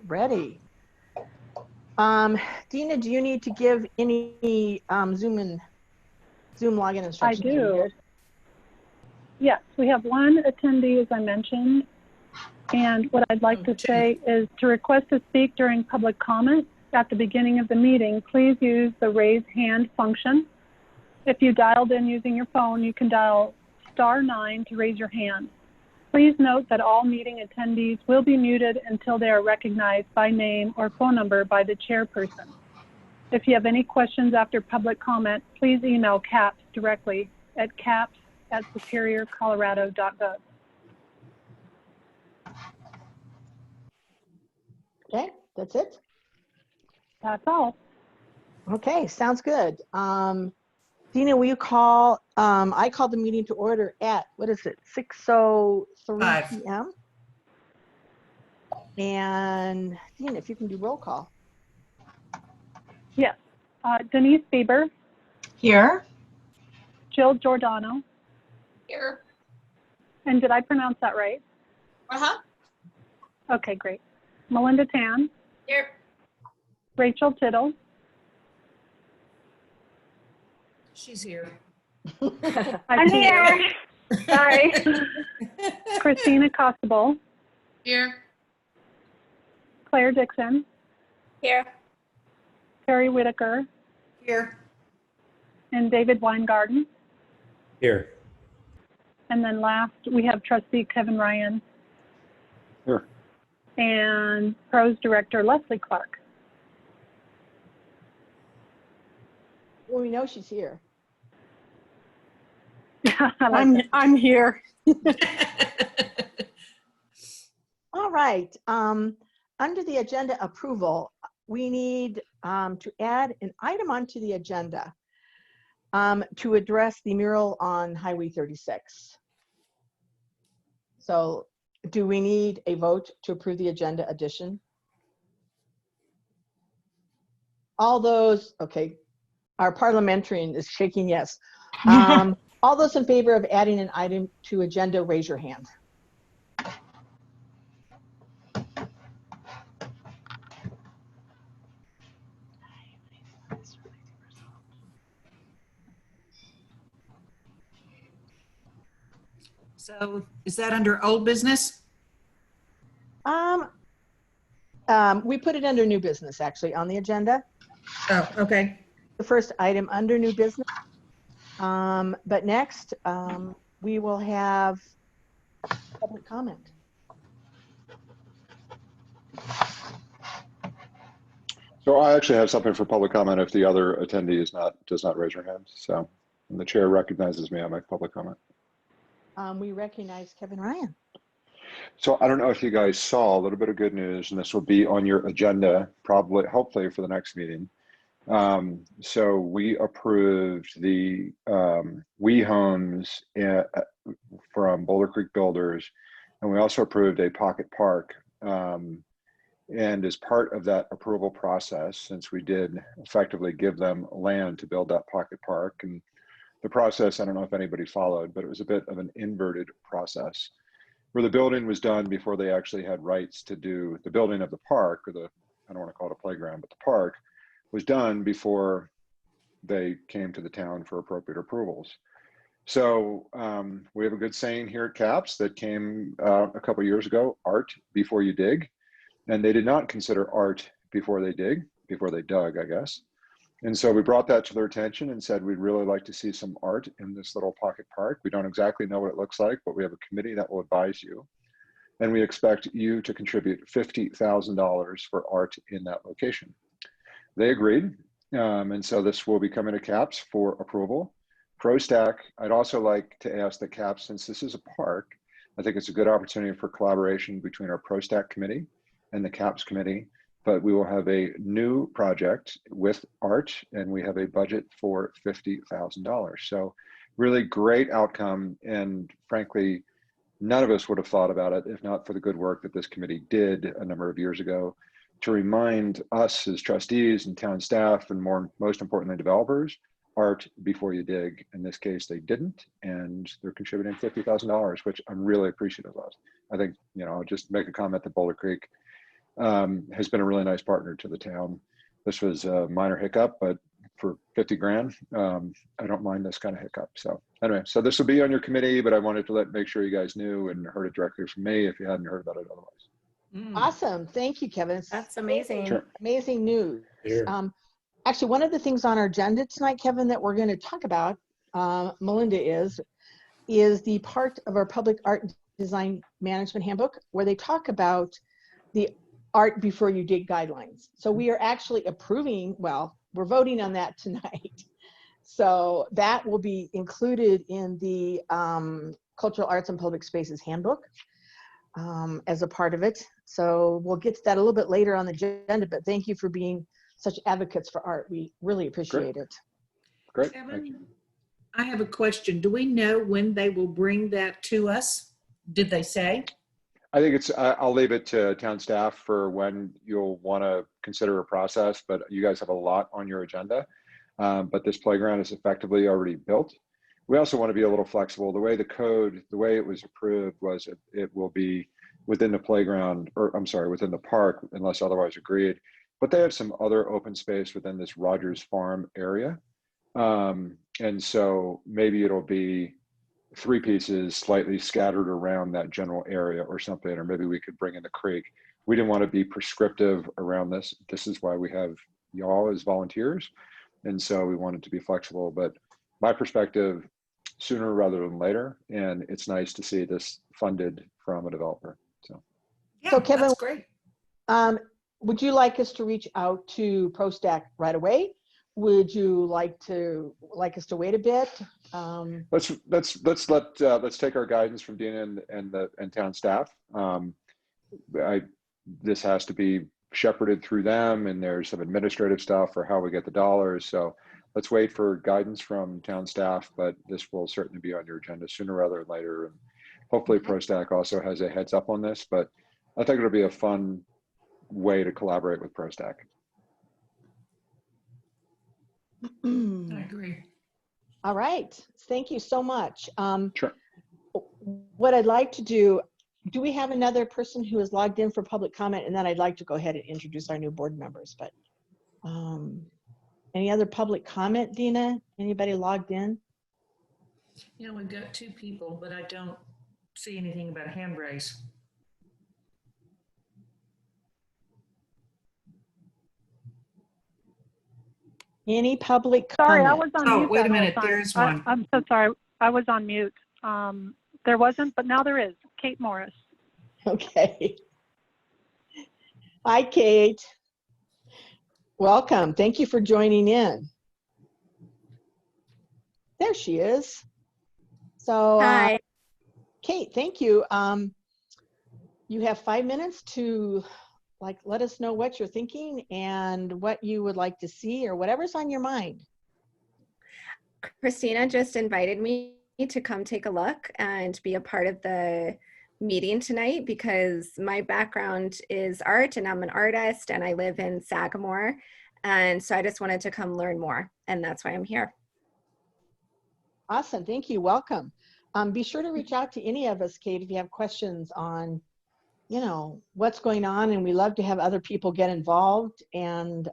Ready. Dina, do you need to give any Zoom login instructions? I do. Yes, we have one attendee, as I mentioned. And what I'd like to say is to request to speak during public comment at the beginning of the meeting, please use the raise hand function. If you dialed in using your phone, you can dial *9 to raise your hand. Please note that all meeting attendees will be muted until they are recognized by name or phone number by the chairperson. If you have any questions after public comment, please email CAPS directly at caps@superiorcolorado.gov. Okay, that's it? That's all. Okay, sounds good. Dina, will you call, I called the meeting to order at, what is it, 6:03 p.m.? And Dina, if you can do roll call. Yes. Denise Bieber. Here. Jill Giordano. Here. And did I pronounce that right? Uh-huh. Okay, great. Melinda Tan. Here. Rachel Tittle. She's here. I'm here. Sorry. Christina Costable. Here. Claire Dixon. Here. Terry Whitaker. Here. And David Weingarten. Here. And then last, we have trustee Kevin Ryan. Here. And PROS director Leslie Clark. Well, we know she's here. I'm here. All right. Under the agenda approval, we need to add an item onto the agenda to address the mural on Highway 36. So do we need a vote to approve the agenda addition? All those, okay, our parliamentarian is shaking yes. All those in favor of adding an item to agenda, raise your hand. So is that under old business? We put it under new business actually on the agenda. Oh, okay. The first item under new business. But next, we will have public comment. So I actually have something for public comment if the other attendee does not raise her hand. So when the chair recognizes me, I make public comment. We recognize Kevin Ryan. So I don't know if you guys saw a little bit of good news, and this will be on your agenda, probably, hopefully for the next meeting. So we approved the We Homes from Boulder Creek Builders, and we also approved a pocket park. And as part of that approval process, since we did effectively give them land to build that pocket park, and the process, I don't know if anybody followed, but it was a bit of an inverted process where the building was done before they actually had rights to do the building of the park, or I don't want to call it a playground, but the park was done before they came to the town for appropriate approvals. So we have a good saying here at CAPS that came a couple of years ago, art before you dig. And they did not consider art before they dug, I guess. And so we brought that to their attention and said, we'd really like to see some art in this little pocket park. We don't exactly know what it looks like, but we have a committee that will advise you. And we expect you to contribute $50,000 for art in that location. They agreed. And so this will be coming to CAPS for approval. ProStack, I'd also like to ask the CAPS, since this is a park, I think it's a good opportunity for collaboration between our ProStack committee and the CAPS committee, but we will have a new project with art, and we have a budget for $50,000. So really great outcome, and frankly, none of us would have thought about it if not for the good work that this committee did a number of years ago to remind us as trustees and town staff, and most importantly, developers, art before you dig. In this case, they didn't, and they're contributing $50,000, which I'm really appreciative of. I think, I'll just make a comment that Boulder Creek has been a really nice partner to the town. This was a minor hiccup, but for 50 grand, I don't mind this kind of hiccup. So anyway, so this will be on your committee, but I wanted to make sure you guys knew and heard it directly from me if you hadn't heard about it otherwise. Awesome. Thank you, Kevin. It's That's amazing. Sure. amazing news. Here. Actually, one of the things on our agenda tonight, Kevin, that we're going to talk about, Melinda is the part of our public art and design management handbook where they talk about the art before you dig guidelines. So we are actually approving, well, we're voting on that tonight. So that will be included in the Cultural Arts and Public Spaces handbook as a part of it. So we'll get to that a little bit later on the agenda, but thank you for being such advocates for art. We really appreciate it. Great. Thank you. Kevin, I have a question. Do we know when they will bring that to us? Did they say? I think it's, I'll leave it to town staff for when you'll want to consider a process, but you guys have a lot on your agenda. But this playground is effectively already built. We also want to be a little flexible. The way it was approved was it will be within the playground, or I'm sorry, within the park, unless otherwise agreed. But they have some other open space within this Rogers Farm area. And so maybe it'll be 3 pieces slightly scattered around that general area or something, or maybe we could bring in the creek. We didn't want to be prescriptive around this. This is why we have y'all as volunteers. And so we wanted to be flexible, but my perspective, sooner rather than later. And it's nice to see this funded from a developer. So, Yeah, So, Kevin, that's great. Would you like us to reach out to ProStack right away? Would you like us to wait a bit? let's take our guidance from Dina and town staff. This has to be shepherded through them, and there's some administrative stuff for how we get the dollars. So let's wait for guidance from town staff, but this will certainly be on your agenda sooner rather than later. And hopefully ProStack also has a heads up on this, but I think it'll be a fun way to collaborate with ProStack. I agree. All right. Thank you so much. Sure. What I'd like to do we have another person who is logged in for public comment? And then I'd like to go ahead and introduce our new board members. But any other public comment, Dina? Anybody logged in? Yeah, we've got 2 people, but I don't see anything about a hand raise. Any public Sorry, I comment? was on Oh, mute. wait a that whole minute, time. there's one. I'm so sorry. I was on mute. There wasn't, but now there is. Kate Morris. Okay. Hi, Kate. Welcome. Thank you for joining in. There she is. So, Hi. Kate, thank you. You have 5 minutes to let us know what you're thinking and what you would like to see or whatever's on your mind. Christina just invited me to come take a look and be a part of the meeting tonight because my background is art and I'm an artist and I live in Sagamore. And so I just wanted to come learn more, and that's why I'm here. Awesome. Thank you. Welcome. Be sure to reach out to any of us, Kate, if you have questions on what's going on, and we love to have other people get involved. And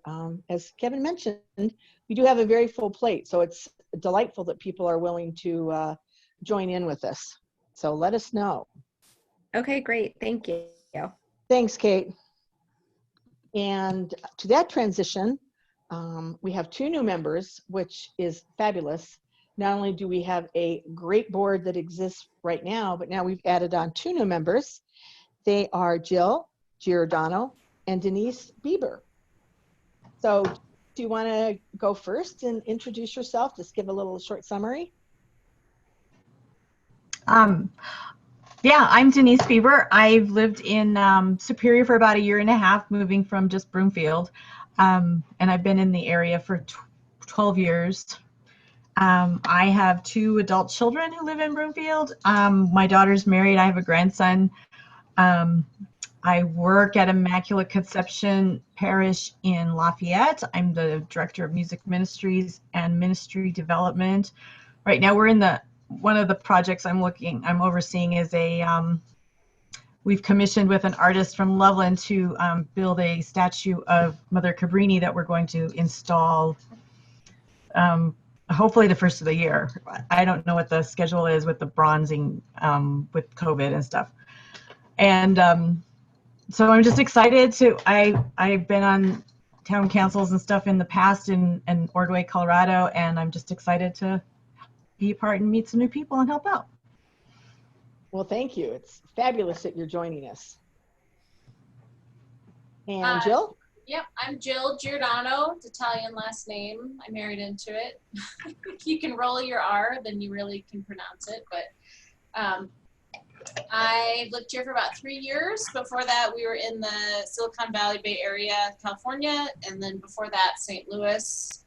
as Kevin mentioned, we do have a very full plate, so it's delightful that people are willing to join in with us. So let us know. Okay, great. Thank you. Thanks, Kate. And to that transition, we have 2 new members, which is fabulous. Not only do we have a great board that exists right now, but now we've added on 2 new members. They are Jill Giordano and Denise Bieber. So do you want to go first and introduce yourself? Just give a little short summary. Yeah, I'm Denise Bieber. I've lived in Superior for about 1.5 years, moving from just Broomfield. And I've been in the area for 12 years. I have 2 adult children who live in Broomfield. My daughter's married. I have a grandson. I work at Immaculate Conception Parish in Lafayette. I'm the Director of Music Ministries and Ministry Development. Right now we're in one of the projects I'm overseeing is a we've commissioned with an artist from Loveland to build a statue of Mother Cabrini that we're going to install hopefully the first of the year. I don't know what the schedule is with the bronzing with COVID and stuff. And so I'm just excited I've been on town councils and stuff in the past in Ordway, Colorado, and I'm just excited to be a part and meet some new people and help out. Well, thank you. It's fabulous that you're joining us. And Jill? Yep, I'm Jill Giordano, it's Italian last name. I married into it. If you can roll your R, then you really can pronounce it. But I lived here for about 3 years. Before that, we were in the Silicon Valley Bay Area, California, and then before that, St. Louis.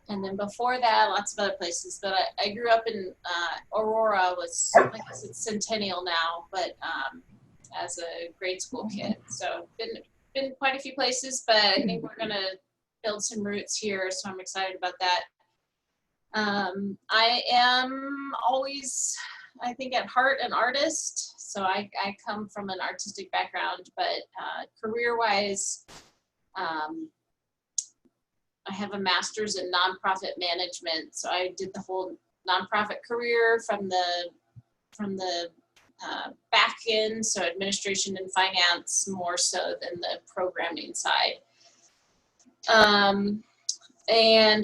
And then before that, lots of other places. But I grew up in Aurora, I guess it's Centennial now, but as a grade school kid. So been quite a few places, but I think we're gonna build some roots here, so I'm excited about that. I am always, I think, at heart an artist, so I come from an artistic background, but career-wise, I have a master's in nonprofit management, so I did the whole nonprofit career from the back end, so administration and finance more so than the programming side. And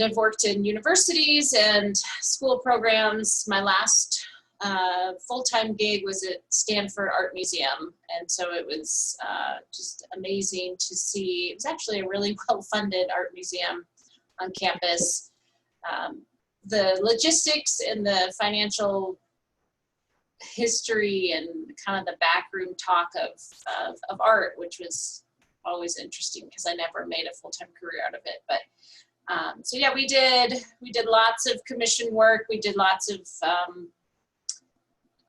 I've worked in universities and school programs. My last full-time gig was at Stanford Art Museum, and so it was just amazing to see. It was actually a really well-funded art museum on campus. The logistics and the financial history and kind of the backroom talk of art, which was always interesting because I never made a full-time career out of it. But so yeah, we did lots of commission work. We did lots of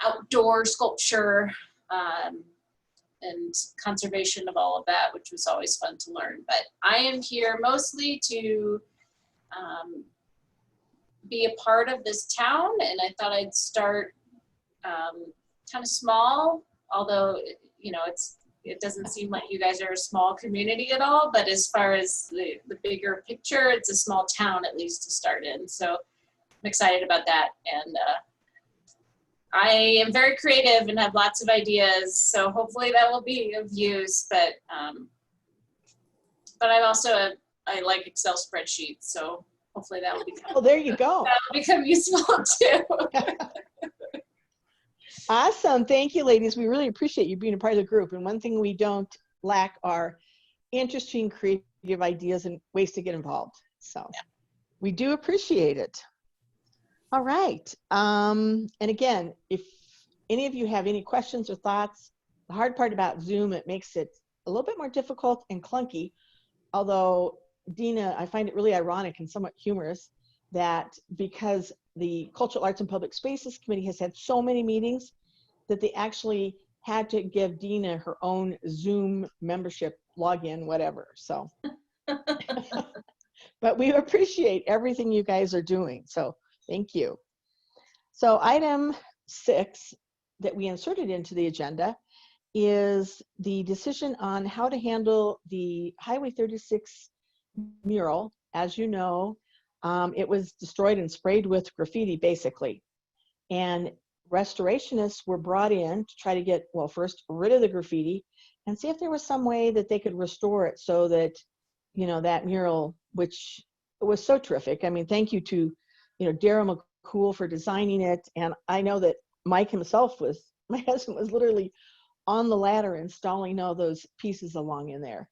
outdoor sculpture and conservation of all of that, which was always fun to learn. But I am here mostly to be a part of this town, and I thought I'd start kind of small, although, you know, it doesn't seem like you guys are a small community at all, but as far as the bigger picture, it's a small town at least to start in. So I'm excited about that. And I am very creative and have lots of ideas, so hopefully that will be of use. But I'm also I like Excel spreadsheets, so hopefully that will become, Oh, there you go. that will become useful too. Awesome. Thank you, ladies. We really appreciate you being a part of the group. And one thing we don't lack are interesting, creative ideas and ways to get involved. So we do appreciate it. All right. And again, if any of you have any questions or thoughts, the hard part about Zoom, it makes it a little bit more difficult and clunky. Although, Dina, I find it really ironic and somewhat humorous that because the Cultural Arts and Public Spaces Committee has had so many meetings that they actually had to give Dina her own Zoom membership login, whatever. So, but we appreciate everything you guys are doing. So thank you. So item 6 that we inserted into the agenda is the decision on how to handle the Highway 36 mural. As you know, it was destroyed and sprayed with graffiti, basically. And restorationists were brought in to try to get, well, first rid of the graffiti and see if there was some way that they could restore it so that, you know, that mural, which was so terrific. I mean, thank you to, you know, Daryl McCool for designing it. And I know that Mike himself my husband was literally on the ladder installing all those pieces along in there.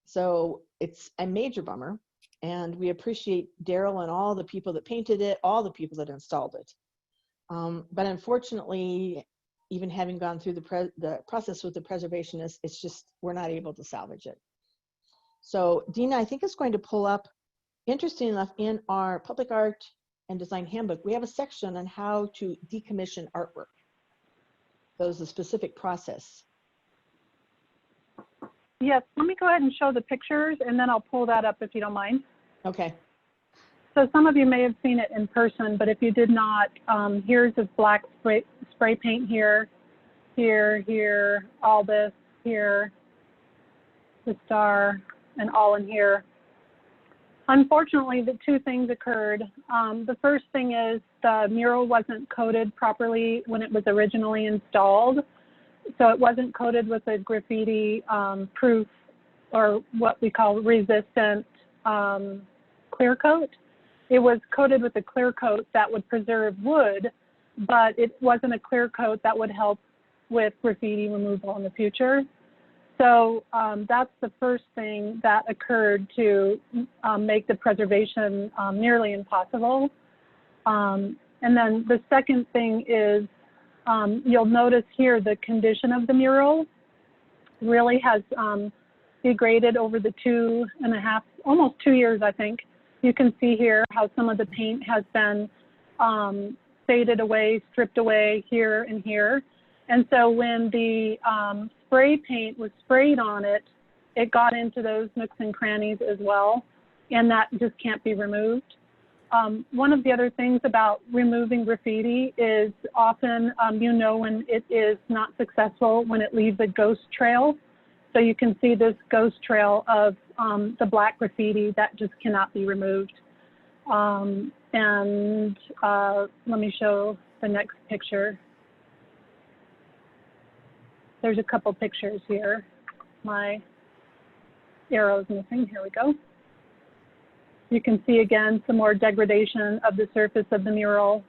So it's a major bummer. And we appreciate Daryl and all the people that painted it, all the people that installed it. But unfortunately, even having gone through the process with the preservationists, it's just, we're not able to salvage it. So Dina, I think is going to pull up, interesting enough, in our Public Art and Design Handbook, we have a section on how to decommission artwork. So it's a specific process. Yes, let me go ahead and show the pictures, and then I'll pull that up if you don't mind. Okay. So some of you may have seen it in person, but if you did not, here's a black spray paint here. here, here, all this, here, the star, and all in here. Unfortunately, the two things occurred. The first thing is the mural wasn't coated properly when it was originally installed. So it wasn't coated with a graffiti proof, or what we call resistant clear coat. It was coated with a clear coat that would preserve wood, but it wasn't a clear coat that would help with graffiti removal in the future. So that's the first thing that occurred to make the preservation nearly impossible. And then the second thing is, you'll notice here the condition of the mural really has degraded over the 2.5, almost 2 years, I think. You can see here how some of the paint has been faded away, stripped away here and here. And so when the spray paint was sprayed on it, it got into those nooks and crannies as well, and that just can't be removed. One of the other things about removing graffiti is often, you know, when it is not successful, when it leaves a ghost trail. So you can see this ghost trail of the black graffiti that just cannot be removed. And let me show the next picture. There's a couple pictures here. My arrow's missing. Here we go. You can see again some more degradation of the surface of the mural.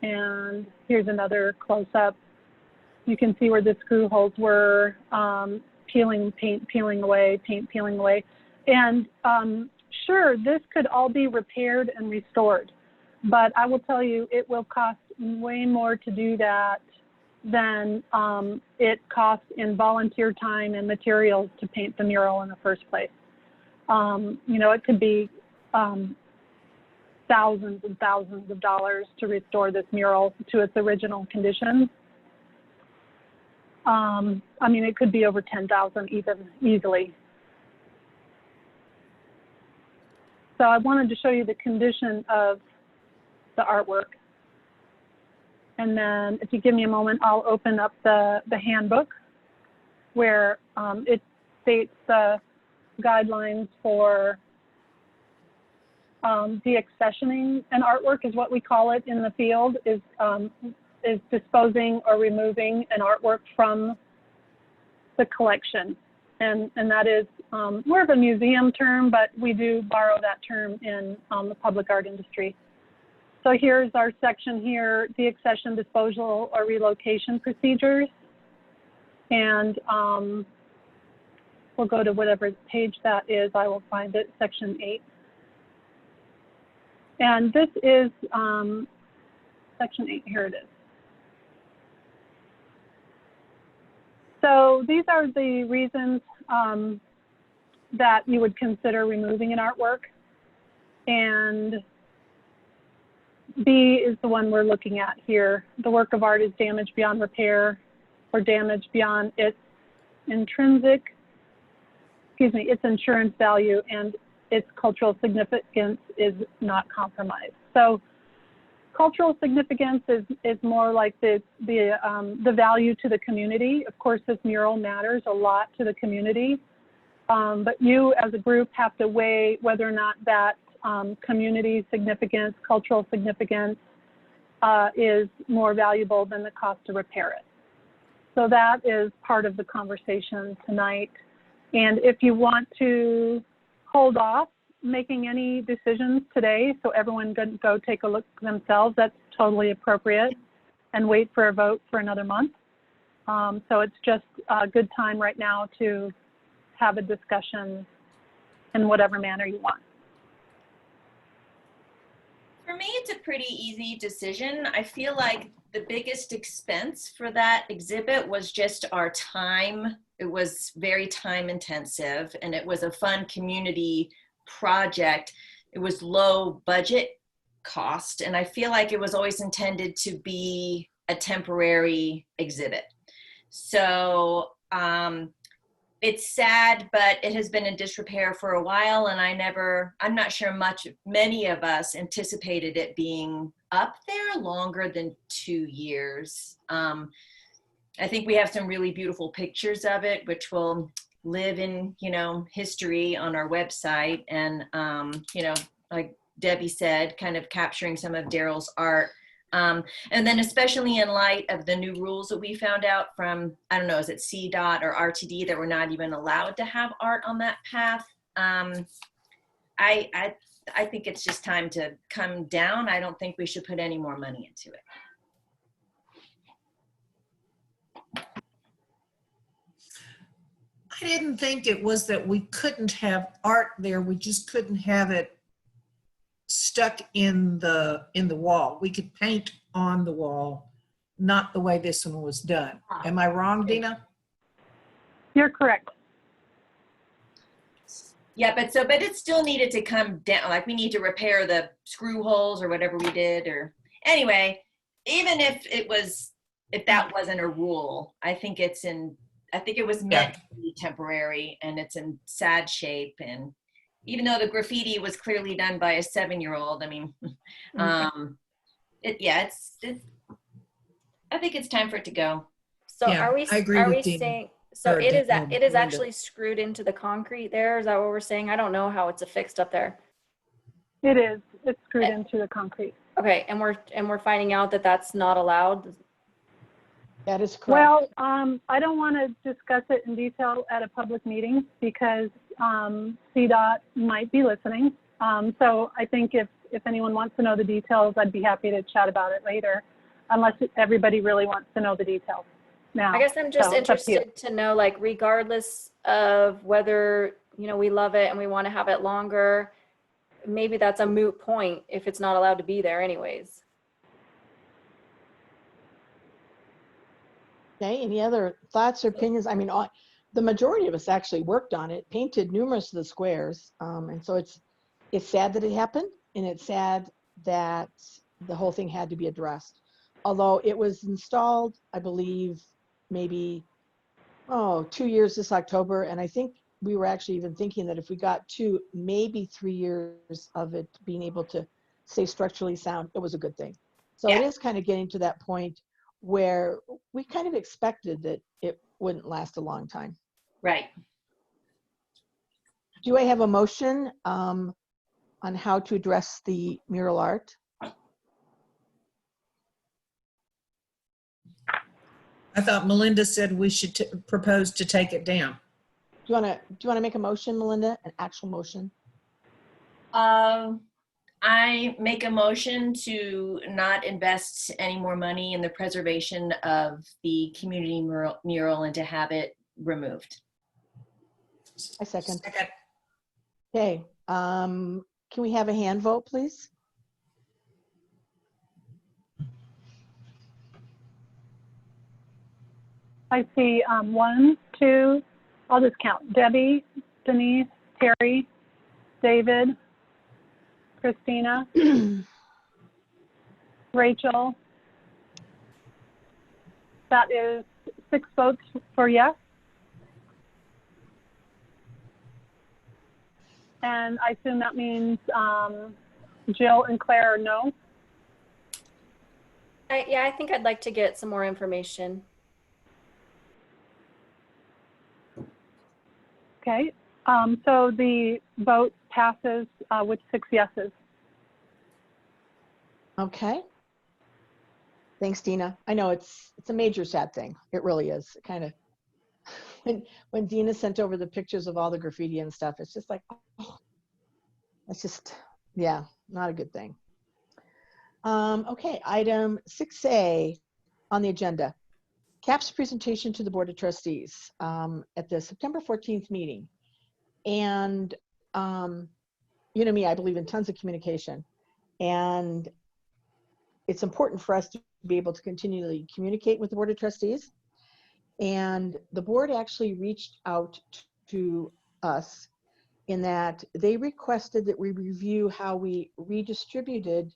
And here's another close-up. You can see where the screw holes were, paint peeling away. And sure, this could all be repaired and restored, but I will tell you, it will cost way more to do that than it costs in volunteer time and materials to paint the mural in the first place. You know, it could be thousands and thousands of dollars to restore this mural to its original condition. I mean, it could be over 10,000 even easily. So I wanted to show you the condition of the artwork. And then if you give me a moment, I'll open up the handbook where it states the guidelines for deaccessioning an artwork, is what we call it in the field, is disposing or removing an artwork from the collection. And that is more of a museum term, but we do borrow that term in the public art industry. So here's our section here, deaccession, disposal, or relocation procedures. And we'll go to whatever page that is. I will find it, section 8. And this is section 8, here it is. So these are the reasons that you would consider removing an artwork. And B is the one we're looking at here. The work of art is damaged beyond repair or damaged beyond its its insurance value, and its cultural significance is not compromised. So cultural significance is more like the value to the community. Of course, this mural matters a lot to the community, but you as a group have to weigh whether or not that community significance, cultural significance is more valuable than the cost to repair it. So that is part of the conversation tonight. And if you want to hold off making any decisions today, so everyone can go take a look themselves, that's totally appropriate, and wait for a vote for another month. So it's just a good time right now to have a discussion in whatever manner you want. For me, it's a pretty easy decision. I feel like the biggest expense for that exhibit was just our time. It was very time intensive, and it was a fun community project. It was low budget cost, and I feel like it was always intended to be a temporary exhibit. So it's sad, but it has been in disrepair for a while, and I'm not sure many of us anticipated it being up there longer than 2 years. I think we have some really beautiful pictures of it, which will live in, history on our website. And, like Debbie said, kind of capturing some of Daryl's art. And then especially in light of the new rules that we found out from, I don't know, is it CDOT or RTD, that we're not even allowed to have art on that path. I think it's just time to come down. I don't think we should put any more money into it. I didn't think it was that we couldn't have art there. We just couldn't have it stuck in the wall. We could paint on the wall, not the way this one was done. Am I wrong, Dina? You're correct. Yeah, but it still needed to come down. Like, we need to repair the screw holes or whatever we did. Or anyway, even if that wasn't a rule, I think it was meant to be temporary, and it's in sad shape. And even though the graffiti was clearly done by a 7-year-old, I mean, I think it's time for it to go. So Yeah, are we I agree with Dina. saying, so Or it is Dina, it is Linda. actually screwed into the concrete there? Is that what we're saying? I don't know how it's affixed up there. It is. It's screwed into the concrete. Okay, and we're finding out that that's not allowed. That is correct. Well, I don't want to discuss it in detail at a public meeting because CDOT might be listening. So I think if anyone wants to know the details, I'd be happy to chat about it later, unless everybody really wants to know the details now. I guess I'm just So it's up to you. interested to know, like, regardless of whether, we love it and we want to have it longer, maybe that's a moot point if it's not allowed to be there anyways. Okay, any other thoughts or opinions? I mean, the majority of us actually worked on it, painted numerous of the squares. And so it's sad that it happened, and it's sad that the whole thing had to be addressed. Although it was installed, I believe, maybe, 2 years this October. And I think we were actually even thinking that if we got 2, maybe 3 years of it being able to stay structurally sound, it was a good thing. So It is kind of getting to that point where we kind of expected that it wouldn't last a long time. Right. Do I have a motion on how to address the mural art? I thought Melinda said we should propose to take it down. Do you want to make a motion, Melinda? An actual motion? I make a motion to not invest any more money in the preservation of the community mural and to have it removed. I second. Second. Okay. Can we have a hand vote, please? I see 1, 2, I'll just count. Debbie, Denise, Terry, David, Christina, Rachel. That is 6 votes for yes. And I assume that means Jill and Claire are no. I think I'd like to get some more information. Okay, so the vote passes with 6 yeses. Okay. Thanks, Dina. I know it's a major sad thing. It really is. It kind of, when Dina sent over the pictures of all the graffiti and stuff, it's just like, oh, it's just, yeah, not a good thing. Okay, item 6A on the agenda. CAP's presentation to the Board of Trustees at the September 14th meeting. And you know me, I believe in tons of communication. And it's important for us to be able to continually communicate with the Board of Trustees. And the board actually reached out to us in that they requested that we review how we redistributed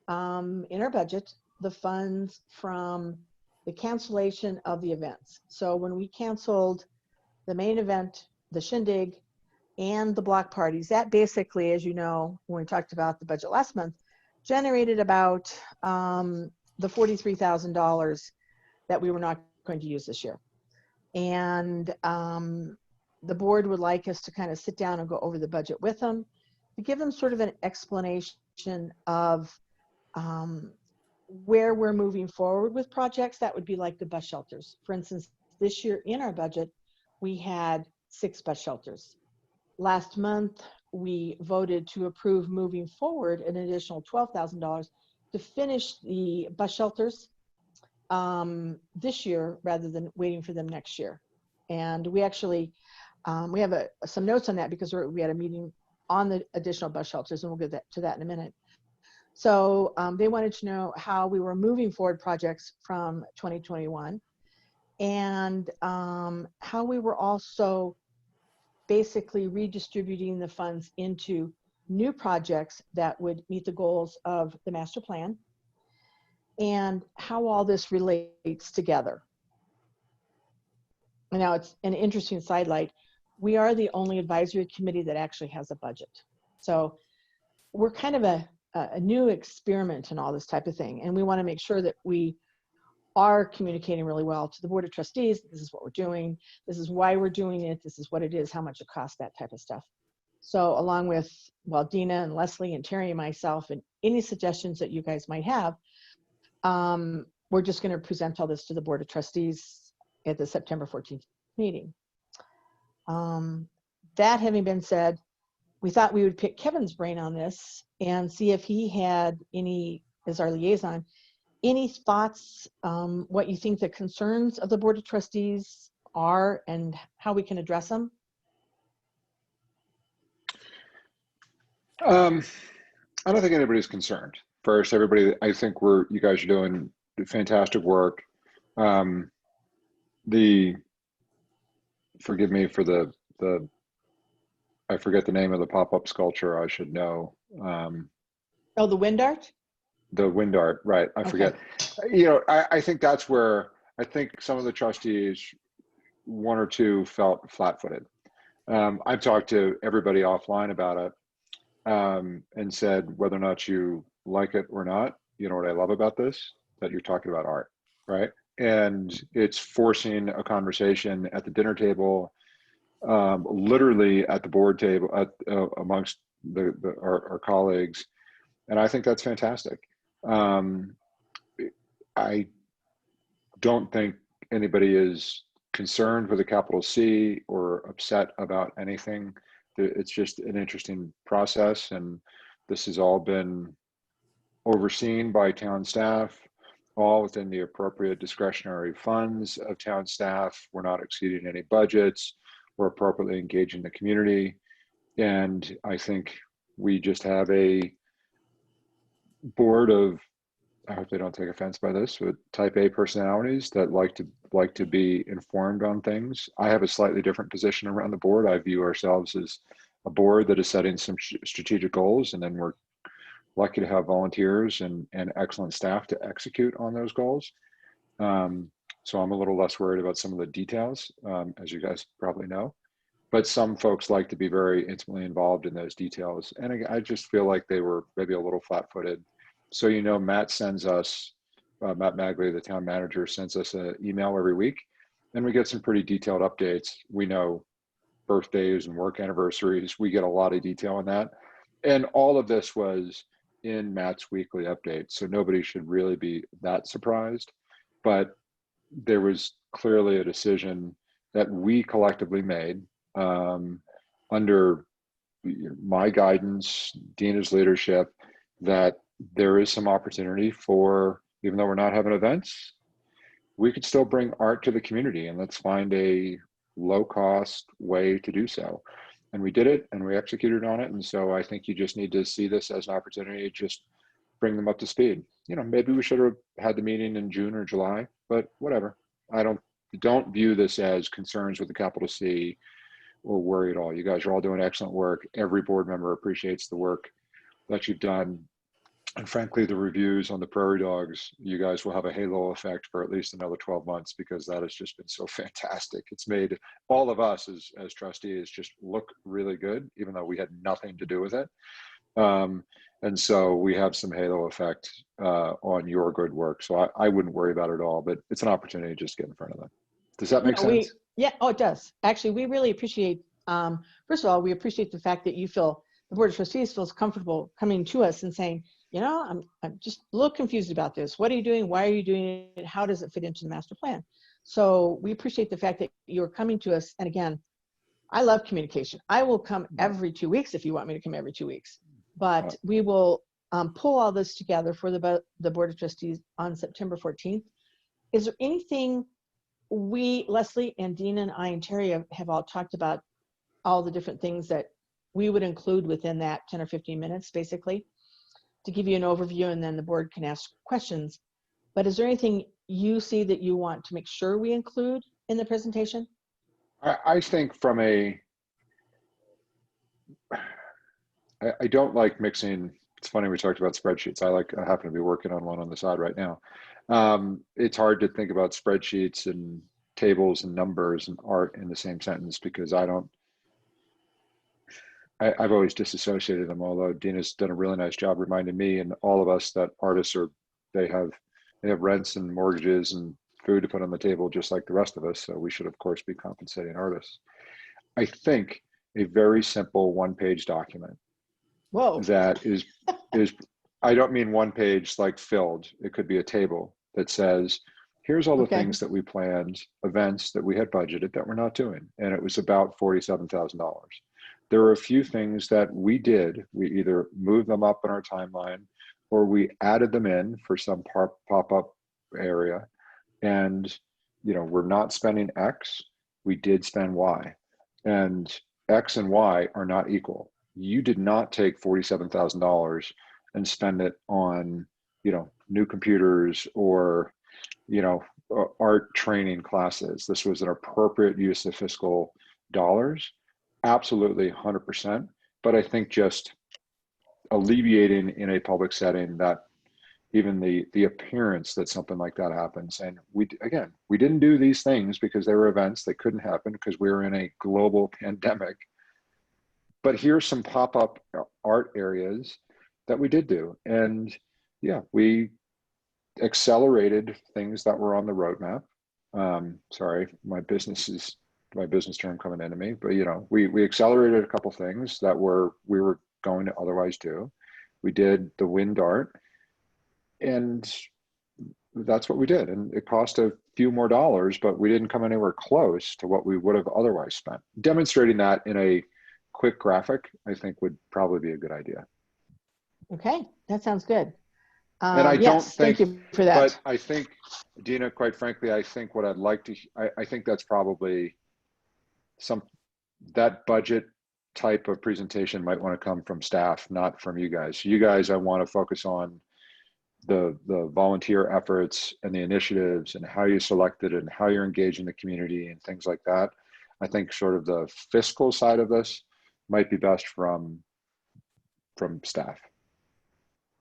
in our budget the funds from the cancellation of the events. So when we canceled the main event, the shindig, and the block parties. That basically, as you know, when we talked about the budget last month, generated about the $43,000 that we were not going to use this year. And the board would like us to kind of sit down and go over the budget with them, to give them sort of an explanation of where we're moving forward with projects. That would be like the bus shelters. For instance, this year in our budget, we had 6 bus shelters. Last month, we voted to approve moving forward an additional $12,000 to finish the bus shelters this year rather than waiting for them next year. And we actually, we have some notes on that because we had a meeting on the additional bus shelters, and we'll get to that in a minute. So they wanted to know how we were moving forward projects from 2021 and how we were also basically redistributing the funds into new projects that would meet the goals of the master plan and how all this relates together. Now, it's an interesting sidelight. We are the only advisory committee that actually has a budget. So we're kind of a new experiment in all this type of thing. And we want to make sure that we are communicating really well to the Board of Trustees. This is what we're doing. This is why we're doing it. This is what it is, how much it costs, that type of stuff. So along with, well, Dina and Leslie and Terry and myself and any suggestions that you guys might have, we're just going to present all this to the Board of Trustees at the September 14th meeting. That having been said, we thought we would pick Kevin's brain on this and see if he had any, as our liaison, any thoughts, what you think the concerns of the Board of Trustees are and how we can address them? I don't think anybody's concerned. First, everybody, I think you guys are doing fantastic work. Forgive me for the I forget the name of the pop-up sculpture. I should know. Oh, the wind art? The wind art, right. I forget. You know, I think that's where I think some of the trustees, 1 or 2, felt flat-footed. I've talked to everybody offline about it and said whether or not you like it or not, you know what I love about this? That you're talking about art, right? And it's forcing a conversation at the dinner table, literally at the board table, amongst our colleagues. And I think that's fantastic. I don't think anybody is concerned with a capital C or upset about anything. It's just an interesting process, and this has all been overseen by town staff, all within the appropriate discretionary funds of town staff. We're not exceeding any budgets. We're appropriately engaging the community. And I think we just have a board of, I hope they don't take offense by this, but type A personalities that like to be informed on things. I have a slightly different position around the board. I view ourselves as a board that is setting some strategic goals, and then we're lucky to have volunteers and excellent staff to execute on those goals. So I'm a little less worried about some of the details, as you guys probably know. But some folks like to be very intimately involved in those details. And I just feel like they were maybe a little flat-footed. So, you know, Matt sends us, Matt Magley, the town manager, sends us an email every week, and we get some pretty detailed updates. We know birthdays and work anniversaries. We get a lot of detail on that. And all of this was in Matt's weekly update. So nobody should really be that surprised. But there was clearly a decision that we collectively made under my guidance, Dina's leadership, that there is some opportunity for, even though we're not having events, we could still bring art to the community, and let's find a low-cost way to do so. And we did it, and we executed on it. And so I think you just need to see this as an opportunity to just bring them up to speed. You know, maybe we should have had the meeting in June or July, but whatever. I don't view this as concerns with the capital C or worry at all. You guys are all doing excellent work. Every board member appreciates the work that you've done. And frankly, the reviews on the prairie dogs, you guys will have a halo effect for at least another 12 months because that has just been so fantastic. It's made all of us as trustees just look really good, even though we had nothing to do with it. And so we have some halo effect on your good work. So I wouldn't worry about it at all, but it's an opportunity to just get in front of them. Does that make sense? Yeah, oh, it does. Actually, we really appreciate, first of all, we appreciate the fact that you feel, the Board of Trustees feels comfortable coming to us and saying, you know, I'm just a little confused about this. What are you doing? Why are you doing it? How does it fit into the master plan? So we appreciate the fact that you're coming to us. And again, I love communication. I will come every 2 weeks if you want me to come every 2 weeks. But we will pull all this together for the Board of Trustees on September 14th. Is there anything Leslie and Dina and I and Terry have all talked about, all the different things that we would include within that 10 or 15 minutes, basically, to give you an overview, and then the board can ask questions. But is there anything you see that you want to make sure we include in the presentation? I think from I don't like mixing. It's funny we talked about spreadsheets. I happen to be working on one on the side right now. It's hard to think about spreadsheets and tables and numbers and art in the same sentence because I've always disassociated them, although Dina's done a really nice job reminding me and all of us that artists they have rents and mortgages and food to put on the table just like the rest of us. So we should of course be compensating artists. I think a very simple one-page document. Whoa. That is I don't mean one page like filled. It could be a table that says, here's all the things that we planned, events that we had budgeted that we're not doing. And it was about $47,000. There are a few things that we did. We either moved them up in our timeline or we added them in for some pop-up area. And, you know, we're not spending X, we did spend Y. And X and Y are not equal. You did not take $47,000 and spend it on, you know, new computers or, you know, art training classes. This was an appropriate use of fiscal dollars. Absolutely 100%. But I think just alleviating in a public setting that even the appearance that something like that happens. And we didn't do these things because they were events that couldn't happen because we were in a global pandemic. But here's some pop-up art areas that we did do. And yeah, we accelerated things that were on the roadmap. Sorry, my business term coming into me, but you know, we accelerated a couple things that we were going to otherwise do. We did the wind art, and that's what we did. And it cost a few more dollars, but we didn't come anywhere close to what we would have otherwise spent. Demonstrating that in a quick graphic, I think would probably be a good idea. Okay, that sounds good. And I don't think, thank you for that. But I think, Dina, quite frankly, I think what I'd like to, I think that's probably that budget type of presentation might want to come from staff, not from you guys. You guys, I want to focus on the volunteer efforts and the initiatives and how you selected and how you're engaging the community and things like that. I think sort of the fiscal side of this might be best from staff.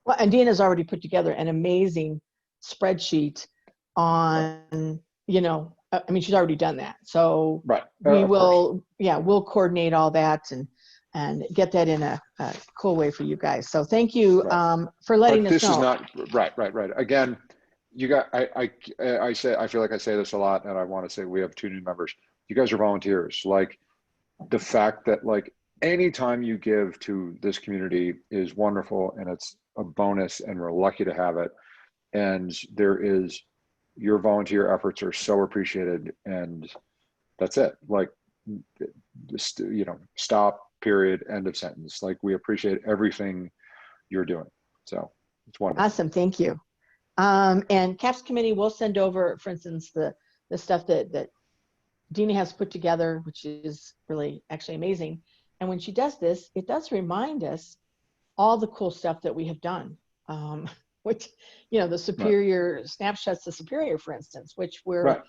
Well, and Dina's already put together an amazing spreadsheet on, you know, I mean, she's already done that. So right. We will, we'll coordinate all that and get that in a cool way for you guys. So thank you for letting us know. This is not, right. Again, you got, I feel like I say this a lot, and I want to say we have 2 new members. You guys are volunteers. Like, the fact that like anytime you give to this community is wonderful, and it's a bonus, and we're lucky to have it. And your volunteer efforts are so appreciated, and that's it. Like, just, you know, stop, period, end of sentence. Like, we appreciate everything you're doing. So it's wonderful. Awesome, thank you. And CAPS committee will send over, for instance, the stuff that Dina has put together, which is really actually amazing. And when she does this, it does remind us all the cool stuff that we have done, which, you know, the Superior snapshots of Superior, for instance, which we're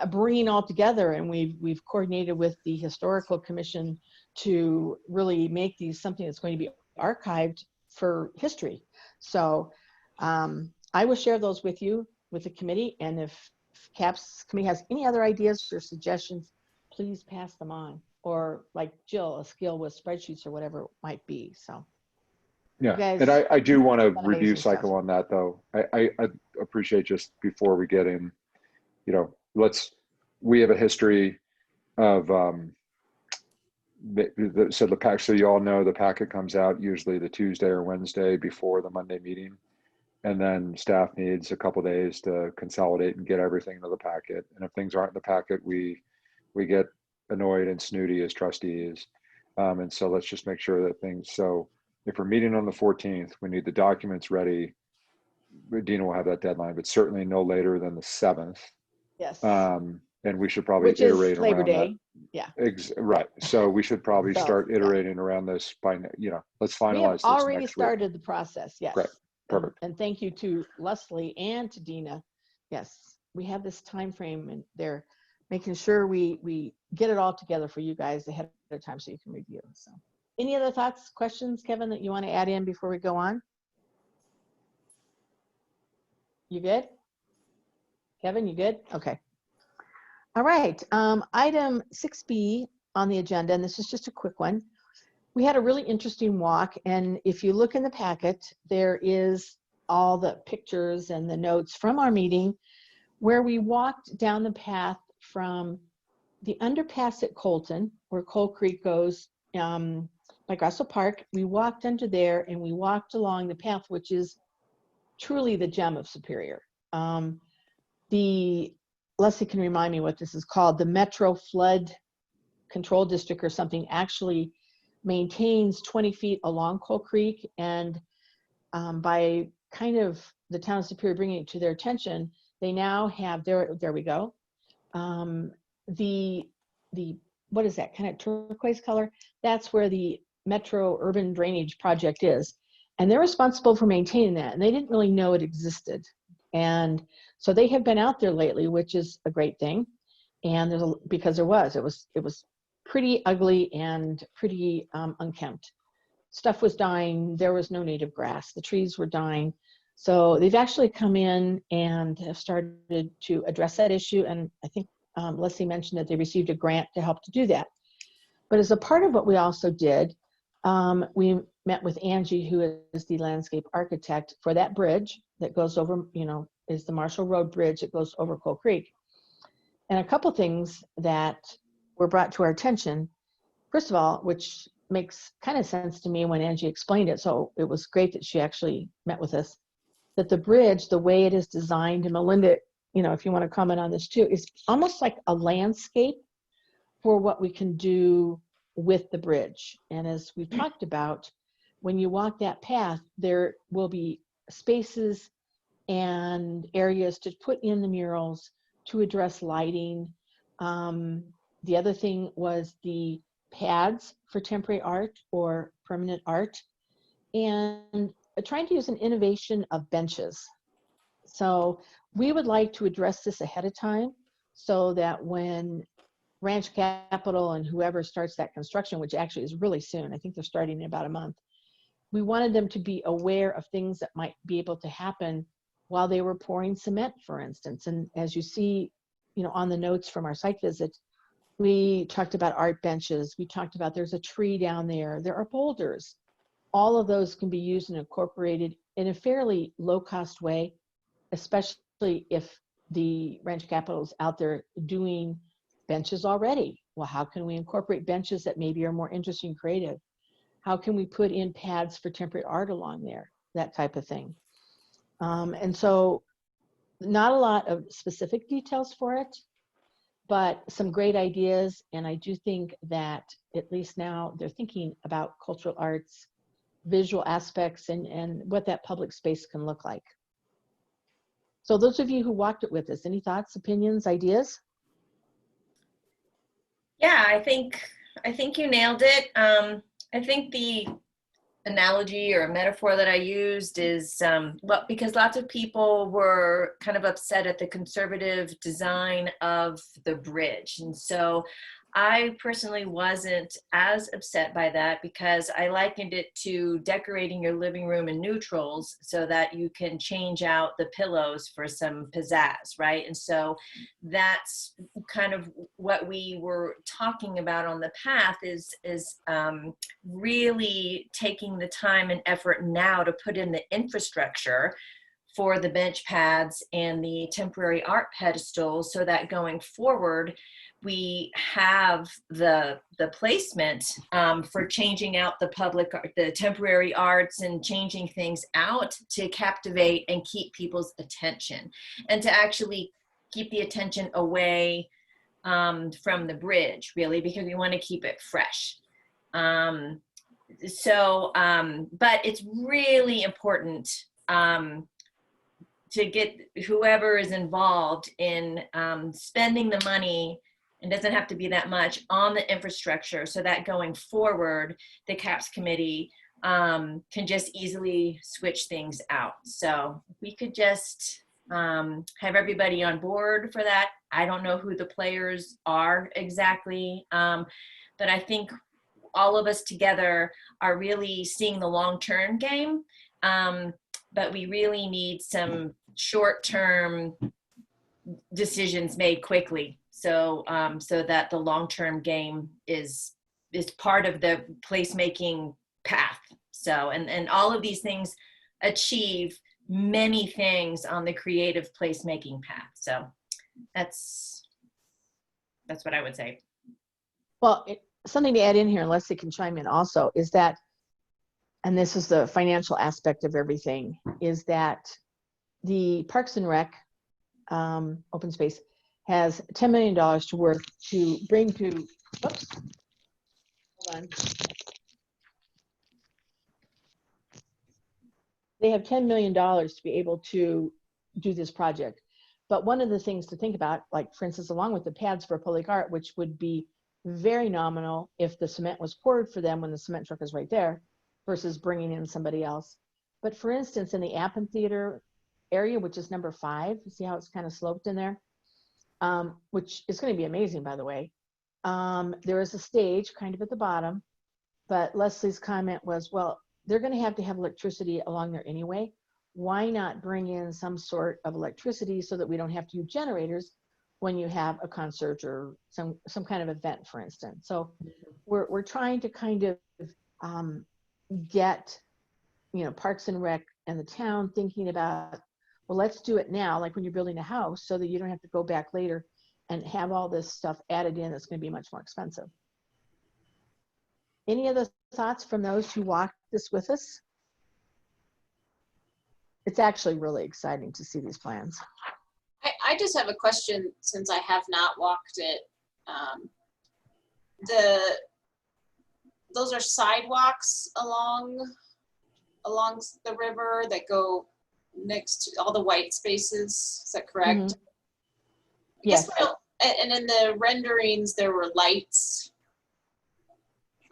bringing all together, and we've coordinated with the Historical Commission to really make these something that's going to be archived for history. So I will share those with you, with the committee, and if CAPS committee has any other ideas or suggestions, please pass them on. Or like Jill, a skill with spreadsheets or whatever it might be. So Yeah, guys, and I do want to done review amazing cycle stuff. on that though. I appreciate, just before we get in, you know, we have a history of, so the pack, so you all know the packet comes out usually the Tuesday or Wednesday before the Monday meeting. And then staff needs a couple days to consolidate and get everything into the packet. And if things aren't in the packet, we get annoyed and snooty as trustees. And so let's just make sure that things, so if we're meeting on the 14th, we need the documents ready. Dina will have that deadline, but certainly no later than the 7th. Yes. And we should probably Which is iterate Labor around Day. that. Yeah. Right. So we should probably So, start yeah. iterating around this by, you know, let's We have finalize this already next week. started the process. Yes. Great. Perfect. And thank you to Leslie and to Dina. Yes, we have this time frame, and they're making sure we get it all together for you guys ahead of time so you can review. So, any other thoughts, questions, Kevin, that you want to add in before we go on? You good? Kevin, you good? Okay. All right. Item 6B on the agenda, and this is just a quick one. We had a really interesting walk, and if you look in the packet, there is all the pictures and the notes from our meeting where we walked down the path from the underpass at Colton, where Coal Creek goes by Grasso Park. We walked under there, and we walked along the path, which is truly the gem of Superior. Leslie can remind me what this is called. The Metro Flood Control District or something actually maintains 20 feet along Coal Creek, and by kind of the town of Superior bringing it to their attention, they now have, there we go, the what is that, kind of turquoise color? That's where the Metro Urban Drainage Project is, and they're responsible for maintaining that, and they didn't really know it existed. And so they have been out there lately, which is a great thing. And because it was pretty ugly and pretty unkempt. Stuff was dying. There was no native grass. The trees were dying. So they've actually come in and have started to address that issue. And I think Leslie mentioned that they received a grant to help to do that. But as a part of what we also did, we met with Angie, who is the landscape architect for that bridge that goes over, is the Marshall Road Bridge that goes over Coal Creek. And a couple things that were brought to our attention. First of all, which makes kind of sense to me when Angie explained it, so it was great that she actually met with us, that the bridge, the way it is designed, and Melinda, if you want to comment on this too, is almost like a landscape for what we can do with the bridge. And as we've talked about, when you walk that path, there will be spaces and areas to put in the murals to address lighting. The other thing was the pads for temporary art or permanent art, and trying to use an innovation of benches. So we would like to address this ahead of time so that when Ranch Capital and whoever starts that construction, which actually is really soon, I think they're starting in about a month, we wanted them to be aware of things that might be able to happen while they were pouring cement, for instance. And as you see, on the notes from our site visit, we talked about art benches. We talked about there's a tree down there. There are boulders. All of those can be used and incorporated in a fairly low-cost way, especially if the Ranch Capital is out there doing benches already. Well, how can we incorporate benches that maybe are more interesting and creative? How can we put in pads for temporary art along there? That type of thing. And so not a lot of specific details for it, but some great ideas. And I do think that at least now they're thinking about cultural arts, visual aspects, and what that public space can look like. So those of you who walked it with us, any thoughts, opinions, ideas? Yeah, I think you nailed it. I think the analogy or metaphor that I used is because lots of people were kind of upset at the conservative design of the bridge. And so I personally wasn't as upset by that because I likened it to decorating your living room in neutrals so that you can change out the pillows for some pizzazz, right? And so that's kind of what we were talking about on the path is really taking the time and effort now to put in the infrastructure for the bench pads and the temporary art pedestals so that going forward, we have the placement for changing out the temporary arts and changing things out to captivate and keep people's attention and to actually keep the attention away from the bridge, really, because we want to keep it fresh. But it's really important to get whoever is involved in spending the money, and doesn't have to be that much, on the infrastructure so that going forward, the CAPS committee can just easily switch things out. So we could just have everybody on board for that. I don't know who the players are exactly, but I think all of us together are really seeing the long-term game, but we really need some short-term decisions made quickly. So that the long-term game is part of the placemaking path. So, and all of these things achieve many things on the creative placemaking path. So that's what I would say. Well, something to add in here, and Leslie can chime in also, is that, and this is the financial aspect of everything, is that the Parks and Rec open space has $10 million to bring to, oops, hold on. They have $10 million to be able to do this project. But one of the things to think about, like for instance, along with the pads for public art, which would be very nominal if the cement was poured for them when the cement truck is right there versus bringing in somebody else. But for instance, in the amphitheater area, which is number 5, you see how it's kind of sloped in there? Which is going to be amazing, by the way. There is a stage kind of at the bottom, but Leslie's comment was, well, they're going to have electricity along there anyway. Why not bring in some sort of electricity so that we don't have to use generators when you have a concert or some kind of event, for instance? So we're trying to kind of get, Parks and Rec and the town thinking about, well, let's do it now, like when you're building a house, so that you don't have to go back later and have all this stuff added in that's going to be much more expensive. Any other thoughts from those who walked this with us? It's actually really exciting to see these plans. I just have a question, since I have not walked it. Those are sidewalks along the river that go next to all the white spaces. Is that correct? Mm-hmm. Yes. Yes. And in the renderings, there were lights.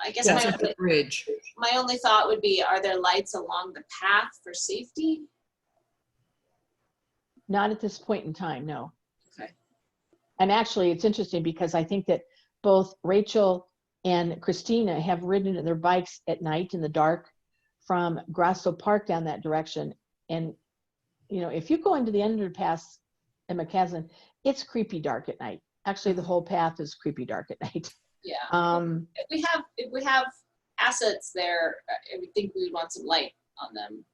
I guess That's at the bridge. my only thought would be, are there lights along the path for safety? Not at this point in time, no. Okay. And actually, it's interesting because I think that both Rachel and Christina have ridden their bikes at night in the dark from Grasso Park down that direction. And, if you go into the underpass in McCaslin, it's creepy dark at night. Actually, the whole path is creepy dark at night. Yeah. If we have assets there, I would think we would want some light on them.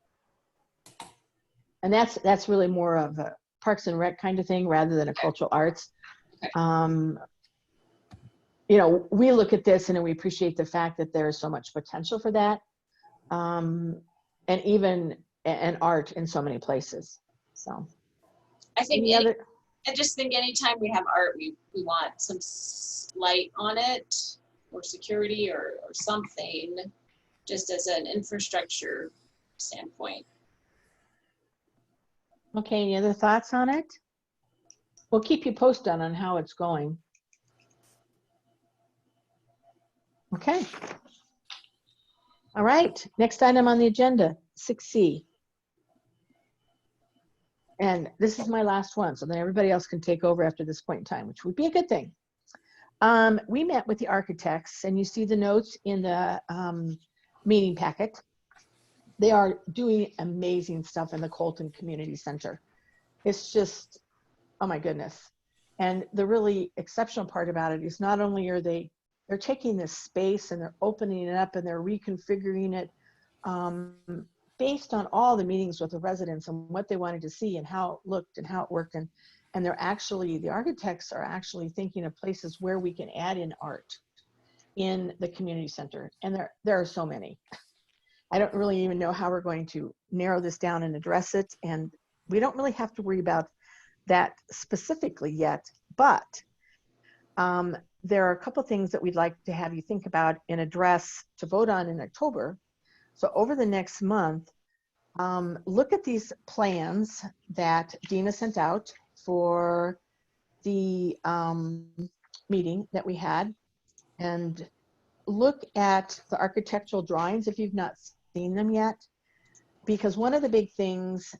And that's really more of a Parks and Rec kind of thing rather than a cultural arts. Okay. We look at this and we appreciate the fact that there is so much potential for that. And even an art in so many places. So I think I just think anytime we have art, we want some light on it, or security or something, just as an infrastructure standpoint. Okay, any other thoughts on it? We'll keep you posted on how it's going. Okay. All right, next item on the agenda, 6C. And this is my last one, so then everybody else can take over after this point in time, which would be a good thing. We met with the architects, and you see the notes in the meeting packet. They are doing amazing stuff in the Colton Community Center. It's just, oh my goodness. And the really exceptional part about it is not only are they're taking this space and they're opening it up and they're reconfiguring it based on all the meetings with the residents and what they wanted to see and how it looked and how it worked. And they're actually, the architects are actually thinking of places where we can add in art in the community center. And there are so many. I don't really even know how we're going to narrow this down and address it. And we don't really have to worry about that specifically yet, but there are a couple things that we'd like to have you think about and address to vote on in October. So over the next month, look at these plans that Dina sent out for the meeting that we had, and look at the architectural drawings if you've not seen them yet, because one of the big things,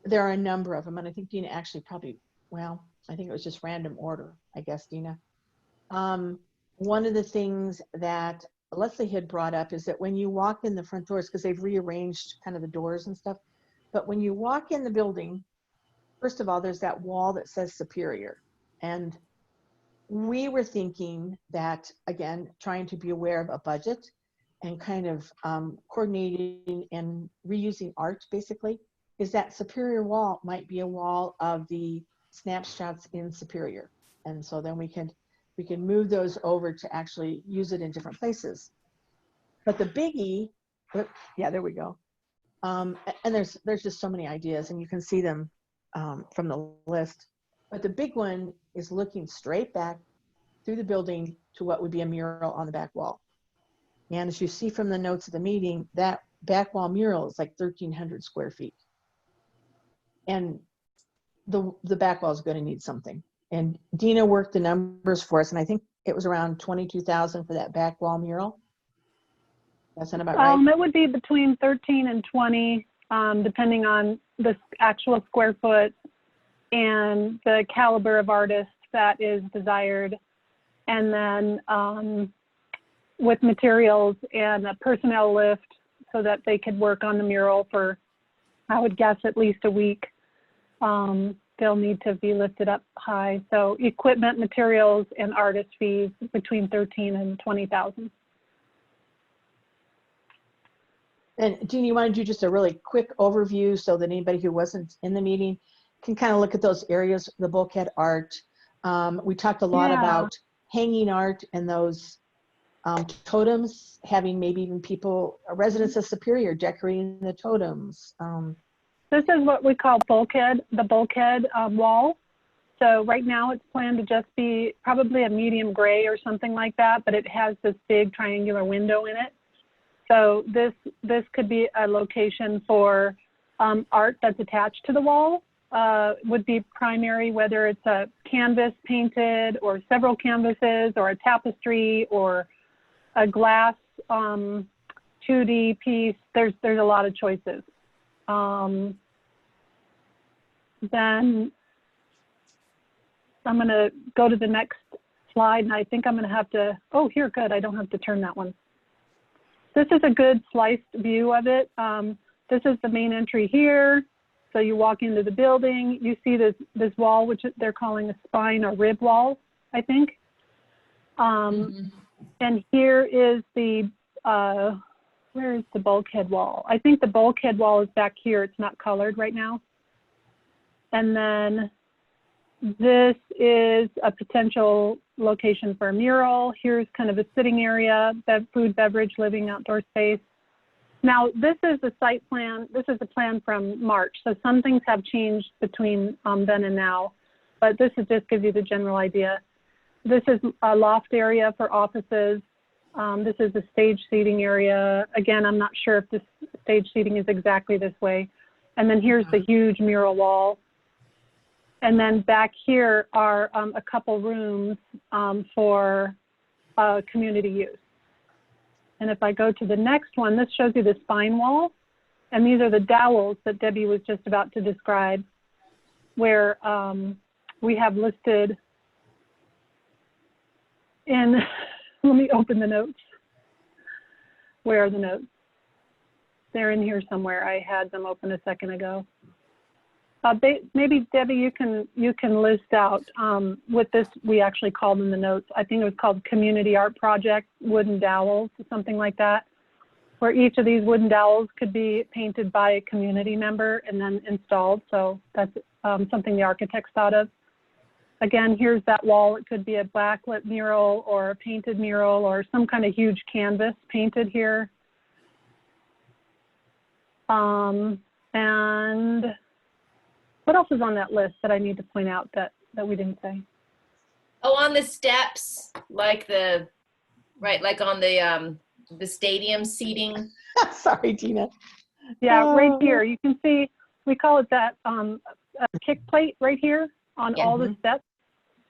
there are a number of them, and I think Dina actually probably, well, I think it was just random order, I guess, Dina. One of the things that Leslie had brought up is that when you walk in the front doors, because they've rearranged kind of the doors and stuff, but when you walk in the building, first of all, there's that wall that says Superior. And we were thinking that, again, trying to be aware of a budget and kind of coordinating and reusing art, basically, is that Superior wall might be a wall of the snapshots in Superior. And so then we can move those over to actually use it in different places. But the biggie, yeah, there we go. And there's just so many ideas, and you can see them from the list. But the big one is looking straight back through the building to what would be a mural on the back wall. And as you see from the notes of the meeting, that back wall mural is like 1,300 square feet. And the back wall is going to need something. And Dina worked the numbers for us, and I think it was around $22,000 for that back wall mural. That sound about right? It would be between 13 and 20, depending on the actual square foot and the caliber of artist that is desired. And then with materials and a personnel lift so that they could work on the mural for, I would guess, at least a week. They'll need to be lifted up high. So equipment, materials, and artist fees between 13 and 20,000. And Jeannie, you want to do just a really quick overview so that anybody who wasn't in the meeting can kind of look at those areas, the bulkhead art. We talked a lot about hanging art and those totems, having maybe even people, residents of Superior, decorating the totems. This is what we call the bulkhead wall. So right now it's planned to just be probably a medium gray or something like that, but it has this big triangular window in it. So this could be a location for art that's attached to the wall. Would be primary, whether it's a canvas painted or several canvases or a tapestry or a glass 2D piece. There's a lot of choices. Then I'm going to go to the next slide, and I think I'm going to have to, oh, here, good. I don't have to turn that one. This is a good sliced view of it. This is the main entry here. So you walk into the building, you see this wall, which they're calling a spine or rib wall, I think. And here is the, where is the bulkhead wall? I think the bulkhead wall is back here. It's not colored right now. And then this is a potential location for a mural. Here's kind of a sitting area, food, beverage, living, outdoor space. Now, this is the site plan. This is the plan from March. So some things have changed between then and now, but this is just gives you the general idea. This is a loft area for offices. This is the stage seating area. Again, I'm not sure if this stage seating is exactly this way. And then here's the huge mural wall. And then back here are a couple rooms for community use. And if I go to the next one, this shows you the spine wall. And these are the dowels that Debbie was just about to describe, where we have listed And let me open the notes. Where are the notes? They're in here somewhere. I had them open a second ago. Maybe Debbie, you can list out what this, we actually called in the notes. I think it was called Community Art Project Wooden Dowels, something like that, where each of these wooden dowels could be painted by a community member and then installed. So that's something the architects thought of. Again, here's that wall. It could be a backlit mural or a painted mural or some kind of huge canvas painted here. And what else is on that list that I need to point out that we didn't say? Oh, on the steps, like the, right, like on the stadium seating. Sorry, Tina. Yeah, right here. You can see, we call it that a kick plate right here on Yeah. all the steps.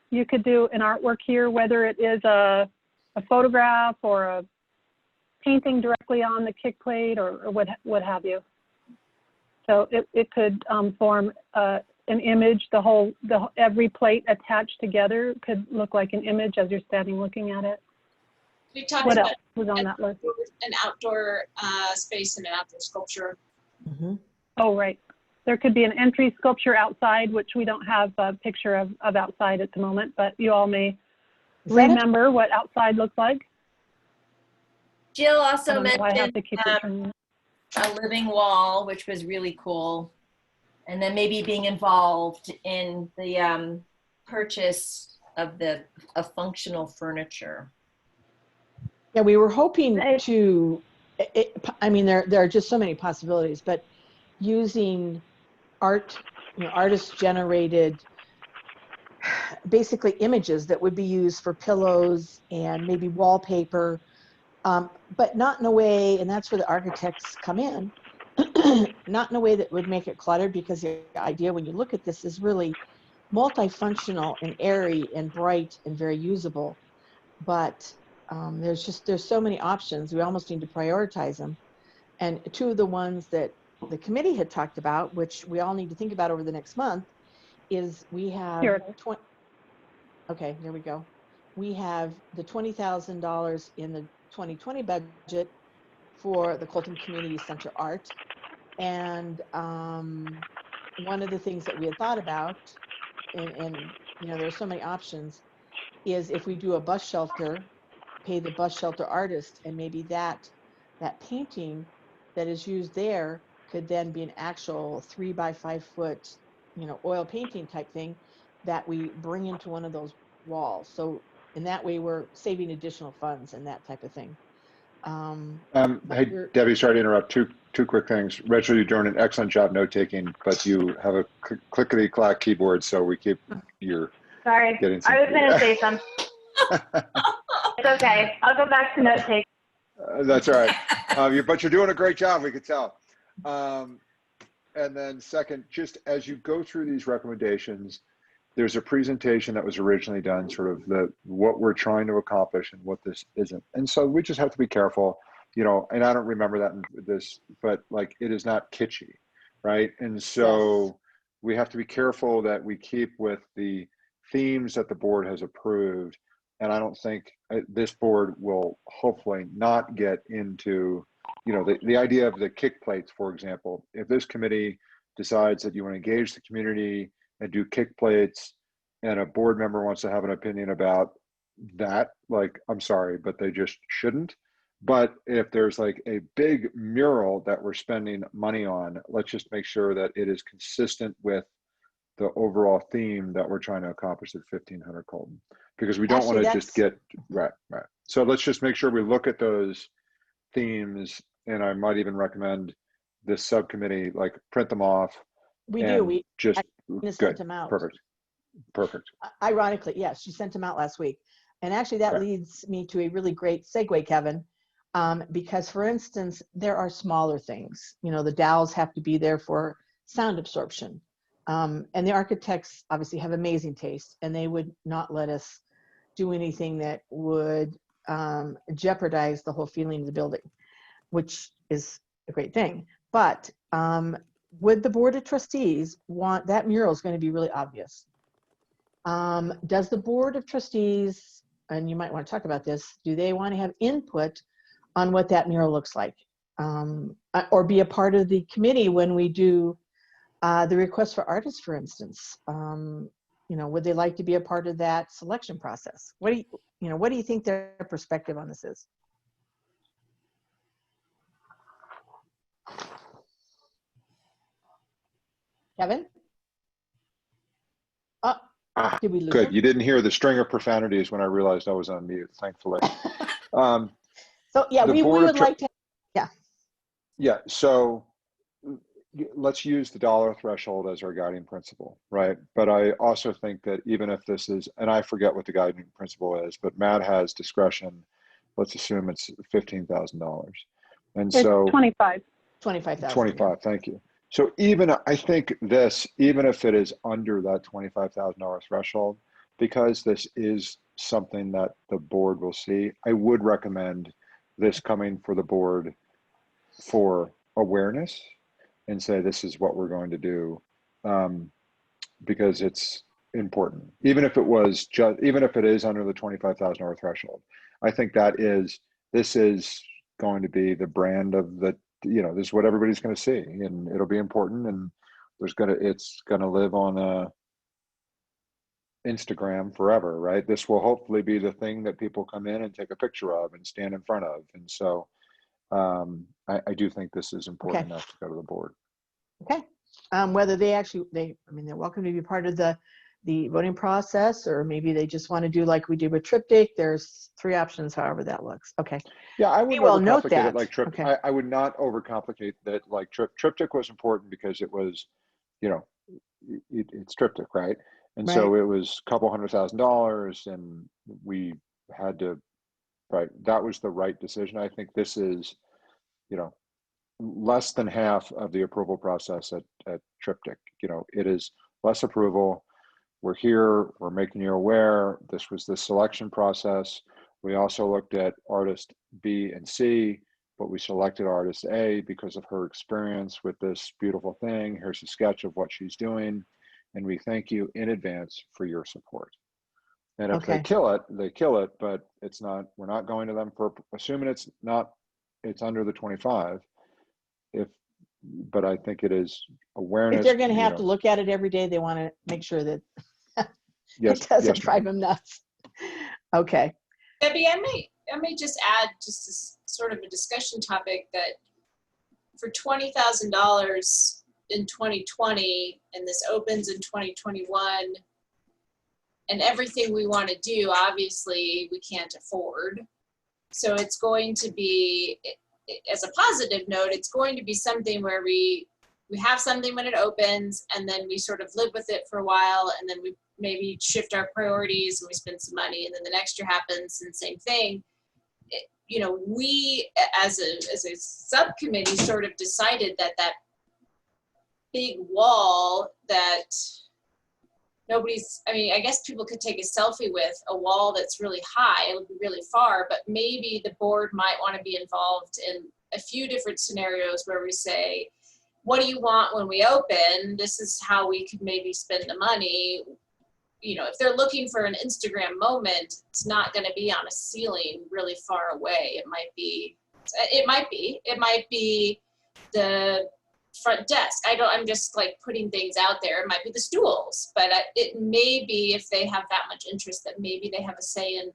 You could do an artwork here, whether it is a photograph or a painting directly on the kick plate or what have you. So it could form an image. Every plate attached together could look like an image as you're standing looking at it. We talked What about else was on that list? an outdoor space and an outdoor sculpture. Mhm. Oh, right. There could be an entry sculpture outside, which we don't have a picture of outside at the moment, but you all may Is that it? remember what outside looks like. Jill I also don't know why I have mentioned to keep returning it. a living wall, which was really cool. And then maybe being involved in the purchase of functional furniture. Yeah, we were hoping to, I mean, there are just so many possibilities, but using art, artist generated, basically images that would be used for pillows and maybe wallpaper, but not in a way, and that's where the architects come in, not in a way that would make it cluttered, because the idea when you look at this is really multifunctional and airy and bright and very usable. But there's so many options. We almost need to prioritize them. And two of the ones that the committee had talked about, which we all need to think about over the next month, is we have Here it is. Okay, there we go. We have the $20,000 in the 2020 budget for the Colton Community Center art. And one of the things that we had thought about, and there's so many options, is if we do a bus shelter, pay the bus shelter artist, and maybe that painting that is used there could then be an actual 3 by 5 foot, oil painting type thing that we bring into one of those walls. So in that way, we're saving additional funds and that type of thing. Hey, Debbie, sorry to interrupt. Two quick things. Rachel, you're doing an excellent job note-taking, but you have a clickety-clack keyboard, so we keep your... Sorry, I was going to say something. It's okay. I'll go back to note taking. That's all right. But you're doing a great job, we could tell. And then second, just as you go through these recommendations, there's a presentation that was originally done, sort of what we're trying to accomplish and what this isn't. And so we just have to be careful, and I don't remember that in this, but like it is not kitschy, right? And so yes, we have to be careful that we keep with the themes that the board has approved. And I don't think this board will hopefully not get into, the idea of the kick plates, for example. If this committee decides that you want to engage the community and do kick plates, and a board member wants to have an opinion about that, like, I'm sorry, but they just shouldn't. But if there's like a big mural that we're spending money on, let's just make sure that it is consistent with the overall theme that we're trying to accomplish at 1500 Colton, because we don't want to just get right. So let's just make sure we look at those themes, and I might even recommend this subcommittee, like, print them off. We do. We just sent them out. Perfect. Ironically, yes, she sent them out last week, and actually that leads me to a really great segue, Kevin, because for instance, there are smaller things. The dowels have to be there for sound absorption. And the architects obviously have amazing taste, and they would not let us do anything that would jeopardize the whole feeling of the building, which is a great thing. But would the Board of Trustees want that mural is going to be really obvious? Does the Board of Trustees, and you might want to talk about this, do they want to have input on what that mural looks like? Or be a part of the committee when we do the request for artists, for instance? Would they like to be a part of that selection process? What do you think their perspective on this is? Kevin? Did we lose Good. him? You didn't hear the string of profanities when I realized I was on mute, thankfully. So yeah, we would like to, Yeah, so let's use the dollar threshold as our guiding principle, right? But I also think that even if this is, and I forget what the guiding principle is, but Matt has discretion. Let's assume it's $15,000. And It's so 25. 25,000. 25, thank you. So I think even if it is under that $25,000 threshold, because this is something that the board will see, I would recommend this coming for the board for awareness and say, this is what we're going to do, because it's important. Even if it is under the $25,000 threshold, I think this is going to be the brand of the, this is what everybody's going to see, and it'll be important, and it's going to live on Instagram forever, right? This will hopefully be the thing that people come in and take a picture of and stand in front of. And so I do think this is important enough to go to the board. Okay. Whether they're welcome to be part of the voting process, or maybe they just want to do like we did with Triptych. There's 3 options, however that looks. Okay. Yeah, I would will note overcomplicate that. it like Triptych. Okay. I would not overcomplicate that like Triptych was important because it was, it's Triptych, right? And so it was a couple $100,000, and we had to, right? That was the right decision. I think this is, less than half of the approval process at Triptych. It is less approval. We're here, we're making you aware. This was the selection process. We also looked at artist B and C, but we selected artist A because of her experience with this beautiful thing. Here's a sketch of what she's doing. And we thank you in advance for your support. And if they kill it, they kill it, but we're not going to them for assuming it's under the 25. But I think it is awareness. If they're going to have to look at it every day, they want to make sure that it doesn't drive them nuts. Okay. Debbie, I may just add just as sort of a discussion topic that for $20,000 in 2020, and this opens in 2021, and everything we want to do, obviously we can't afford. So it's going to be, as a positive note, it's going to be something where we have something when it opens, and then we sort of live with it for a while, and then we maybe shift our priorities and we spend some money, and then the next year happens and same thing. We as a subcommittee sort of decided that big wall that I guess people could take a selfie with, a wall that's really high, it would be really far, but maybe the board might want to be involved in a few different scenarios where we say, what do you want when we open? This is how we could maybe spend the money. If they're looking for an Instagram moment, it's not going to be on a ceiling really far away. It might be the front desk. I'm just like putting things out there. It might be the stools, but it may be, if they have that much interest, that maybe they have a say in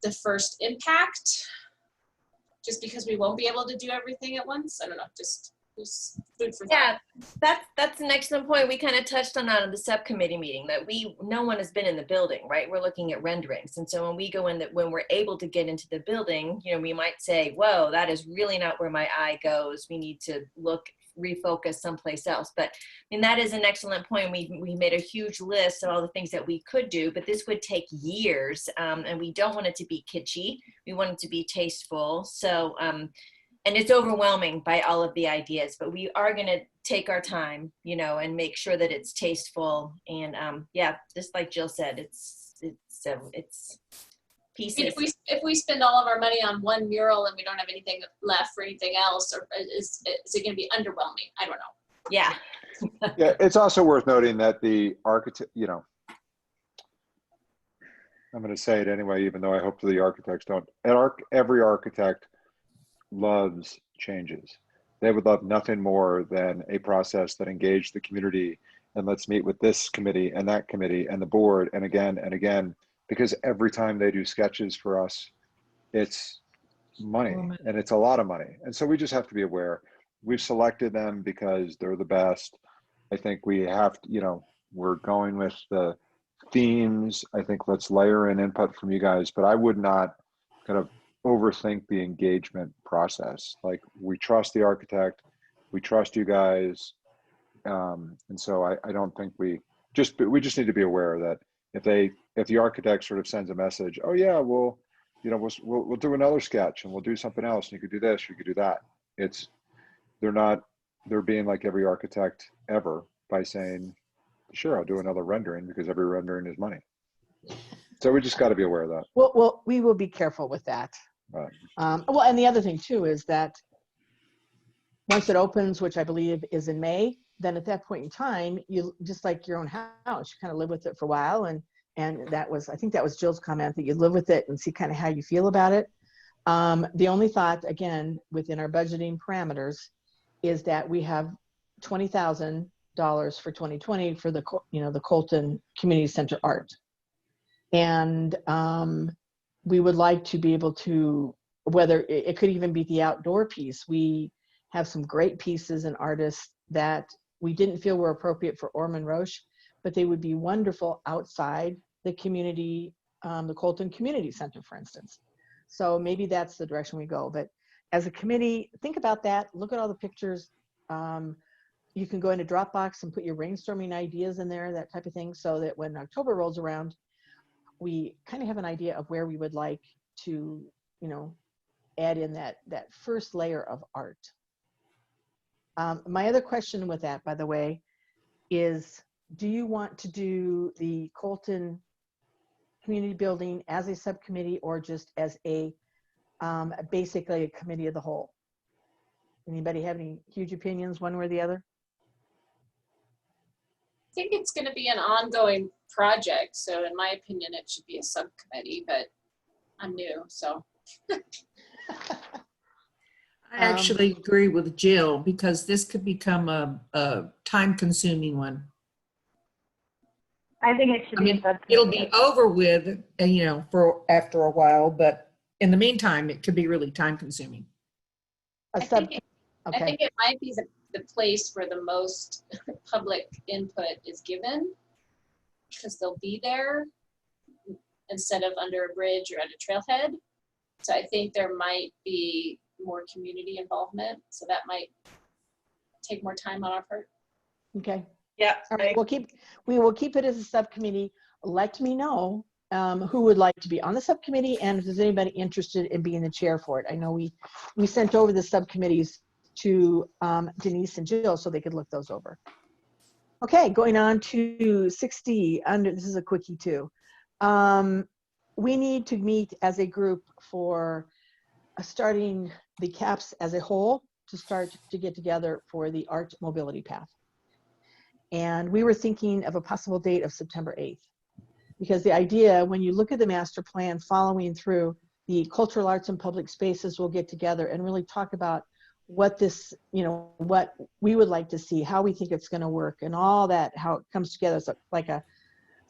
the first impact, just because we won't be able to do everything at once. I don't know, just food for thought. Yeah, that's an excellent point. We kind of touched on that in the subcommittee meeting, that no one has been in the building, right? We're looking at renderings. And so when we go in, when we're able to get into the building, we might say, whoa, that is really not where my eye goes. We need to refocus someplace else. But that is an excellent point. We made a huge list of all the things that we could do, but this would take years, and we don't want it to be kitschy. We want it to be tasteful. So, and it's overwhelming by all of the ideas, but we are going to take our time, and make sure that it's tasteful. And just like Jill said, it's pieces. If we spend all of our money on one mural and we don't have anything left for anything else, or is it going to be underwhelming? I don't know. Yeah. Yeah, it's also worth noting that the architect, I'm going to say it anyway, even though I hope the architects don't. Every architect loves changes. They would love nothing more than a process that engaged the community and let's meet with this committee and that committee and the board and again, because every time they do sketches for us, it's money and it's a lot of money. And so we just have to be aware. We've selected them because they're the best. I think we have to, we're going with the themes. I think let's layer in input from you guys, but I would not kind of overthink the engagement process. Like, we trust the architect, we trust you guys. And so I don't think we just need to be aware that if the architect sort of sends a message, oh yeah, we'll do another sketch and we'll do something else and you could do this, you could do that. They're being like every architect ever by saying, sure, I'll do another rendering because every rendering is money. So we just got to be aware of that. Well, we will be careful with that. Right. Well, and the other thing too is that once it opens, which I believe is in May, then at that point in time, you just like your own house, you kind of live with it for a while. And I think that was Jill's comment, that you live with it and see kind of how you feel about it. The only thought, again, within our budgeting parameters, is that we have $20,000 for 2020 for the Colton Community Center art. And we would like to be able to, whether it could even be the outdoor piece. We have some great pieces and artists that we didn't feel were appropriate for Ormond Roche, but they would be wonderful outside the community, the Colton Community Center, for instance. So maybe that's the direction we go. But as a committee, think about that. Look at all the pictures. You can go into Dropbox and put your brainstorming ideas in there, that type of thing, so that when October rolls around, we kind of have an idea of where we would like to, add in that first layer of art. My other question with that, by the way, is do you want to do the Colton Community Building as a subcommittee or just as a basically a committee of the whole? Anybody have any huge opinions one way or the other? I think it's going to be an ongoing project, so in my opinion, it should be a subcommittee, but I'm new, so. I actually agree with Jill, because this could become a time-consuming one. I think it should be a subcommittee. It'll be over with, for after a while, but in the meantime, it could be really time-consuming. I think it might be the place where the most public input is given, because they'll be there instead of under a bridge or at a trailhead. So I think there might be more community involvement. So that might take more time on our part. Okay. Yeah. All right. We will keep it as a subcommittee. Let me know who would like to be on the subcommittee and if there's anybody interested in being the chair for it. I know we sent over the subcommittees to Denise and Jill so they could look those over. Okay, going on to 60 under, this is a quickie too. We need to meet as a group for starting the CAPS as a whole to start to get together for the art mobility path. And we were thinking of a possible date of September 8th, because the idea, when you look at the master plan following through, the cultural arts and public spaces will get together and really talk about what this, what we would like to see, how we think it's going to work, and all that, how it comes together. It's like a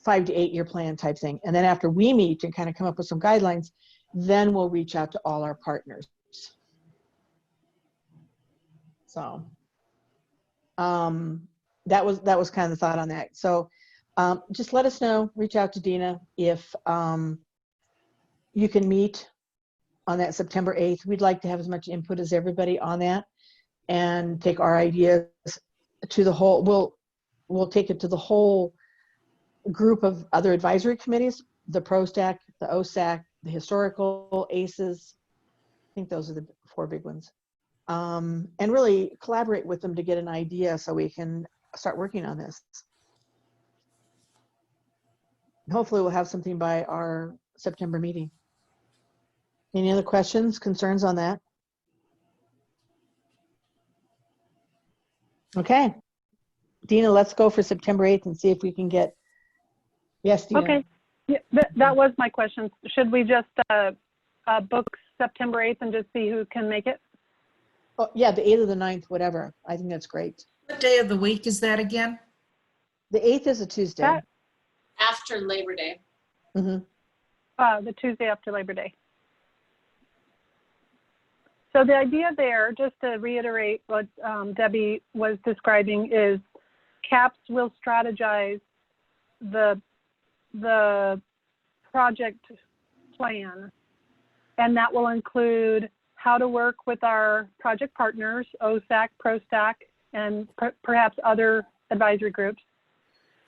5 to 8 year plan type thing. And then after we meet and kind of come up with some guidelines, then we'll reach out to all our partners. So that was kind of the thought on that. So just let us know, reach out to Dina if you can meet on that September 8th. We'd like to have as much input as everybody on that and take our ideas to the whole. We'll take it to the whole group of other advisory committees, the PROSTAC, the OSAC, the historical ACEs. I think those are the 4 big ones. And really collaborate with them to get an idea so we can start working on this. Hopefully we'll have something by our September meeting. Any other questions, concerns on that? Okay. Dina, let's go for September 8th and see if we can get, yes, Dina. Okay. Yeah, that was my question. Should we just book September 8th and just see who can make it? Oh, yeah, the 8th or the 9th, whatever. I think that's great. What day of the week is that again? The 8th is a Tuesday. That- After Labor Day. hmm The Tuesday after Labor Day. So the idea there, just to reiterate what Debbie was describing, is CAPS will strategize the project plan, and that will include how to work with our project partners, OSAC, PROSTAC, and perhaps other advisory groups,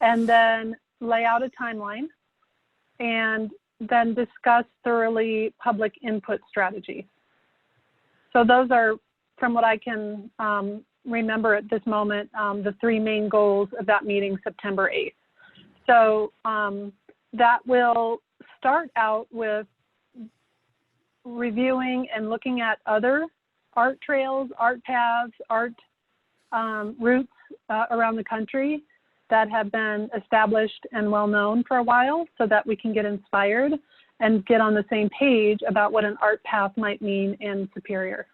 and then lay out a timeline, and then discuss thoroughly public input strategies. So those are, from what I can remember at this moment, the three main goals of that meeting, September 8th. So that will start out with reviewing and looking at other art trails, art paths, art routes around the country that have been established and well known for a while, so that we can get inspired and get on the same page about what an art path might mean in Superior.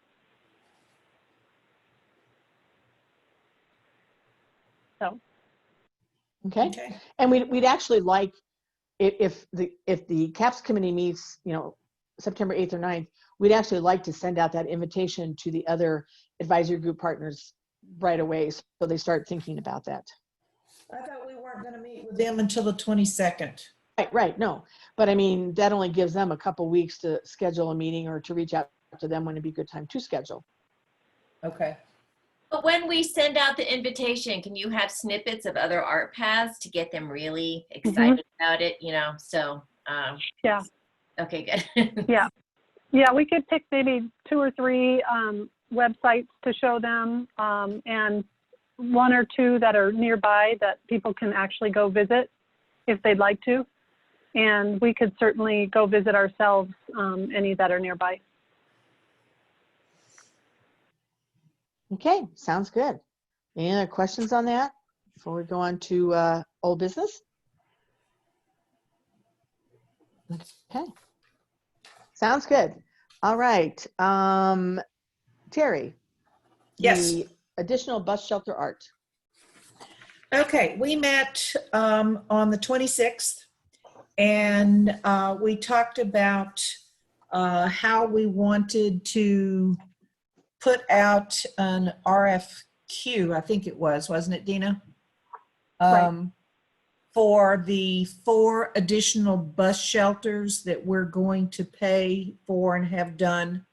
So. Okay. Okay. And we'd actually like, if the CAPS committee meets, September 8th or 9th, we'd actually like to send out that invitation to the other advisory group partners right away, so they start thinking about that. I thought we weren't going to meet with them until the 22nd. Right, no. But I mean, that only gives them a couple weeks to schedule a meeting or to reach out to them when it'd be a good time to schedule. Okay. But when we send out the invitation, can you have snippets of other art paths to get them really excited about it, So, Yeah. Okay, good. Yeah, we could pick maybe 2 or 3 websites to show them, and 1 or 2 that are nearby that people can actually go visit if they'd like to. And we could certainly go visit ourselves, any that are nearby. Okay, sounds good. Any other questions on that before we go on to old business? Okay, sounds good. All right, Terry. Yes. The additional bus shelter art. Okay, we met on the 26th, and we talked about how we wanted to put out an RFQ, I think it was, wasn't it, Dina? Right. For the 4 additional bus shelters that we're going to pay for and have done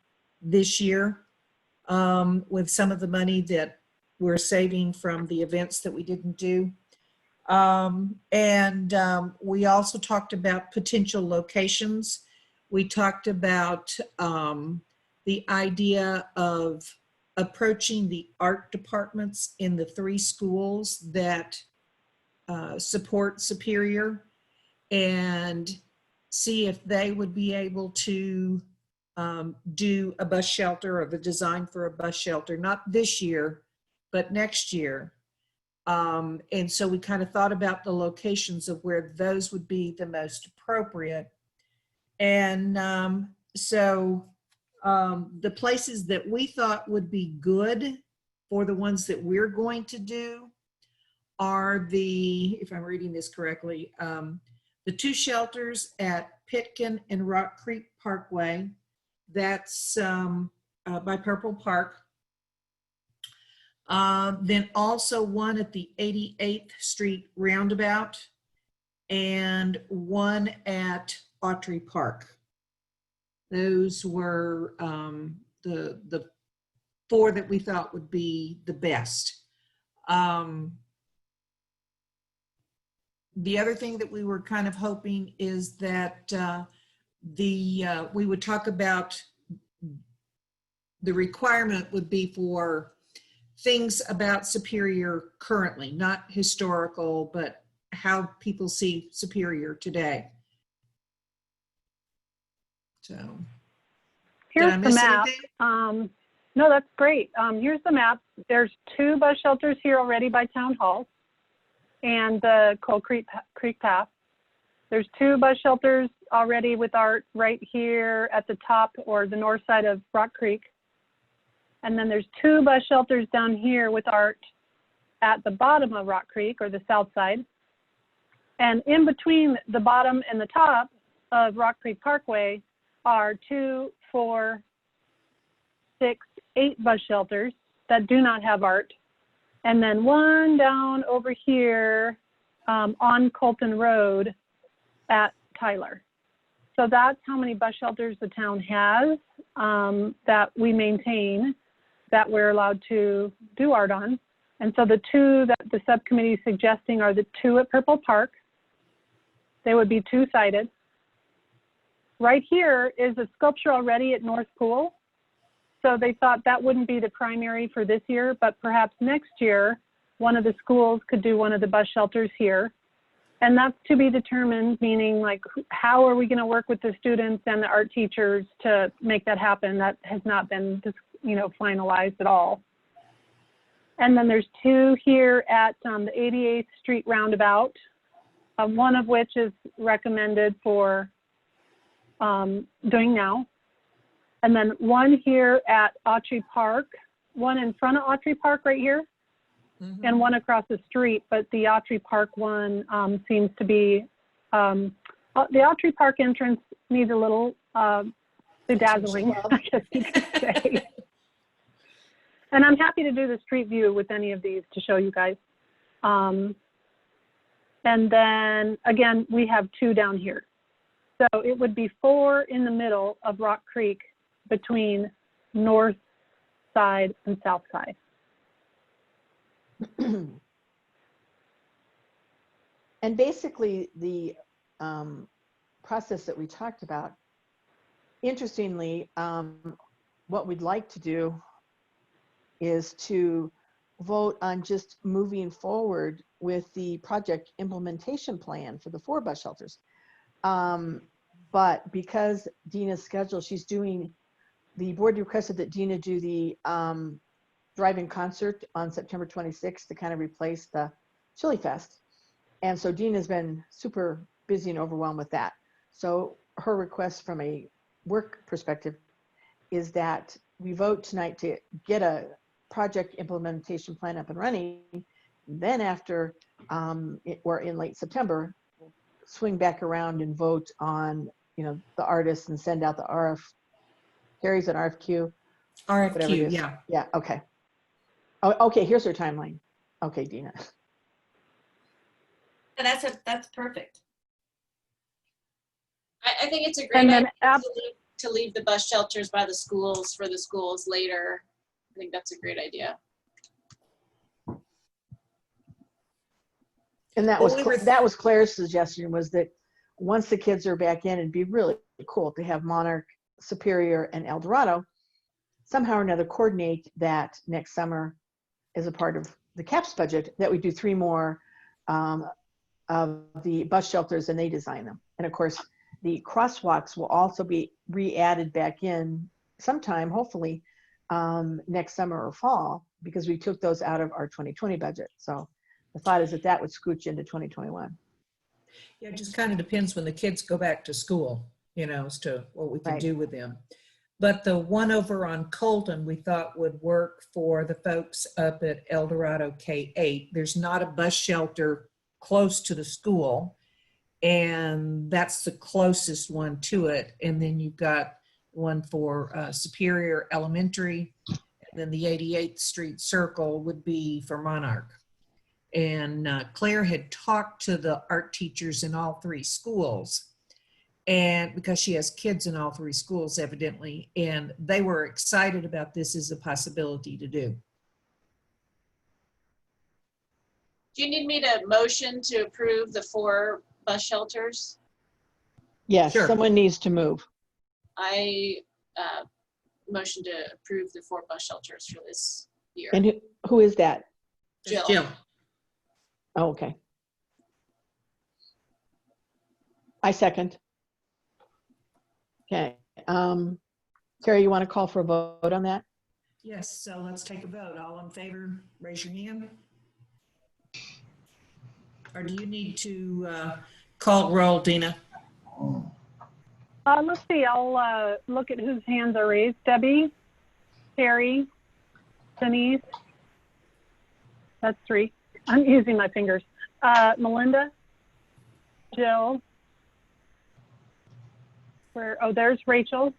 this year, with some of the money that we're saving from the events that we didn't do. We also talked about potential locations. We talked about the idea of approaching the art departments in the 3 schools that support Superior, and see if they would be able to do a bus shelter or the design for a bus shelter, not this year, but next year. And so we kind of thought about the locations of where those would be the most appropriate. And the places that we thought would be good for the ones that we're going to do are if I'm reading this correctly, the 2 shelters at Pitkin and Rock Creek Parkway. That's by Purple Park. Then also one at the 88th Street Roundabout, and one at Autry Park. Those were the 4 that we thought would be the best. The other thing that we were kind of hoping is that we would talk about the requirement would be for things about Superior currently, not historical, but how people see Superior today. So, did I Here's the miss map. anything? No, that's great. Here's the map. There's 2 bus shelters here already by Town Hall and the Coal Creek Path. There's 2 bus shelters already with art right here at the top or the north side of Rock Creek. And then there's 2 bus shelters down here with art at the bottom of Rock Creek or the south side. And in between the bottom and the top of Rock Creek Parkway are 2, 4, 6, 8 bus shelters that do not have art. And then 1 down over here on Colton Road at Tyler. So that's how many bus shelters the town has that we maintain, that we're allowed to do art on. And so the 2 that the subcommittee is suggesting are the 2 at Purple Park. They would be 2-sided. Right here is a sculpture already at North Pool. So they thought that wouldn't be the primary for this year, but perhaps next year, one of the schools could do one of the bus shelters here. And that's to be determined, meaning like, how are we going to work with the students and the art teachers to make that happen? That has not been, finalized at all. And then there's 2 here at the 88th Street roundabout, one of which is recommended for doing now. And then 1 here at Autry Park, 1 in front of Autry Park right here, and 1 across the street. But the Autry Park one seems to be, the Autry Park entrance needs a little bedazzling, I guess you could say. And I'm happy to do the street view with any of these to show you guys. And then again, we have 2 down here. So it would be 4 in the middle of Rock Creek between north side and south side. And basically the process that we talked about, interestingly, what we'd like to do is to vote on just moving forward with the project implementation plan for the 4 bus shelters. But because Dina's schedule, she's doing, the board requested that Dina do the drive-in concert on September 26th to kind of replace the Chili Fest. And so Dina's been super busy and overwhelmed with that. So her request from a work perspective is that we vote tonight to get a project implementation plan up and running. Then after, or in late September, swing back around and vote on, the artists and send out the Harry's an RFQ. RFQ, yeah. Yeah, okay. Oh, okay, here's her timeline. Okay, Dina. That's perfect. I think it's a great idea to leave the bus shelters by the schools for the schools later. I think that's a great idea. And that was Claire's suggestion, was that once the kids are back in, it'd be really cool to have Monarch, Superior, and El Dorado somehow or another coordinate that next summer as a part of the CAPS budget, that we do 3 more of the bus shelters and they design them. And of course, the crosswalks will also be re-added back in sometime, hopefully, next summer or fall, because we took those out of our 2020 budget. So the thought is that would scooch into 2021. Yeah, it just kind of depends when the kids go back to school, as to what we can do with them. But the one over on Colton, we thought would work for the folks up at El Dorado K-8. There's not a bus shelter close to the school, and that's the closest one to it. And then you've got one for Superior Elementary, and then the 88th Street Circle would be for Monarch. And Claire had talked to the art teachers in all 3 schools, and because she has kids in all 3 schools evidently, and they were excited about this as a possibility to do. Do you need me to motion to approve the 4 bus shelters? Yes, Sure. Someone needs to move. I motion to approve the 4 bus shelters for this year. And who is that? Jill. Jill. Oh, okay. I second. Okay. Carrie, you want to call for a vote on that? Yes, so let's take a vote. All in favor, raise your hand. Or do you need to Call roll, Dina. Let's see, I'll look at whose hands are raised. Debbie, Terry, Denise. That's 3. I'm using my fingers. Melinda, Jill. There's Rachel.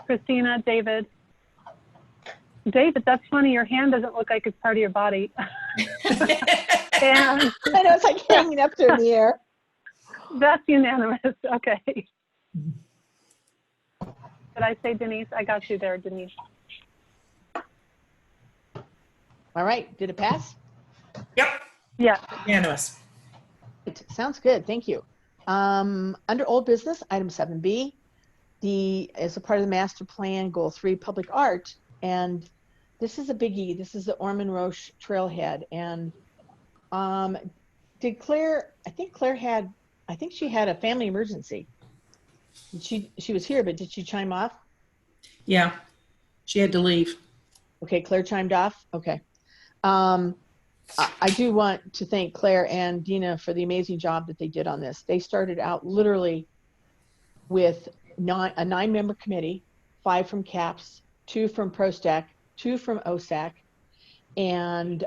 Christina, David. David, that's funny. Your hand doesn't look like it's part of your body. And I know, it's like hanging up there in the air. that's unanimous. Okay. Did I say Denise? I got you there, Denise. All right, did it pass? Yep, Yeah. unanimous. It sounds good, thank you. Under old business, item 7B, as a part of the master plan, goal 3, public art. And this is a biggie. This is the Ormond Roche Trailhead. And did Claire, I think she had a family emergency. She was here, but did she chime off? Yeah, she had to leave. Okay, Claire chimed off. Okay. I do want to thank Claire and Dina for the amazing job that they did on this. They started out literally with a 9-member committee, 5 from CAPS, 2 from ProStack, 2 from OSAC, and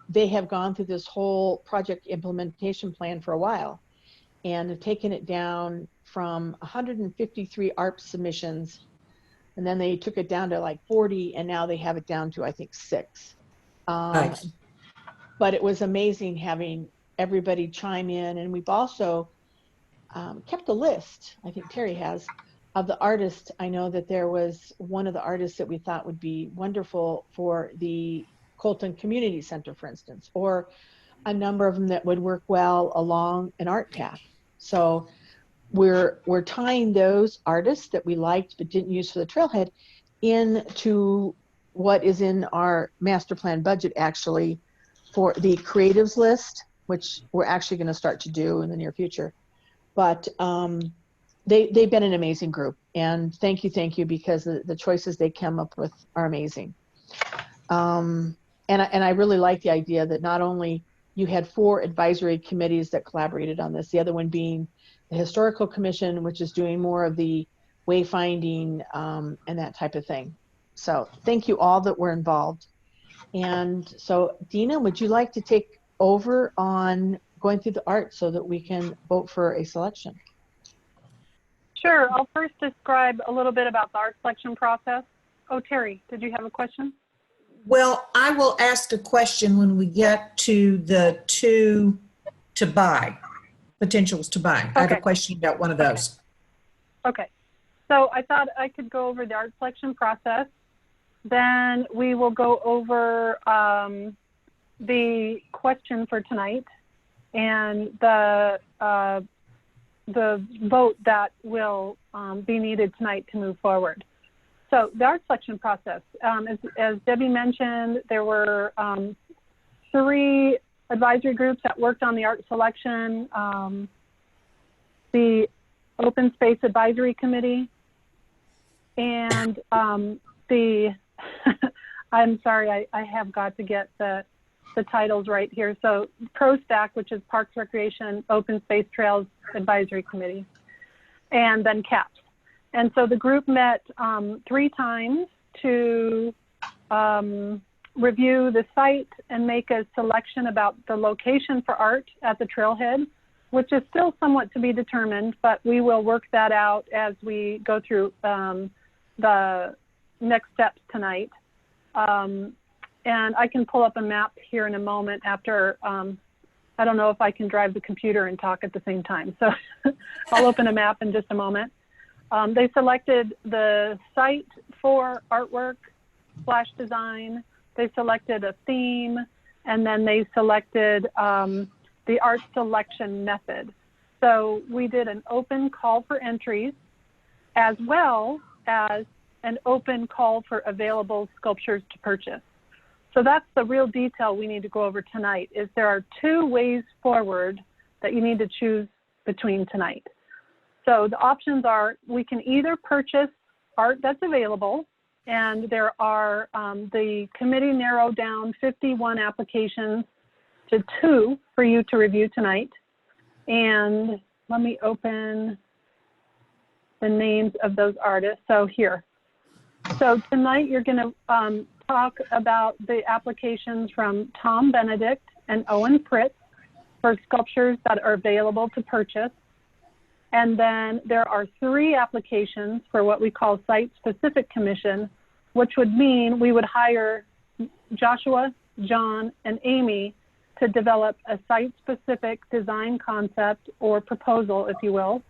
they have gone through this whole project implementation plan for a while and have taken it down from 153 ARP submissions, and then they took it down to like 40, and now they have it down to, I think, 6. Nice. But it was amazing having everybody chime in, and we've also kept a list, I think Terry has, of the artists. I know that there was one of the artists that we thought would be wonderful for the Colton Community Center, for instance, or a number of them that would work well along an art path. So we're tying those artists that we liked but didn't use for the trailhead into what is in our master plan budget, actually, for the creatives list, which we're actually going to start to do in the near future. But they've been an amazing group, and thank you, because the choices they come up with are amazing. And I really like the idea that not only you had 4 advisory committees that collaborated on this, the other one being the Historical Commission, which is doing more of the wayfinding and that type of thing. So thank you all that were involved. And so Dina, would you like to take over on going through the art so that we can vote for a selection? Sure. I'll first describe a little bit about the art selection process. Oh, Terry, did you have a question? Well, I will ask a question when we get to the 2 to buy, potentials to buy. I have a question about one of those. Okay. So I thought I could go over the art selection process. Then we will go over the question for tonight and the vote that will be needed tonight to move forward. So the art selection process, as Debbie mentioned, there were 3 advisory groups that worked on the art selection. The Open Space Advisory Committee and I'm sorry, I have got to get the titles right here. So ProStack, which is Parks, Recreation, Open Space Trails Advisory Committee, and then CAPS. And so the group met 3 times to review the site and make a selection about the location for art at the trailhead, which is still somewhat to be determined, but we will work that out as we go through the next steps tonight. And I can pull up a map here in a moment after, I don't know if I can drive the computer and talk at the same time. So I'll open a map in just a moment. They selected the site for artwork, splash design. They selected a theme, and then they selected the art selection method. So we did an open call for entries as well as an open call for available sculptures to purchase. So that's the real detail we need to go over tonight, is there are 2 ways forward that you need to choose between tonight. So the options are, we can either purchase art that's available, and there are, the committee narrowed down 51 applications to 2 for you to review tonight. And let me open the names of those artists. So here. So tonight you're going to talk about the applications from Tom Benedict and Owen Fritz for sculptures that are available to purchase. And then there are 3 applications for what we call site-specific commission, which would mean we would hire Joshua, John, and Amy to develop a site-specific design concept or proposal, if you will,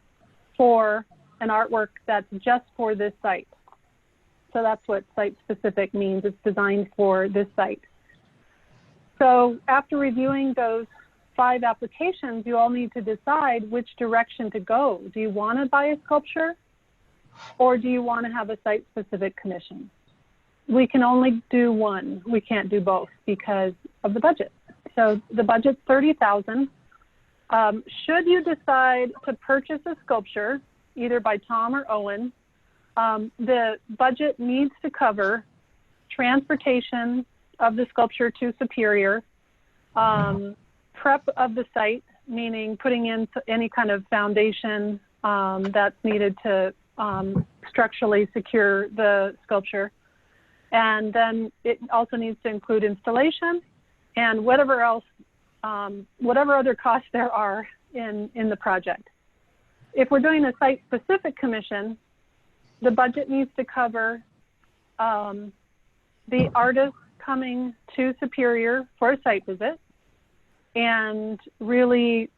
for an artwork that's just for this site. So that's what site-specific means. It's designed for this site. So after reviewing those 5 applications, you all need to decide which direction to go. Do you want to buy a sculpture, or do you want to have a site-specific commission? We can only do one. We can't do both because of the budget. So the budget's $30,000. Should you decide to purchase a sculpture, either by Tom or Owen, the budget needs to cover transportation of the sculpture to Superior, prep of the site, meaning putting in any kind of foundation that's needed to structurally secure the sculpture. And then it also needs to include installation and whatever else, whatever other costs there are in the project. If we're doing a site-specific commission, the budget needs to cover the artist coming to Superior for a site visit and really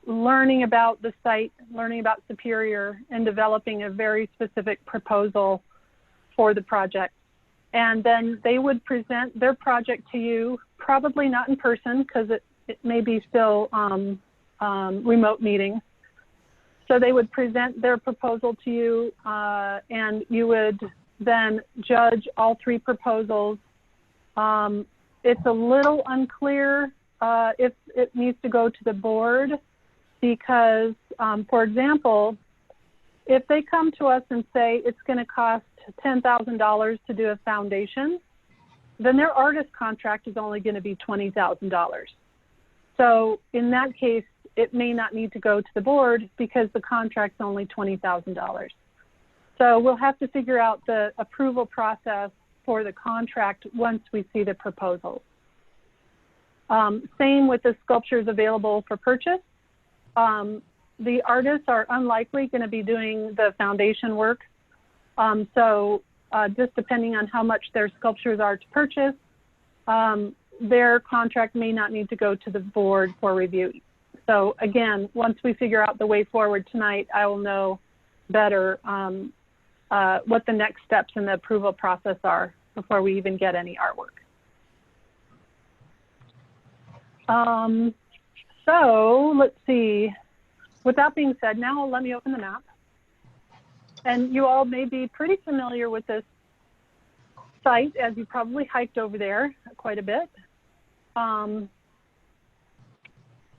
learning about the site, learning about Superior, and developing a very specific proposal for the project. And then they would present their project to you, probably not in person because it may be still remote meetings. So they would present their proposal to you, and you would then judge all 3 proposals. It's a little unclear if it needs to go to the board because, for example, if they come to us and say it's going to cost $10,000 to do a foundation, then their artist contract is only going to be $20,000. So in that case, it may not need to go to the board because the contract's only $20,000. So we'll have to figure out the approval process for the contract once we see the proposal. Same with the sculptures available for purchase. The artists are unlikely going to be doing the foundation work. So just depending on how much their sculptures are to purchase, their contract may not need to go to the board for review. So again, once we figure out the way forward tonight, I will know better what the next steps in the approval process are before we even get any artwork. So let's see. With that being said, now let me open the map. And you all may be pretty familiar with this site as you probably hiked over there quite a bit.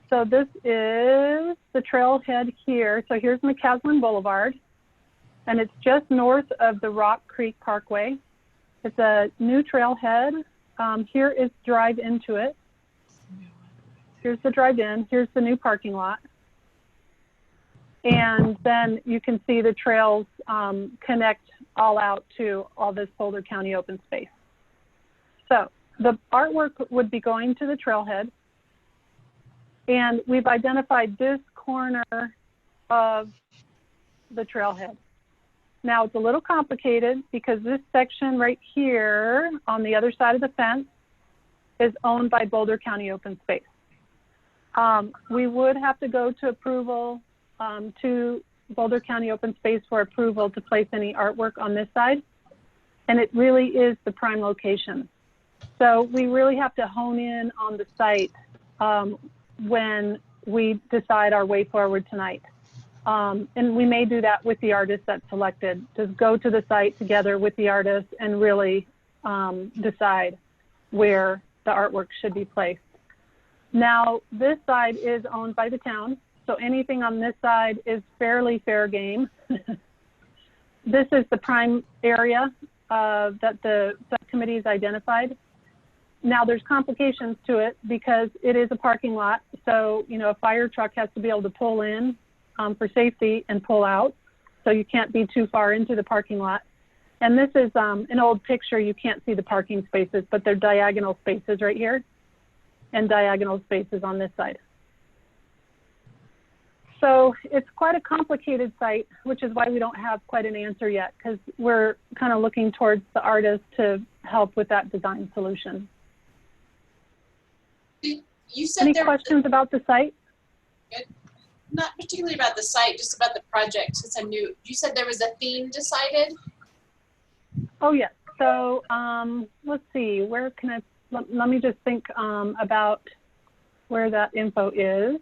So this is the trailhead here. So here's McCaslin Boulevard, and it's just north of the Rock Creek Parkway. It's a new trailhead. Here is drive into it. Here's the drive-in. Here's the new parking lot. And then you can see the trails connect all out to all this Boulder County open space. So the artwork would be going to the trailhead. And we've identified this corner of the trailhead. Now it's a little complicated because this section right here on the other side of the fence is owned by Boulder County Open Space. We would have to go to approval to Boulder County Open Space for approval to place any artwork on this side. And it really is the prime location. So we really have to hone in on the site when we decide our way forward tonight. And we may do that with the artist that's selected. Just go to the site together with the artist and really decide where the artwork should be placed. Now, this side is owned by the town, so anything on this side is fairly fair game. This is the prime area that the subcommittee has identified. Now, there's complications to it because it is a parking lot, So, you know, a fire truck has to be able to pull in for safety and pull out. So you can't be too far into the parking lot. And this is an old picture. You can't see the parking spaces, but they're diagonal spaces right here and diagonal spaces on this side. So it's quite a complicated site, which is why we don't have quite an answer yet, because we're kind of looking towards the artist to help with that design solution. You said Any there questions about the site? not particularly about the site, just about the project, since I'm new. You said there was a theme decided? Oh, yes. So let's see, where can I, let me just think about where that info is,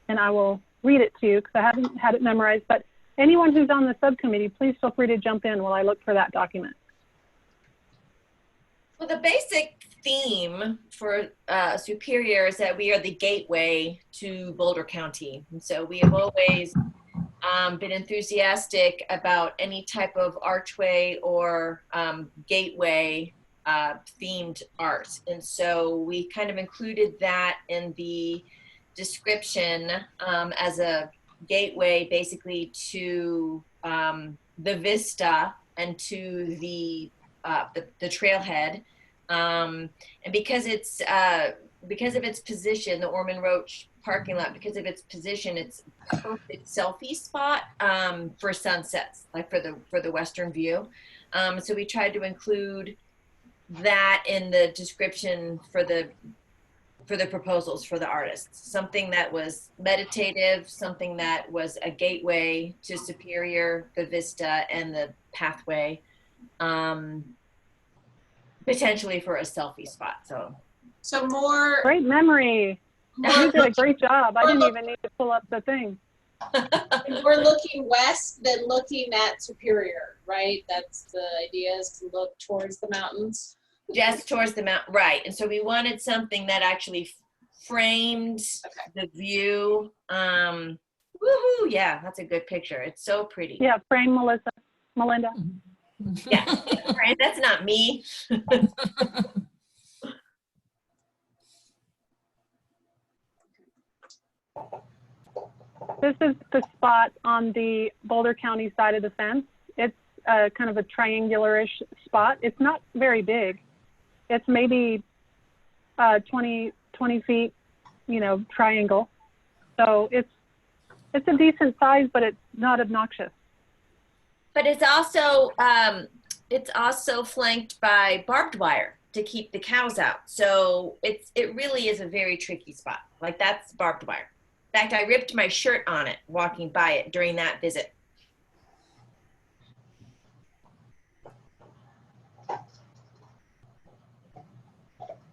and I will read it to you because I haven't had it memorized. But anyone who's on the subcommittee, please feel free to jump in while I look for that document. Well, the basic theme for Superior is that we are the gateway to Boulder County. And so we have always been enthusiastic about any type of archway or gateway themed art. And so we kind of included that in the description as a gateway basically to the vista and to the trailhead. And because of its position, the Orman Roach parking lot, because of its position, it's a perfect selfie spot for sunsets, like for the western view. So we tried to include that in the description for the proposals for the artists, something that was meditative, something that was a gateway to Superior, the vista, and the pathway, potentially for a selfie spot. So more. Great memory. You did a great job. I didn't even need to pull up the thing. We're looking west, then looking at Superior, right? That's the idea, is to look towards the mountains. Just towards the mountain, right. And so we wanted something that actually framed the view. Woohoo, yeah, that's a good picture. It's so pretty. Yeah, frame Melinda. Yeah, right, that's not me. This is the spot on the Boulder County side of the fence. It's kind of a triangular-ish spot. It's not very big. It's maybe 20 feet, you know, triangle. So it's a decent size, but it's not obnoxious. But it's also flanked by barbed wire to keep the cows out. So it really is a very tricky spot. Like, that's barbed wire. In fact, I ripped my shirt on it walking by it during that visit.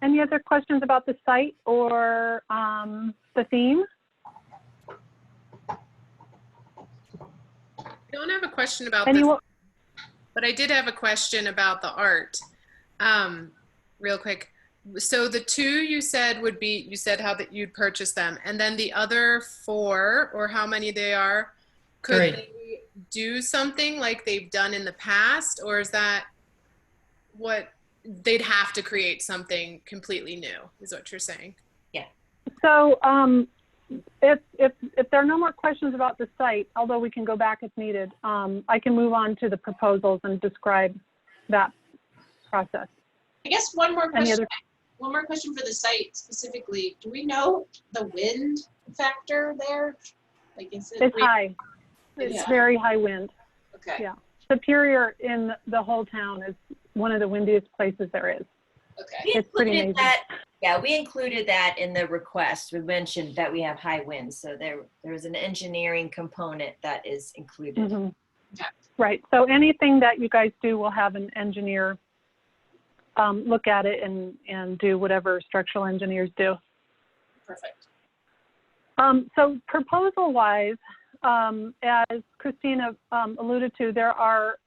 Any other questions about the site or the theme? I don't have a question about Anyone? this, but I did have a question about the art. Real quick. So the two you said would be, you said how that you'd purchase them, and then the other 4, or how many they are, could they do something like they've done in the past, or is that what they'd have to create something completely new, is what you're saying? Yeah. So if there are no more questions about the site, although we can go back if needed, I can move on to the proposals and describe that process. I guess one more question. Other... One more question for the site specifically. Do we know the wind factor there? Like, is it? It's high. It's very high wind. Okay. Yeah. Superior in the whole town is one of the windiest places there is. Okay. It's pretty amazing. Yeah, we included that in the request. We mentioned that we have high winds, so there's an engineering component that is included. Mm-hmm. Yeah. Right. So anything that you guys do will have an engineer look at it and do whatever structural engineers do. Perfect. So proposal-wise, as Christina alluded to, there are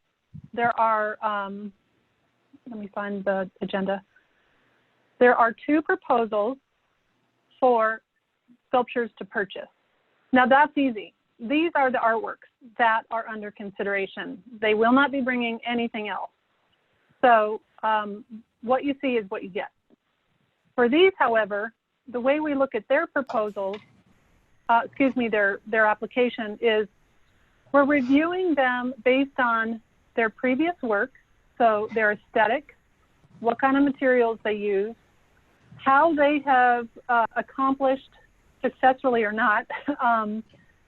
let me find the agenda. There are 2 proposals for sculptures to purchase. Now that's easy. These are the artworks that are under consideration. They will not be bringing anything else. So what you see is what you get. For these, however, the way we look at their proposals, their application is we're reviewing them based on their previous work, so their aesthetic, what kind of materials they use, how they have accomplished, successfully or not,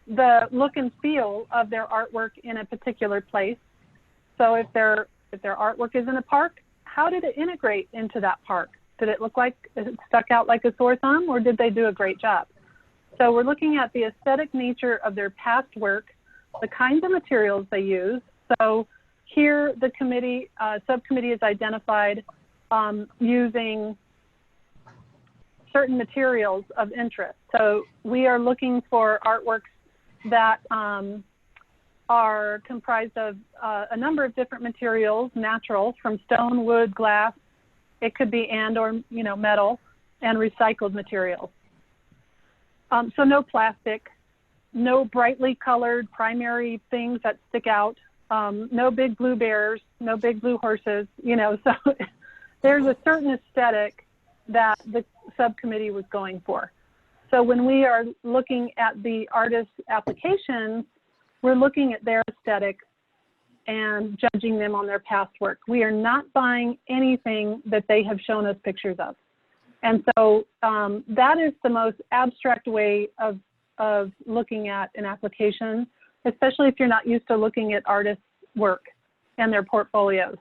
the look and feel of their artwork in a particular place. So if their artwork is in a park, how did it integrate into that park? Did it look like it stuck out like a sore thumb, or did they do a great job? So we're looking at the aesthetic nature of their past work, the kinds of materials they use. So here the subcommittee has identified using certain materials of interest. So we are looking for artworks that are comprised of a number of different materials, naturals, from stone, wood, glass. It could be or metal, and recycled materials. So no plastic, no brightly colored primary things that stick out, no big blue bears, no big blue horses, so there's a certain aesthetic that the subcommittee was going for. So when we are looking at the artist's applications, we're looking at their aesthetic and judging them on their past work. We are not buying anything that they have shown us pictures of. And so that is the most abstract way of looking at an application, especially if you're not used to looking at artists' work and their portfolios.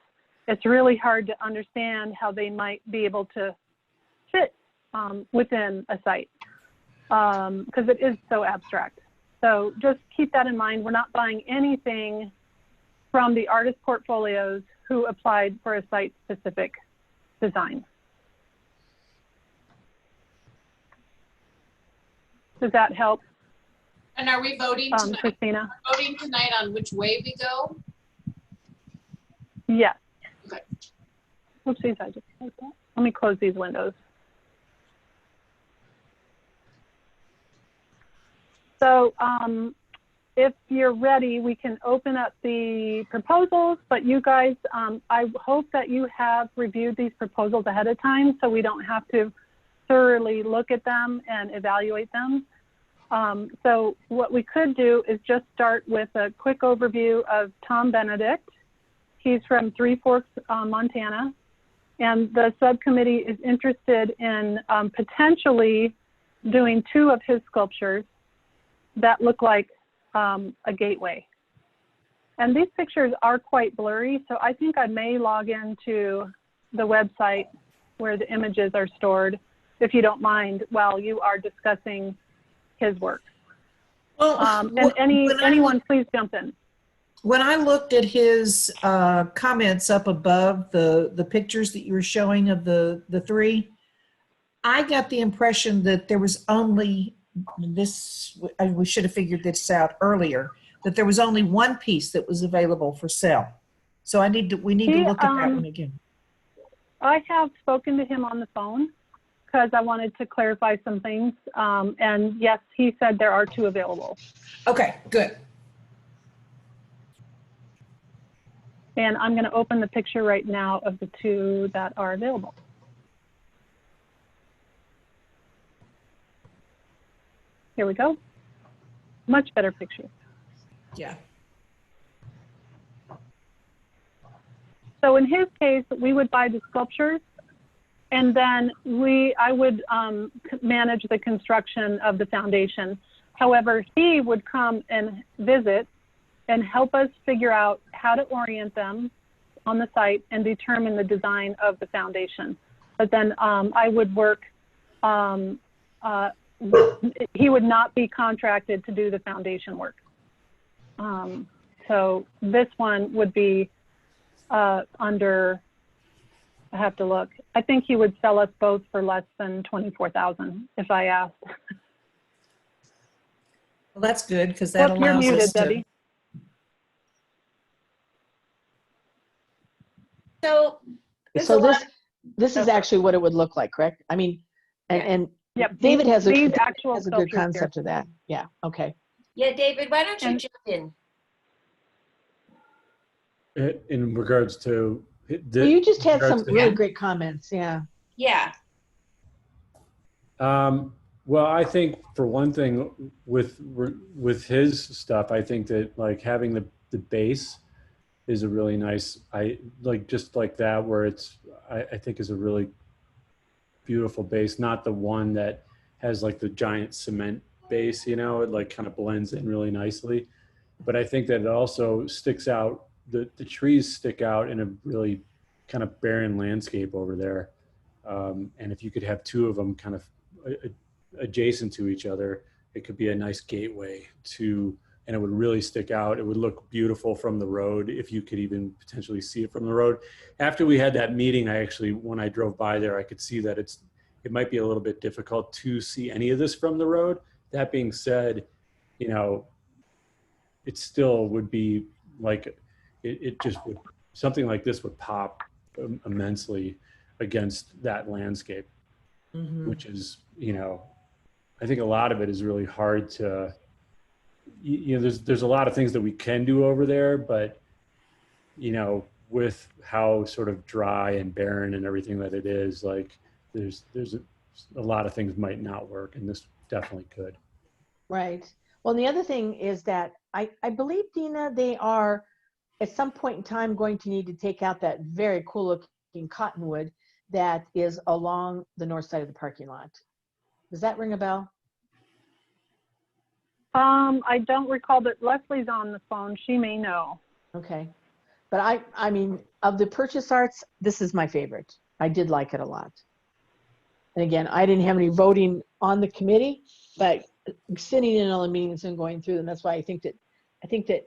It's really hard to understand how they might be able to fit within a site because it is so abstract. So just keep that in mind. We're not buying anything from the artist portfolios who applied for a site-specific design. Does that help? And are we voting tonight? Christina? Voting tonight on which way we go? Yes. Okay. Oopsies, I just closed that. Let me close these windows. So if you're ready, we can open up the proposals, but you guys, I hope that you have reviewed these proposals ahead of time so we don't have to thoroughly look at them and evaluate them. So what we could do is just start with a quick overview of Tom Benedict. He's from Three Forks, Montana, and the subcommittee is interested in potentially doing 2 of his sculptures that look like a gateway. And these pictures are quite blurry, so I think I may log into the website where the images are stored, if you don't mind, while you are discussing his work. Well, and anyone, please jump in. When I looked at his comments up above the pictures that you were showing of the 3, I got the impression that there was only we should have figured this out earlier, that there was only one piece that was available for sale. So we need to look at that one again. I have spoken to him on the phone because I wanted to clarify some things. And yes, he said there are 2 available. Okay, good. And I'm going to open the picture right now of the 2 that are available. Here we go. Much better picture. Yeah. So in his case, we would buy the sculptures, and then I would manage the construction of the foundation. However, he would come and visit and help us figure out how to orient them on the site and determine the design of the foundation. But then I would work, he would not be contracted to do the foundation work. So this one would be under, I have to look. I think he would sell us both for less than $24,000 if I asked. Well, that's good because that allows you're muted, us to. Debbie. So this is actually what it would look like, correct? I mean, and yep, David has a these good concept of that. Yeah. Okay. yeah, David, why don't you jump in? In regards to, Well, you just had some really Yeah. great comments. Yeah. Yeah. Well, I think for one thing, with his stuff, I think that like having the base is a really nice. I like just like that where it's. I think is a really beautiful base, not the one that has like the giant cement base. You know, it like kind of blends in really nicely. But I think that it also sticks out. The trees stick out in a really kind of barren landscape over there. And if you could have two of them kind of adjacent to each other, it could be a nice gateway to, and it would really stick out. It would look beautiful from the road if you could even potentially see it from the road. After we had that meeting, I actually, when I drove by there, I could see that it might be a little bit difficult to see any of this from the road. That being said, you know, it still would be like, it just would, something like this would pop immensely against that landscape, which is, you know, I think a lot of it is really hard to, you know, there's a lot of things that we can do over there, but, you know, with how sort of dry and barren and everything that it is, like there's a lot of things might not work, and this definitely could. Right. Well, the other thing is that I believe, Dina, they are at some point in time going to need to take out that very cool looking cottonwood that is along the north side of the parking lot. Does that ring a bell? I don't recall, but Leslie's on the phone. She may know. Okay. But I mean, of the purchase arts, this is my favorite. I did like it a lot. And again, I didn't have any voting on the committee, but sitting in all the meetings and going through them, that's why I think that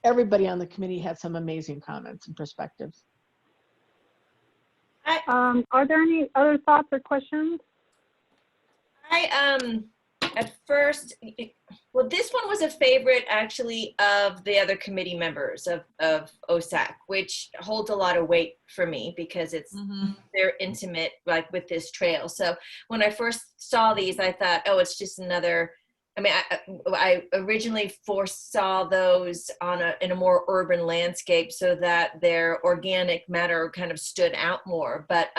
everybody on the committee had some amazing comments and perspectives. Are there any other thoughts or questions? At first, well, this one was a favorite actually of the other committee members of OSAC, which holds a lot of weight for me because it's they're intimate, like with this trail. So when I first saw these, I thought, oh, it's just another. I mean, I originally foresaw those in a more urban landscape so that their organic matter kind of stood out more. But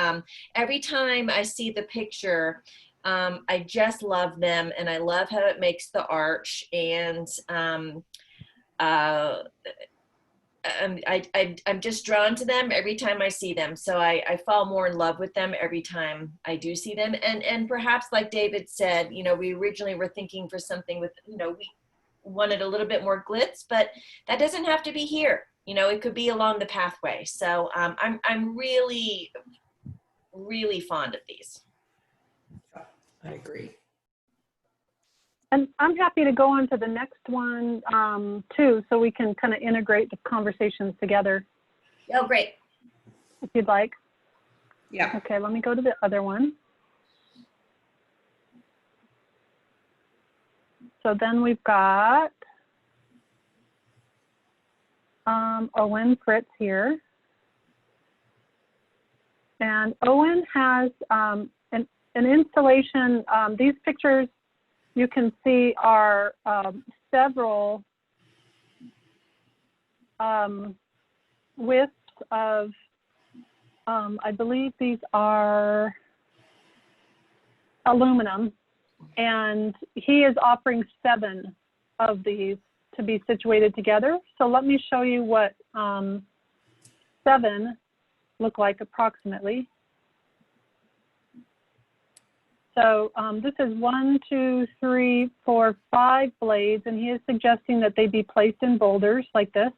every time I see the picture, I just love them, and I love how it makes the arch, and I'm just drawn to them every time I see them. So I fall more in love with them every time I do see them. And perhaps like David said, you know, we originally were thinking for something with, you know, we wanted a little bit more glitz, but that doesn't have to be here. You know, it could be along the pathway. So I'm really, really fond of these. I agree. And I'm happy to go on to the next one too, so we can kind of integrate the conversations together. Oh, great. If you'd like. Yeah. Okay, let me go to the other one. So then we've got Owen Fritz here. And Owen has an installation. These pictures you can see are several widths of, I believe these are aluminum, and he is offering 7 of these to be situated together. So let me show you what 7 look like approximately. So this is 1, 2, 3, 4, 5 blades, and he is suggesting that they be placed in boulders like this.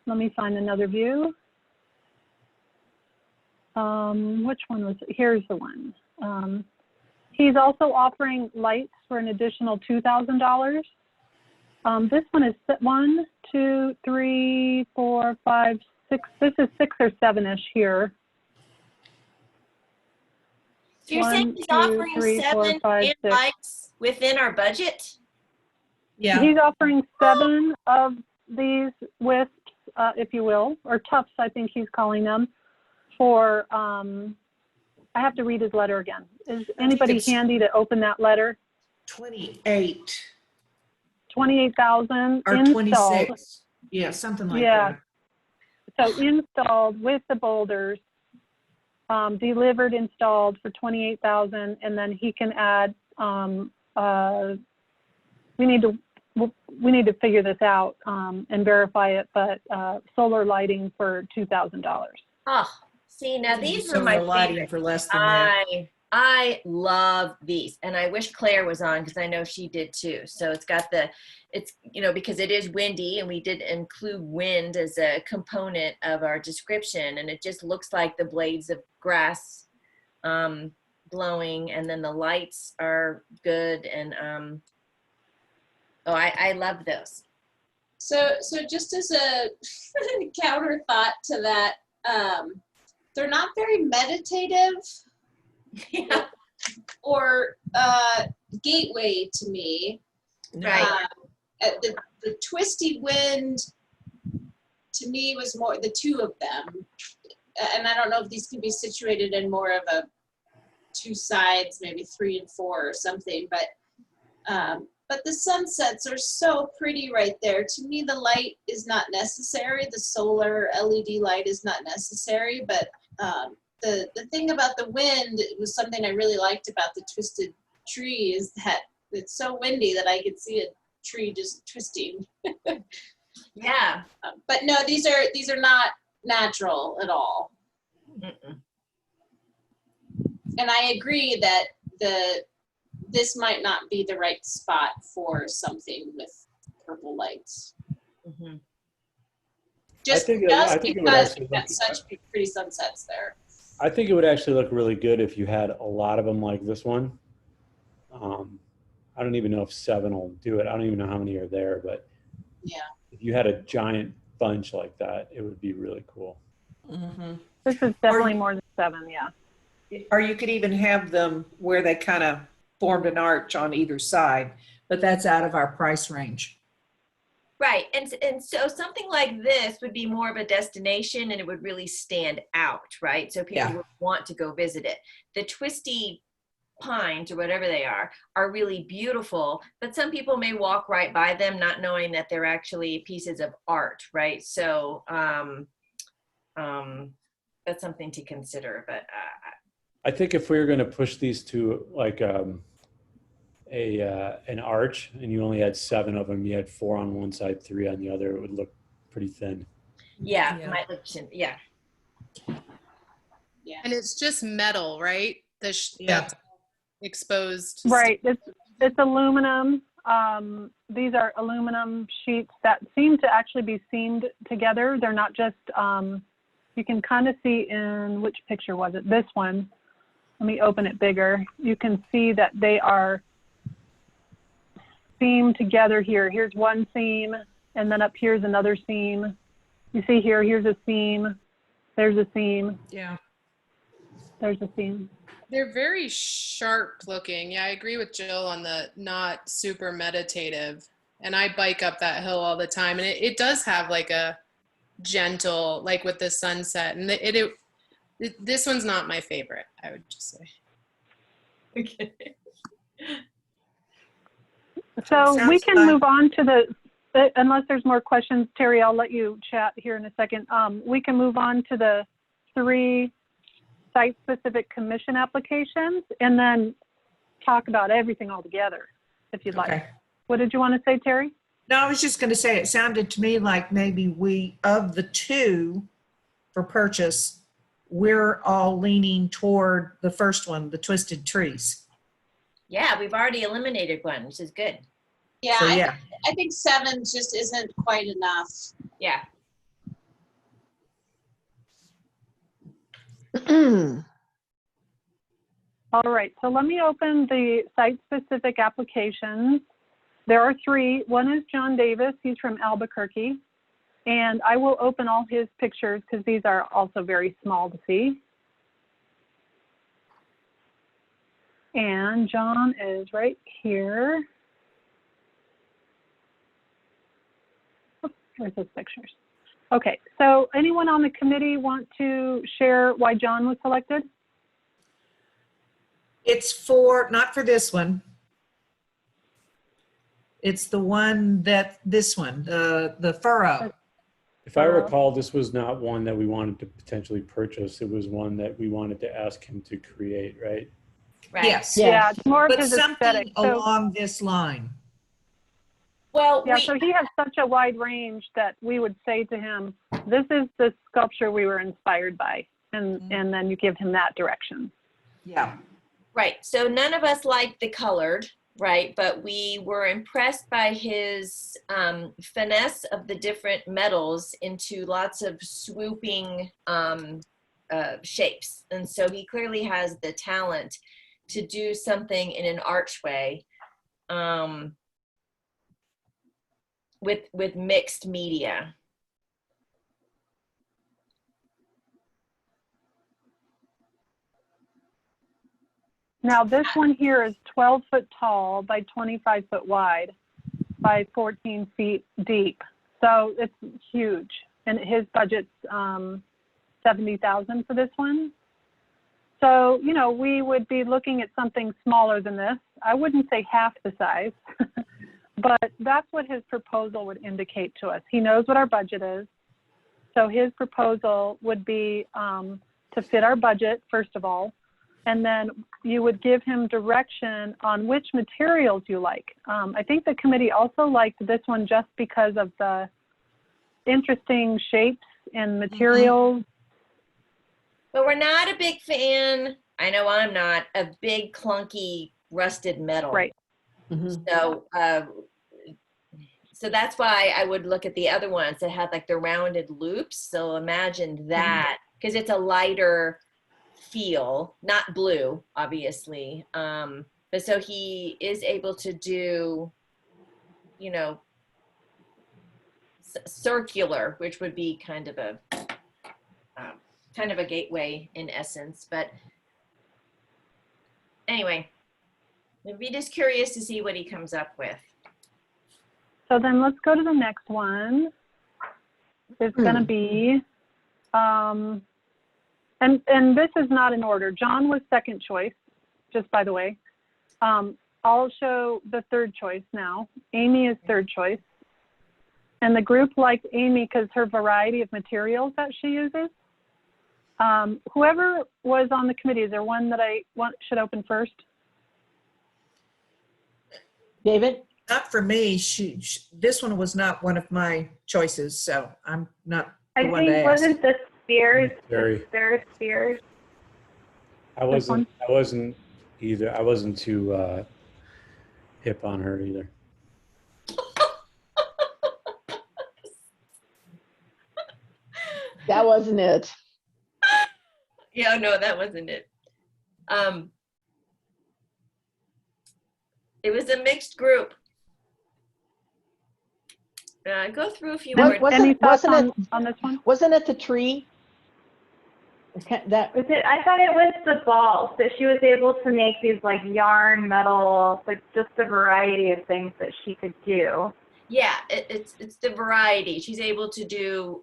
Let me find another view. Which one was it? Here's the one. He's also offering lights for an additional $2,000. This one is 1, 2, 3, 4, 5, 6. This is 6 or 7-ish here. So you're saying he's offering 7 lights within our budget? Yeah. He's offering 7 of these widths, if you will, or tufts, I think he's calling them, for, I have to read his letter again. Is anybody handy to open that letter? 28. 28,000 Or installed. 26. Yeah, something like that. So installed with the boulders delivered, installed for 28,000, and then he can add, we need to figure this out and verify it, but solar lighting for $2,000. Oh, see, now these were my Solar lighting favorite. for less than that. I love these, and I wish Claire was on because I know she did too. So it's got it's, you know, because it is windy, and we did include wind as a component of our description, and it just looks like the blades of grass blowing, and then the lights are good, and I love those. So just as a counter thought to that, they're not very meditative. Yeah. Or gateway to me. Right. The twisty wind to me was more the two of them, and I don't know if these can be situated in more of a two sides, maybe 3 and 4 or something, but the sunsets are so pretty right there. To me, the light is not necessary. The solar LED light is not necessary, but the thing about the wind, it was something I really liked about the twisted tree, is that it's so windy that I could see a tree just twisting. Yeah. But no, these are not natural at all. Mm-mm. And I agree that this might not be the right spot for something with purple lights. Mm-hmm. Just think it because would we've actually got such pretty sunsets there. I think it would actually look really good if you had a lot of them like this one. I don't even know if 7 will do it. I don't even know how many are there, but yeah, if you had a giant bunch like that, it would be really cool. Mm-hmm. This is definitely more than 7, yeah. Or you could even have them where they kind of formed an arch on either side, but that's out of our price range. Right, and so something like this would be more of a destination, and it would really stand out, right? So people would want to go visit it. The twisty pines, or whatever they are really beautiful, but some people may walk right by them not knowing that they're actually pieces of art, right? So that's something to consider. But I think if we were going to push these to like an arch, and you only had 7 of them, you had 4 on one side, 3 on the other, it would look pretty thin. yeah. Yeah. And it's just metal, right? That's exposed. Right. It's aluminum. These are aluminum sheets that seem to actually be seamed together. They're not just, you can kind of see in, which picture was it? This one. Let me open it bigger. You can see that they are seamed together here. Here's one seam, and then up here's another seam. You see here, here's a seam. There's a seam. Yeah. There's a seam. They're very sharp looking. Yeah, I agree with Jill on the not super meditative. And I bike up that hill all the time. And it does have like a gentle, like with the sunset. And this one's not my favorite, I would just say. Okay. So we can move on to unless there's more questions, Terry, I'll let you chat here in a second. We can move on to the 3 site-specific commission applications and then talk about everything all together, if you'd like. What did you want to say, Terry? No, I was just going to say, it sounded to me like maybe of the 2 for purchase, we're all leaning toward the first one, the twisted trees. Yeah, we've already eliminated one, which is good. Yeah, So, I think 7 just isn't quite enough. Yeah. All right, so let me open the site-specific applications. There are 3. One is John Davis. He's from Albuquerque. And I will open all his pictures because these are also very small to see. And John is right here. Oops, here's his pictures. Okay, so anyone on the committee want to share why John was selected? It's not for this one. It's the one this one, the furrow. If I recall, this was not one that we wanted to potentially purchase. It was one that we wanted to ask him to create, right? Right. Yes. Yeah, it's more of But his something aesthetic. So, along this line. Well, yeah, so he has such a wide range that we would say to him, this is the sculpture we were inspired by. And then you give him that direction. Yeah. right. So none of us liked the colored, right? But we were impressed by his finesse of the different metals into lots of swooping shapes. And so he clearly has the talent to do something in an archway with mixed media. Now this one here is 12 foot tall by 25 foot wide by 14 feet deep. So it's huge. And his budget's $70,000 for this one. So, you know, we would be looking at something smaller than this. I wouldn't say half the size, but that's what his proposal would indicate to us. He knows what our budget is. So his proposal would be to fit our budget, first of all, and then you would give him direction on which materials you like. I think the committee also liked this one just because of the interesting shapes and materials. But we're not a big fan, I know I'm not, of big clunky rusted metal. Right. So so that's why I would look at the other ones that had like the rounded loops. So imagine that, because it's a lighter feel, not blue, obviously. But so he is able to do, you know, circular, which would be kind of a gateway in essence. But anyway, I'd be just curious to see what he comes up with. So then let's go to the next one. It's going to be, and this is not in order. John was second choice, just by the way. I'll show the third choice now. Amy is third choice. And the group liked Amy because her variety of materials that she uses. Whoever was on the committee, is there one that I should open first? David? Not for me. This one was not one of my choices, so I'm not the one to ask. Wasn't the Spears? Very. Spears. I wasn't either. I wasn't too hip on her either. That wasn't it. Yeah, no, that wasn't it. It was a mixed group. Go through a few more. Any thoughts on this one? Wasn't it the tree? That Was it? I thought it was the balls that she was able to make these like yarn, metal, like just a variety of things that she could do. Yeah, it's the variety. She's able to do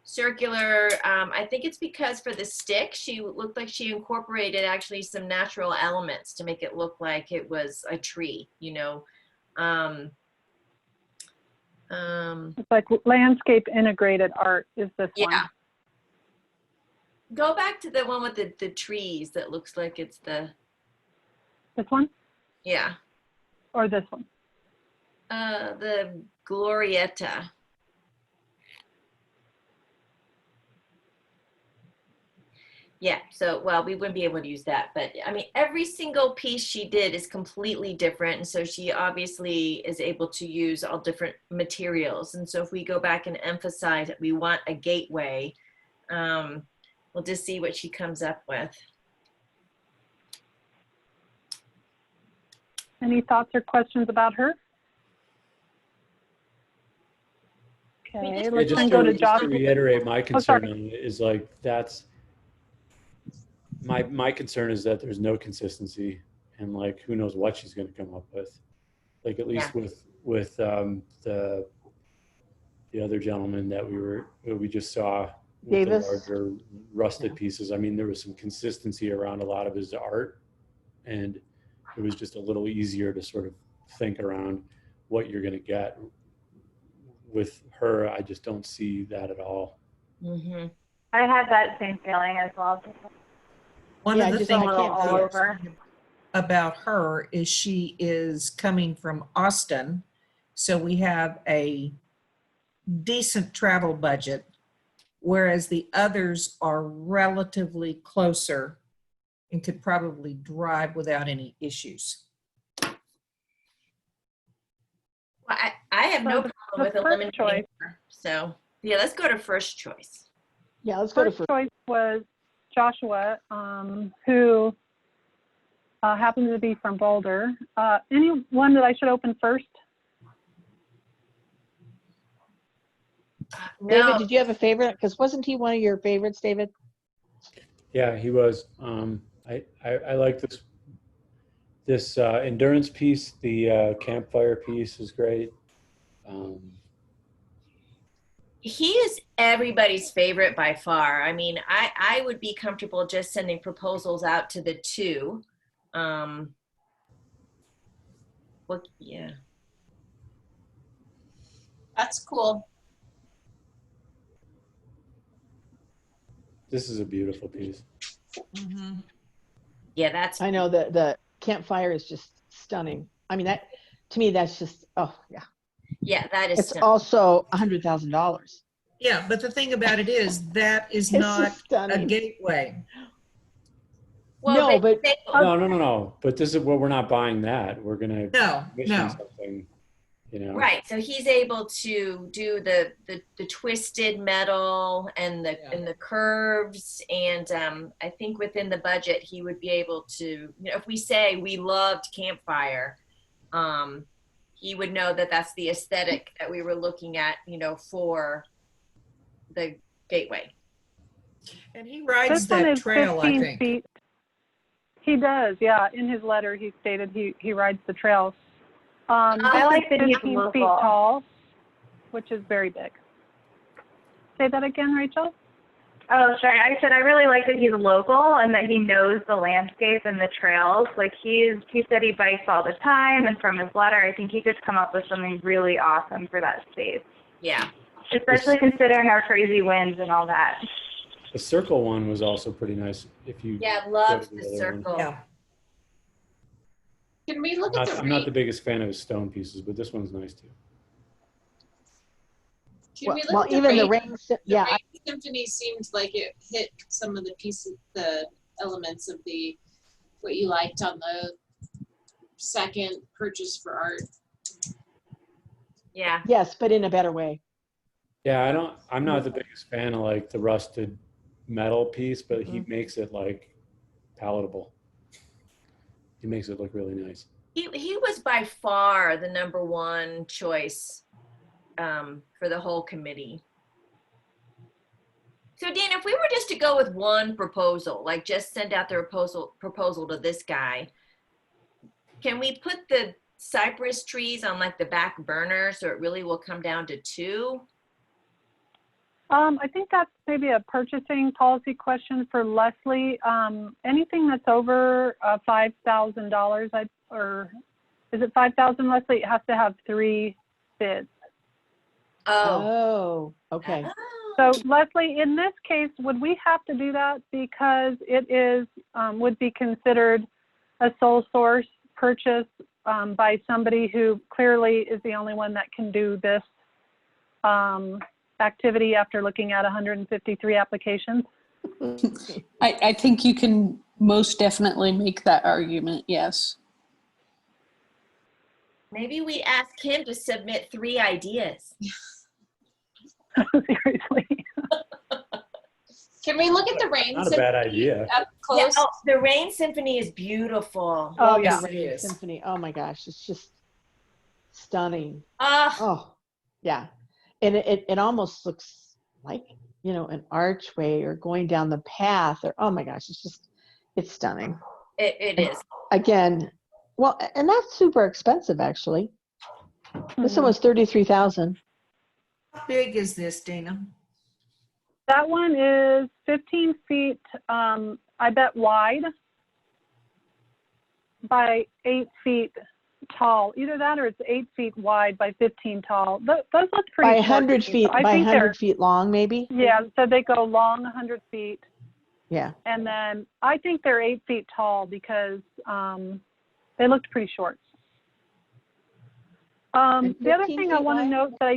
circular. I think it's because for the stick, she looked like she incorporated actually some natural elements to make it look like it was a tree, you know. It's like landscape integrated art is this one. Yeah. Go back to the one with the trees that looks like it's the... This one? Yeah. Or this one? The Glorietta. Yeah, so, well, we wouldn't be able to use that, but I mean, every single piece she did is completely different. And so she obviously is able to use all different materials. And so if we go back and emphasize that we want a gateway, we'll just see what she comes up with. Any thoughts or questions about her? Okay, let's then go to Josh. Just to reiterate, my concern on it is like that's my concern is that there's no consistency and like who knows what she's going to come up with. Like at least with the other gentleman that we just saw with Davis. the larger rusted pieces. I mean, there was some consistency around a lot of his art, and it was just a little easier to sort of think around what you're going to get with her, I just don't see that at all. Mm-hmm. I had that same feeling as well. One Yeah, of the just things I can't all see it. over. about her is she is coming from Austin, so we have a decent travel budget, whereas the others are relatively closer and could probably drive without any issues. Well, I have no So problem with the first eliminating choice- her. So yeah, let's go to first choice. Yeah, let's go to First first. choice was Joshua, who happens to be from Boulder. Anyone that I should open first? David, No, did you have a favorite? Because wasn't he one of your favorites, David? Yeah, he was. I like this endurance piece. The campfire piece is great. he is everybody's favorite by far. I mean, I would be comfortable just sending proposals out to the two. Well, yeah. That's cool. This is a beautiful piece. Yeah, that's I know the campfire is just stunning. I mean, that to me, that's just, oh yeah. that is It's stunning. also $100,000. Yeah, but the thing about it is that is It's not just stunning. a gateway. Well, No, but No. But this is what we're not buying that. We're gonna No, commission no. something, you know. right. So he's able to do the twisted metal and the curves, and I think within the budget he would be able to. You know, if we say we loved Campfire, he would know that that's the aesthetic that we were looking at. You know, for the gateway. And he rides This one that is trail, I 15 think. feet. He does, yeah. In his letter, he stated he rides the trails. I like that he's 15 local. feet tall, which is very big. Say that again, Rachel? Oh, sorry. I said I really like that he's local and that he knows the landscape and the trails. Like he said he bikes all the time, and from his letter, I think he could come up with something really awesome for that space. Yeah. Especially considering our crazy winds and all that. The circle one was also pretty nice. If you Yeah, go loved to the other one. circle. Yeah. Can we look at the I'm not the range? biggest fan of his stone pieces, but this one's nice too. Can we look Well, at the even the range? ring, The yeah, Rain Symphony seemed like it hit some of the pieces, the elements of what you liked on the second purchase for art. Yeah. yes, but in a better way. Yeah, I'm not the biggest fan of like the rusted metal piece, but he Mm-hmm. makes it like palatable. He makes it look really nice. He was by far the number one choice for the whole committee. So Dan, if we were just to go with one proposal, like just send out the proposal to this guy, can we put the cypress trees on like the back burner so it really will come down to two? I think that's maybe a purchasing policy question for Leslie. Anything that's over $5,000, or is it 5,000, Leslie? It has to have 3 bids. Oh. Oh, okay. So Leslie, in this case, would we have to do that because it is would be considered a sole source purchase by somebody who clearly is the only one that can do this activity after looking at 153 applications? I think you can most definitely make that argument, yes. Maybe we ask him to submit 3 ideas. Seriously. Can we look at the Rain Not a bad Symphony idea. up Yeah, close? the Rain Symphony is beautiful. Oh, Love yeah. the Rain Symphony. Oh my gosh, it's just stunning. Ah, Oh, yeah. And it almost looks like, you know, an archway or going down the path or, oh my gosh, it's stunning. it is. Again, well, and that's super expensive actually. This one was 33,000. How big is this, Dana? That one is 15 feet, I bet, wide by 8 feet tall. Either that or it's 8 feet wide by 15 tall. Those look pretty By short to 100 me. feet, So I by think 100 feet long, maybe? yeah, so they go long 100 feet. Yeah. And then I think they're 8 feet tall because they looked pretty short. And The other 15 thing I feet want to wide? note that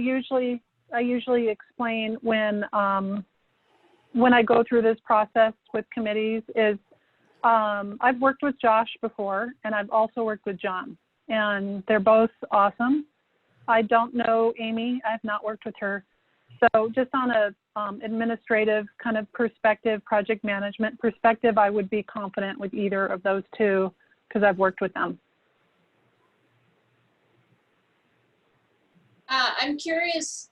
I usually explain when I go through this process with committees is I've worked with Josh before, and I've also worked with John, and they're both awesome. I don't know Amy. I have not worked with her. So just on a administrative kind of perspective, project management perspective, I would be confident with either of those two because I've worked with them. I'm curious,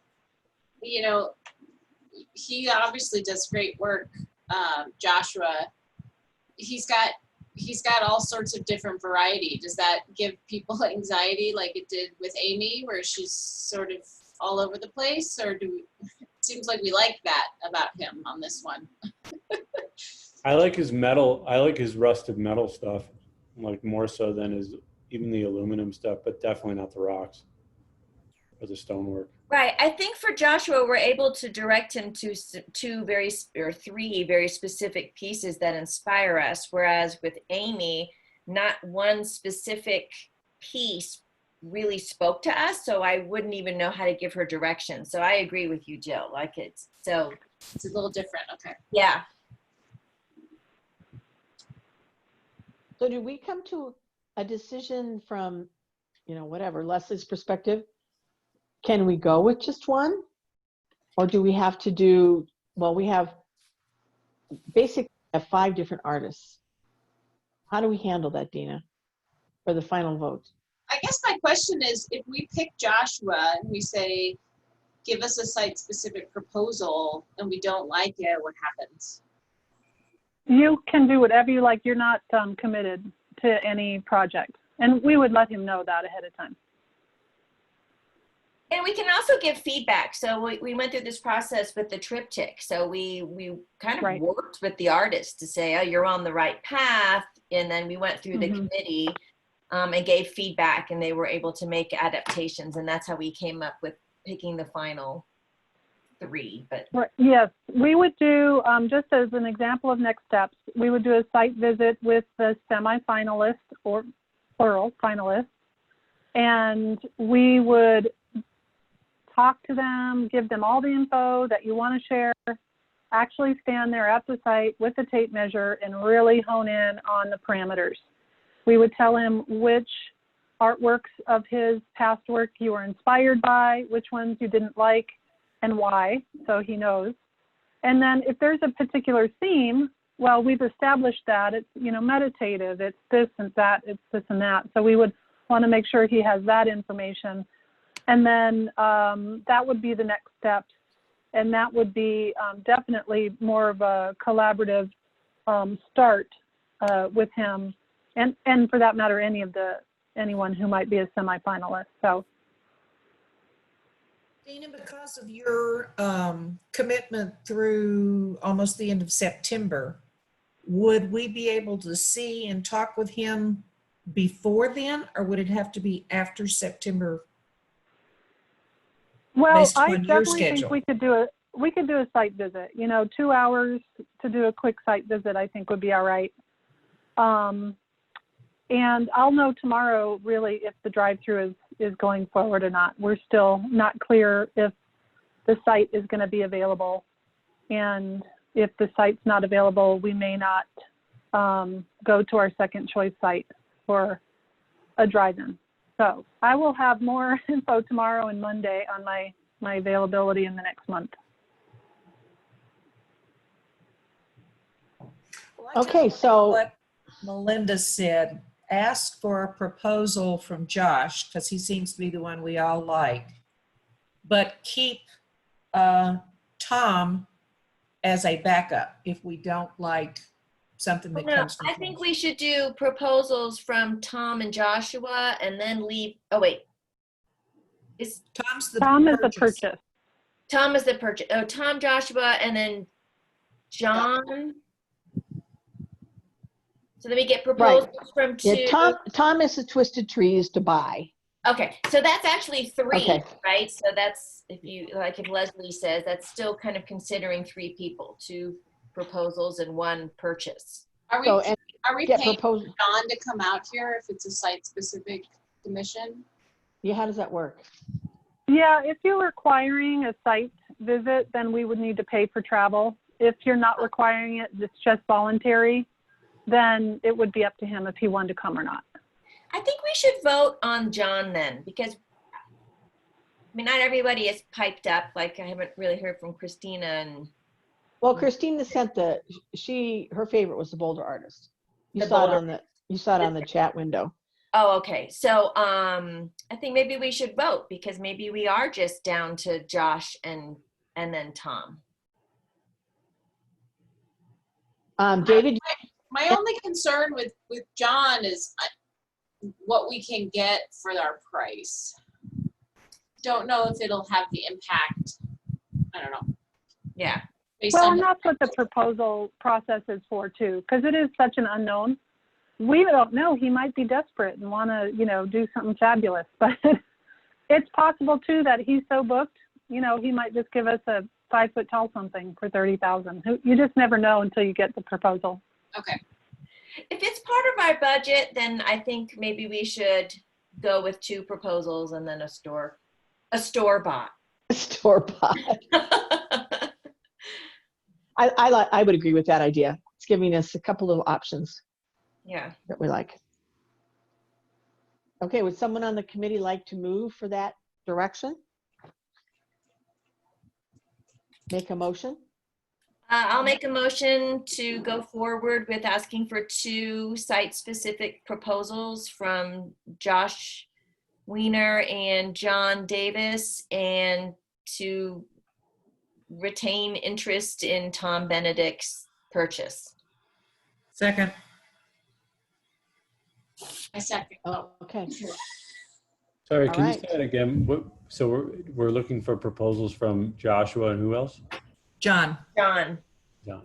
you know, he obviously does great work, Joshua. He's got all sorts of different variety. Does that give people anxiety like it did with Amy, where she's sort of all over the place? Or it seems like we like that about him on this one. I like his metal. I like his rusted metal stuff, like more so than even the aluminum stuff, but definitely not the rocks or the stonework. Right. I think for Joshua, we're able to direct him to three very specific pieces that inspire us. Whereas with Amy, not one specific piece really spoke to us. So I wouldn't even know how to give her direction. So I agree with you, Jill. Like it's a little different. Okay. Yeah. So did we come to a decision from, whatever, Leslie's perspective? Can we go with just one? Or do we have to do, we have basically 5 different artists. How do we handle that, Dina, for the final vote? I guess my question is, if we pick Joshua and we say, give us a site-specific proposal, and we don't like it, what happens? You can do whatever you like. You're not committed to any project. And we would let him know that ahead of time. And we can also give feedback. So we went through this process with the triptych. So we kind of worked with the artist to say, oh, you're on the right path. And then we went through the committee and gave feedback, and they were able to make adaptations. And that's how we came up with picking the final 3. But yes, we would do, just as an example of next steps, we would do a site visit with the semi-finalists or plural finalists. And we would talk to them, give them all the info that you want to share, actually stand there at the site with the tape measure and really hone in on the parameters. We would tell him which artworks of his past work you were inspired by, which ones you didn't like, and why, so he knows. And then if there's a particular theme, well, we've established that it's, meditative, it's this and that, it's this and that. So we would want to make sure he has that information. And then that would be the next step. And that would be definitely more of a collaborative start with him. And for that matter, anyone who might be a semifinalist. So, Dina, because of your commitment through almost the end of September, would we be able to see and talk with him before then, or would it have to be after September? Well, based I on your definitely schedule? think we could do a site visit. 2 hours to do a quick site visit, I think would be all right. And I'll know tomorrow really if the drive-through is going forward or not. We're still not clear if the site is going to be available. And if the site's not available, we may not go to our second choice site for a drive-in. So I will have more info tomorrow and Monday on my availability in the next month. Okay, so what Melinda said, ask for a proposal from Josh, because he seems to be the one we all like, but keep Tom as a backup if we don't like something that comes from I think we should do proposals from Tom and Joshua and then leave. Oh, wait. Tom is the purchase. Tom is the purchase. Oh, Tom, Joshua, and then John. So then we get proposals from two. Yeah, Thomas is Twisted Trees to buy. Okay, so that's actually 3, Okay. right? So that's, if Leslie says, that's still kind of considering 3 people, 2 proposals and 1 purchase. Are we, So, and are we get paying proposed. John to come out here if it's a site-specific commission? Yeah, how does that work? Yeah, if you're requiring a site visit, then we would need to pay for travel. If you're not requiring it, it's just voluntary, then it would be up to him if he wanted to come or not. I think we should vote on John then, because I mean, not everybody is piped up. Like I haven't really heard from Christina and. Well, Christina sent her favorite was the Boulder Artist. You The saw Boulder. it on the chat window. Oh, okay. So I think maybe we should vote because maybe we are just down to Josh and then Tom. David, My only concern with John is what we can get for our price. Don't know if it'll have the impact. I don't know. Yeah. Well, and that's what the proposal process is for too, because it is such an unknown. We don't know. He might be desperate and want to, do something fabulous. But it's possible too that he's so booked, he might just give us a 5-foot tall something for $30,000. You just never know until you get the proposal. Okay. If it's part of our budget, then I think maybe we should go with 2 proposals and then a store bought. Store bought. I would agree with that idea. It's giving us a couple of options. Yeah. That we like. Okay, would someone on the committee like to move for that direction? Make a motion? I'll make a motion to go forward with asking for 2 site-specific proposals from Josh Weiner and John Davis, and to retain interest in Tom Benedict's purchase. Second. I second. Oh, okay. Sorry, All can you right. say that again? So we're looking for proposals from Joshua and who else? John. John. John.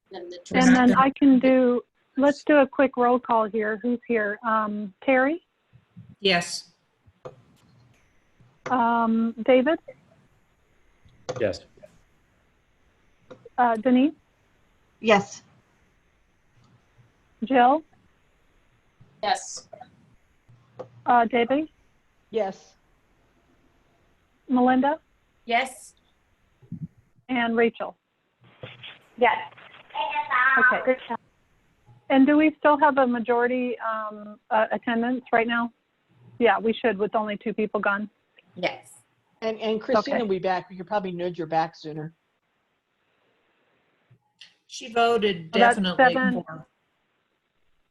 Then the And then I can let's do a quick roll call here. Who's here? Terry? Yes. David? Yes. Denise? Yes. Jill? Yes. Debbie? Yes. Melinda? Yes. And Rachel? Yes. Okay. Good job. And do we still have a majority attendance right now? Yeah, we should with only 2 people gone. Yes. And Christina Okay. will be back. We could probably nudge her back sooner. She voted Well, that's definitely 7.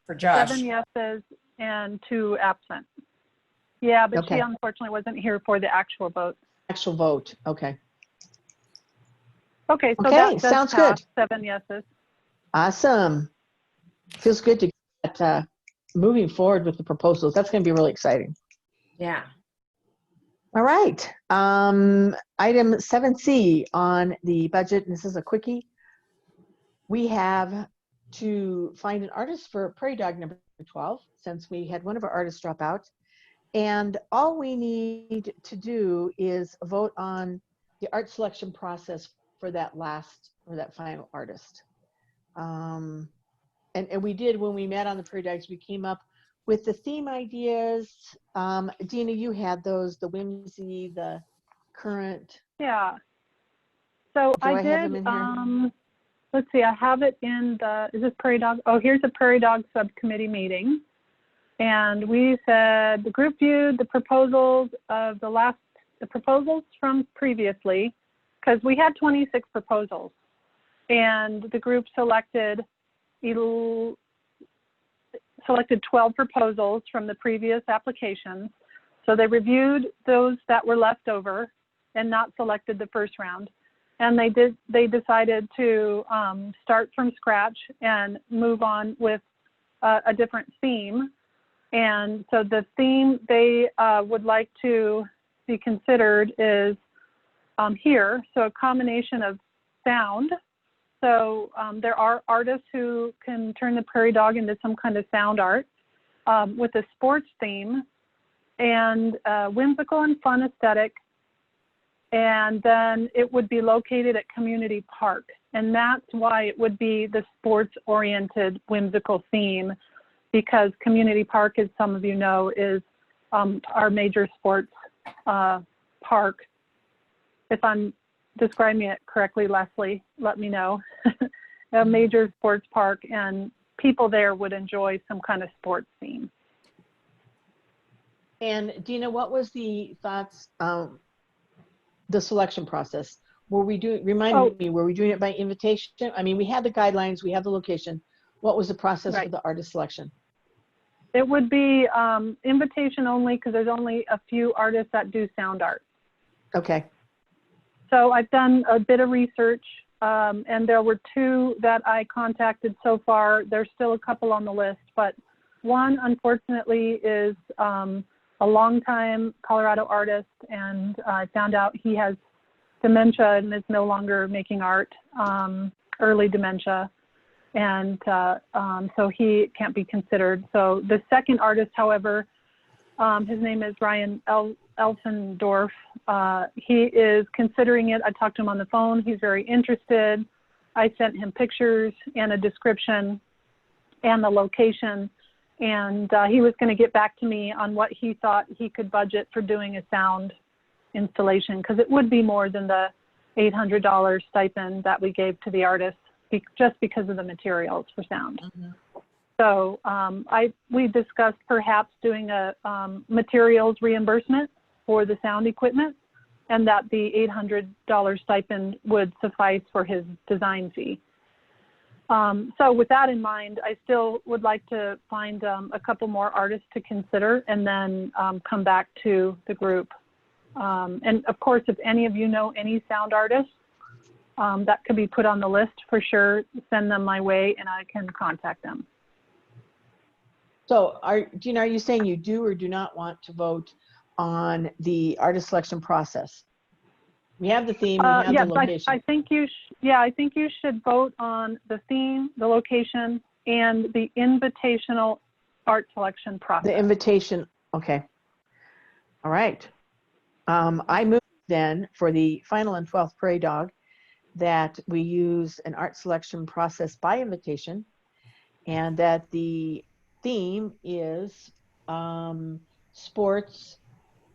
for Josh. 7 yeses and 2 absent. Yeah, but Okay. she unfortunately wasn't here for the actual vote. Actual vote. Okay. Okay, so Okay, that does sounds pass, good. 7 yeses. Awesome. Feels good to get moving forward with the proposals. That's going to be really exciting. Yeah. All right. Item 7C on the budget. And this is a quickie. We have to find an artist for Prairie Dog number 12, since we had one of our artists drop out. And all we need to do is vote on the art selection process for that final artist. And we did, when we met on the Prairie Dogs, we came up with the theme ideas. Dina, you had those, the whimsy, the current. Yeah. So Do I have them did, in here? let's see, I have it in is this Prairie Dog? Oh, here's a Prairie Dog subcommittee meeting. And we said the group viewed the proposals of the proposals from previously, because we had 26 proposals. And the group selected 12 proposals from the previous applications. So they reviewed those that were left over and not selected the first round. And they decided to start from scratch and move on with a different theme. And so the theme they would like to be considered is here. So a combination of sound, So there are artists who can turn the prairie dog into some kind of sound art with a sports theme and whimsical and fun aesthetic. And then it would be located at Community Park. And that's why it would be the sports-oriented whimsical theme, because Community Park, as some of you know, is our major sports park. If I'm describing it correctly, Leslie, let me know. A major sports park, and people there would enjoy some kind of sports theme. And Dina, what was the thoughts, the selection process? Were we doing, remind me, were we doing it by invitation? I mean, we had the guidelines, we have the location. What was the process for the artist selection? It would be invitation only, because there's only a few artists that do sound art. Okay. So I've done a bit of research, and there were 2 that I contacted so far. There's still a couple on the list, but one, unfortunately, is a longtime Colorado artist, and I found out he has dementia and is no longer making art, early dementia, and so he can't be considered. So the second artist, however, his name is Ryan Elfendorf. He is considering it. I talked to him on the phone. He's very interested. I sent him pictures and a description and the location. And he was going to get back to me on what he thought he could budget for doing a sound installation, because it would be more than the $800 stipend that we gave to the artist, just because of the materials for sound. Mm-hmm. So we discussed perhaps doing a materials reimbursement for the sound equipment, and that the $800 stipend would suffice for his design fee. So with that in mind, I still would like to find a couple more artists to consider, and then come back to the group. And of course, if any of you know any sound artists that could be put on the list, for sure, send them my way and I can contact them. So Gina, are you saying you do or do not want to vote on the artist selection process? We have the theme, we have yes, the location. I think you should vote on the theme, the location, and the invitational art selection process. The invitation, okay. All right. I move then for the final and 12th Prairie Dog that we use an art selection process by invitation, and that the theme is sports,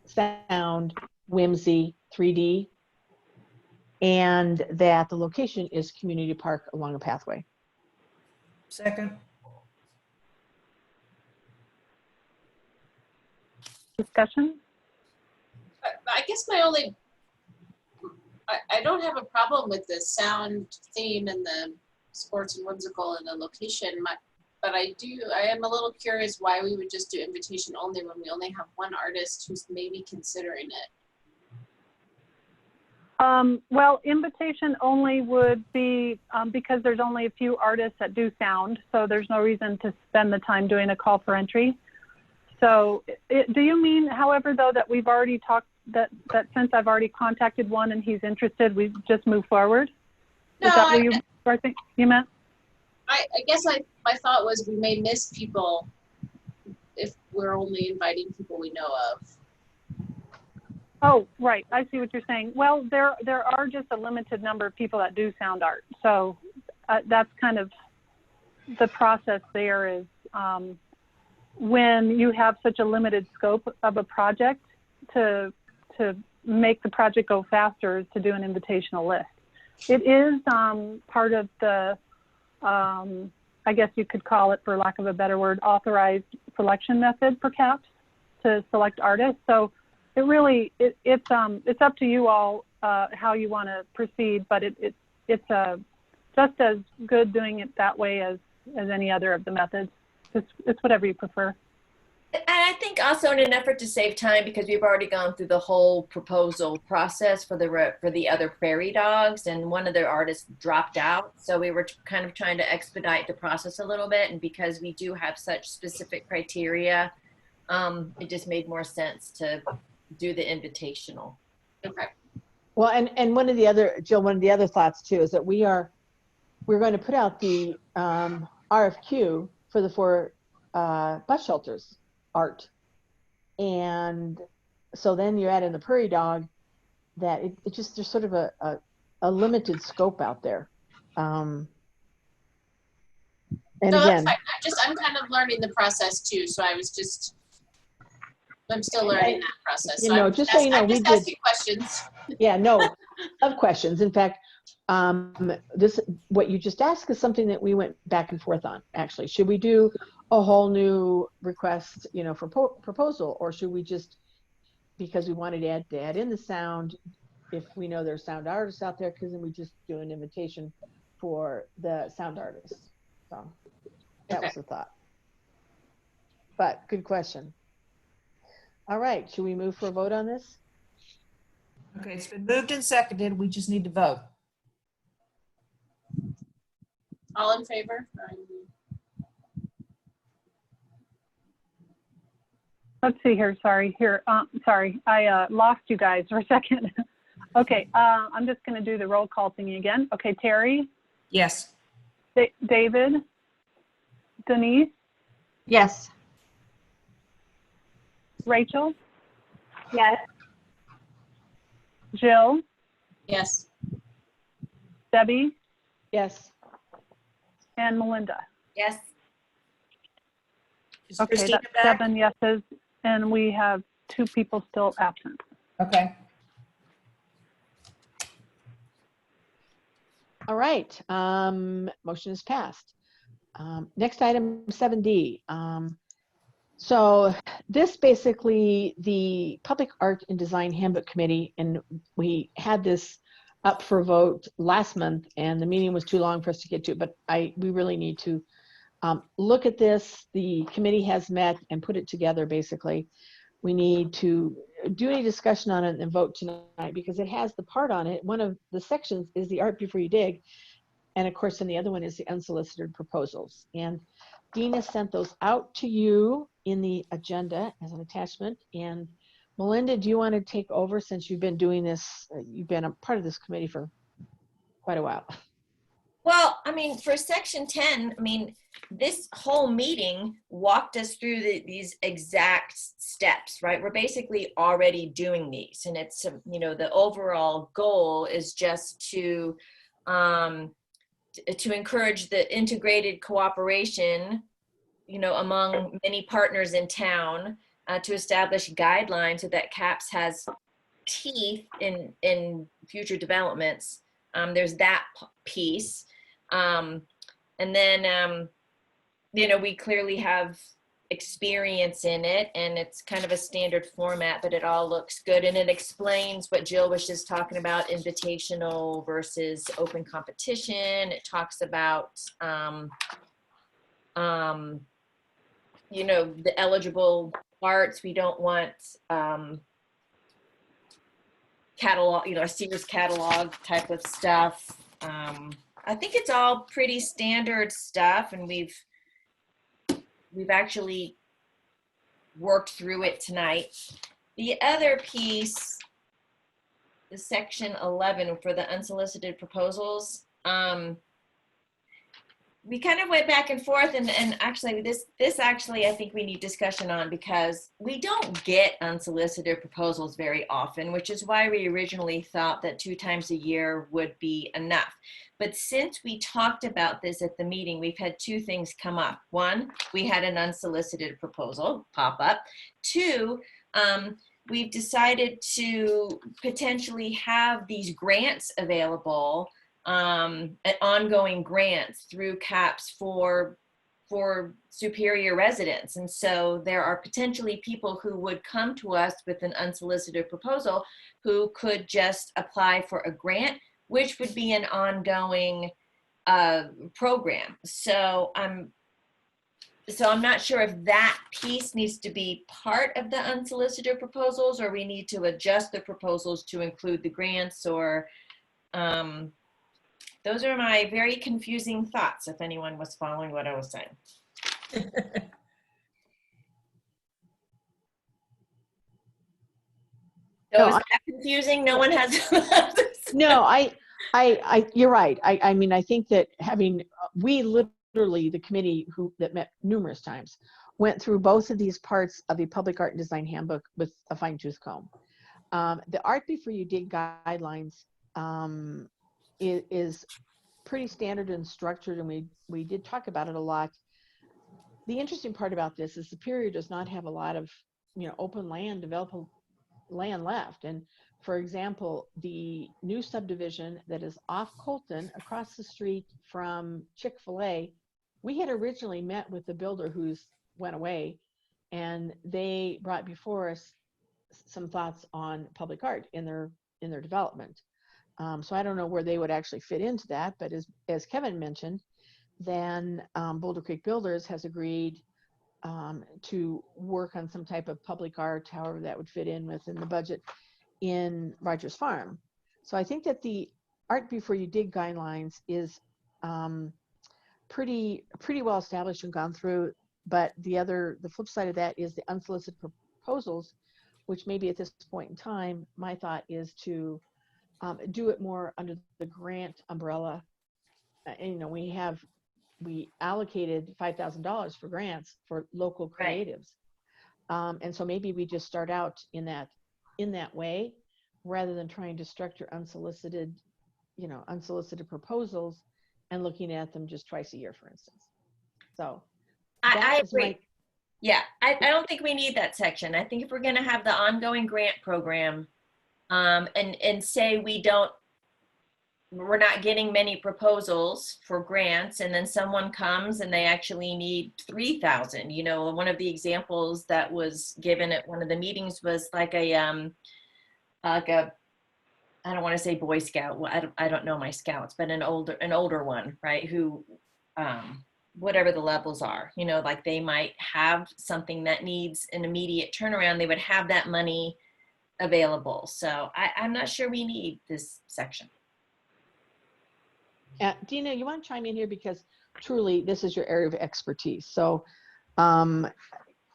sound, whimsy, 3D, and that the location is Community Park along a pathway. Second. Discussion? I guess my only, I don't have a problem with the sound theme and the sports and whimsical and the location, but I am a little curious why we would just do invitation only when we only have one artist who's maybe considering it. Well, invitation only would be because there's only a few artists that do sound, so there's no reason to spend the time doing a call for entry. So do you mean, however, though, that we've already talked, that since I've already contacted one and he's interested, we just move forward? No, Is that what I think you meant? I guess my thought was we may miss people if we're only inviting people we know of. Oh, right. I see what you're saying. Well, there are just a limited number of people that do sound art. So that's kind of the process there is when you have such a limited scope of a project, to make the project go faster is to do an invitational list. It is part of the, I guess you could call it, for lack of a better word, authorized selection method for CAPS to select artists. So it really, it's up to you all how you want to proceed, but it's just as good doing it that way as any other of the methods. It's whatever you prefer. And I think also in an effort to save time, because we've already gone through the whole proposal process for the other prairie dogs, and one of their artists dropped out. So we were kind of trying to expedite the process a little bit. And because we do have such specific criteria, it just made more sense to do the invitational. Okay. Well, and one of the other, Jill, one of the other thoughts too is that we are we're going to put out the RFQ for the 4 bus shelters art. And so then you add in the prairie dog, that it just, there's sort of a limited scope out there. And No, that's again, fine. I'm kind of learning the process too. So I'm still learning that process. you So know, I'm just so you know, I'm we just did, asking questions. yeah, no, of questions. In fact, this, what you just asked is something that we went back and forth on, actually. Should we do a whole new request, you know, for proposal, or should we just, because we wanted to add in the sound, if we know there's sound artists out there, because then we just do an invitation for the sound artists. So that was the thought. But good question. All right, should we move for a vote on this? Okay, it's been moved and seconded. We just need to vote. All in favor? Let's see here. Sorry. Sorry. I lost you guys for a second. Okay. I'm just going to do the roll call thing again. Okay. Terry? Yes. David? Denise? Yes. Rachel? Yes. Jill? Yes. Debbie? Yes. And Melinda? Yes. Is Okay, Christina that's back? 7 yeses, and we have 2 people still absent. Okay. All right, motion is passed. Next item, 7D. So this basically, the Public Art and Design Handbook Committee, and we had this up for vote last month, and the meeting was too long for us to get to, but we really need to look at this. The committee has met and put it together, basically. We need to do any discussion on it and vote tonight, because it has the part on it. One of the sections is the art before you dig. And of course, then the other one is the unsolicited proposals. And Dina sent those out to you in the agenda as an attachment. And Melinda, do you want to take over, since you've been doing this, you've been a part of this committee for quite a while? Well, I mean, for section 10, I mean, this whole meeting walked us through these exact steps, right? We're basically already doing these, and it's, you know, the overall goal is just to encourage the integrated cooperation, you know, among many partners in town, to establish guidelines so that CAPS has teeth in future developments. There's that piece. And then, you know, we clearly have experience in it, and it's kind of a standard format, but it all looks good. And it explains what Jill was just talking about, invitational versus open competition. It talks about, you know, the eligible arts. We don't want catalog, you know, a Sears catalog type of stuff. I think it's all pretty standard stuff, and we've actually worked through it tonight. The other piece is section 11 for the unsolicited proposals. We kind of went back and forth, and actually this actually I think we need discussion on, because we don't get unsolicited proposals very often, which is why we originally thought that 2 times a year would be enough. But since we talked about this at the meeting, we've had 2 things come up. 1, we had an unsolicited proposal pop up. 2, we've decided to potentially have these grants available, ongoing grants through CAPS for Superior residents. And so there are potentially people who would come to us with an unsolicited proposal who could just apply for a grant, which would be an ongoing program. So I'm not sure if that piece needs to be part of the unsolicited proposals, or we need to adjust the proposals to include the grants, or those are my very confusing thoughts, if anyone was following what I was saying. So is that confusing? No one has. No, You're right. I mean, I think that we literally, the committee that met numerous times, went through both of these parts of the public art and design handbook with a fine tooth comb. The Art Before You Dig guidelines is pretty standard and structured, and we did talk about it a lot. The interesting part about this is Superior does not have a lot of open land, developable land left. And for example, the new subdivision that is off Colton, across the street from Chick-fil-A, we had originally met with the builder who's went away, and they brought before us some thoughts on public art in their development. So I don't know where they would actually fit into that, but as Kevin mentioned, then Boulder Creek Builders has agreed to work on some type of public art, however that would fit in within the budget in Rogers Farm. So I think that the Art Before You Dig guidelines is pretty well established and gone through, but the flip side of that is the unsolicited proposals, which maybe at this point in time, my thought is to do it more under the grant umbrella. And, we allocated $5,000 for grants for local creatives. Right. And so maybe we just start out in that way, rather than trying to structure unsolicited proposals and looking at them just twice a year, for instance. So I agree. I don't think we need that section. I think if we're going to have the ongoing grant program, and say we're not getting many proposals for grants, and then someone comes and they actually need 3,000. One of the examples that was given at one of the meetings was like a I don't want to say Boy Scout. Well, I don't know my scouts, but an older one, right? Who, whatever the levels are, like they might have something that needs an immediate turnaround. They would have that money available. So I'm not sure we need this section. Dina, you want to chime in here, because truly this is your area of expertise. So you want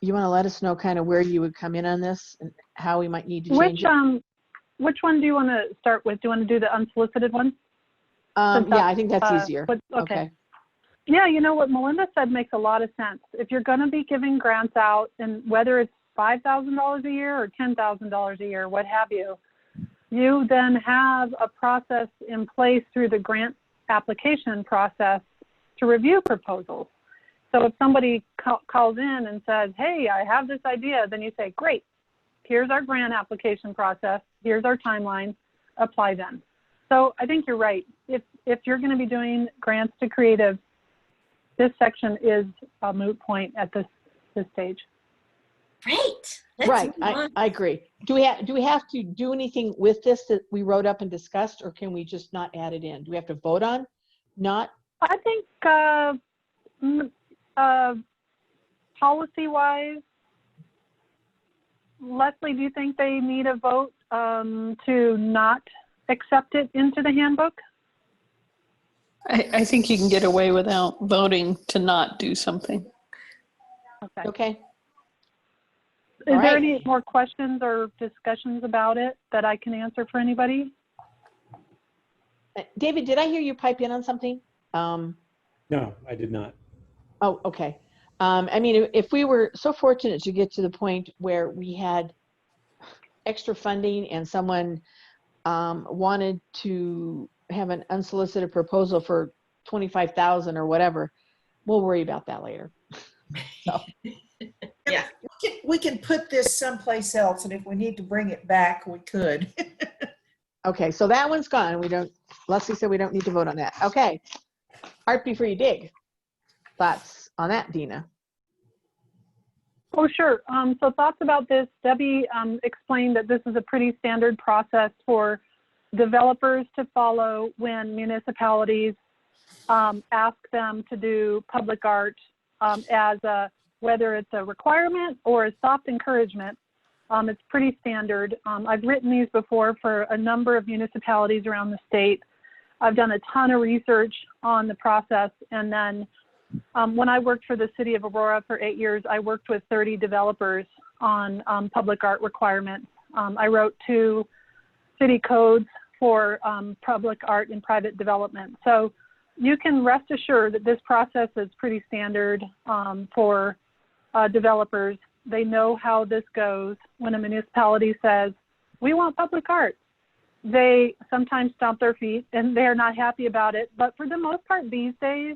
to let us know kind of where you would come in on this and how we might need to change it? Which one do you want to start with? Do you want to do the unsolicited one? Yeah, I think that's easier. Okay. Yeah, what Melinda said makes a lot of sense. If you're going to be giving grants out, and whether it's $5,000 a year or $10,000 a year, what have you, you then have a process in place through the grant application process to review proposals. So if somebody calls in and says, hey, I have this idea, then you say, great, here's our grant application process, here's our timeline, apply then. So I think you're right. If you're going to be doing grants to creatives, this section is a moot point at this stage. Great. Right, I agree. Do we have to do anything with this that we wrote up and discussed, or can we just not add it in? Do we have to vote on? Not? I think policy-wise, Leslie, do you think they need a vote to not accept it into the handbook? I think you can get away without voting to not do something. Okay. Is there any more questions or discussions about it that I can answer for anybody? David, did I hear you pipe in on something? No, I did not. Oh, okay. I mean, if we were so fortunate to get to the point where we had extra funding and someone wanted to have an unsolicited proposal for $25,000 or whatever, we'll worry about that later. So. Yeah. We can put this someplace else, and if we need to bring it back, we could. Okay, so that one's gone. Leslie said we don't need to vote on that. Okay. Art Before You Dig. Thoughts on that, Dina? Oh, sure. So thoughts about this. Debbie explained that this is a pretty standard process for developers to follow when municipalities ask them to do public art as whether it's a requirement or a soft encouragement. It's pretty standard. I've written these before for a number of municipalities around the state. I've done a ton of research on the process. And then when I worked for the city of Aurora for 8 years, I worked with 30 developers on public art requirements. I wrote 2 city codes for public art and private development. So you can rest assured that this process is pretty standard for developers. They know how this goes. When a municipality says, we want public art, they sometimes stomp their feet and they're not happy about it. But for the most part these days,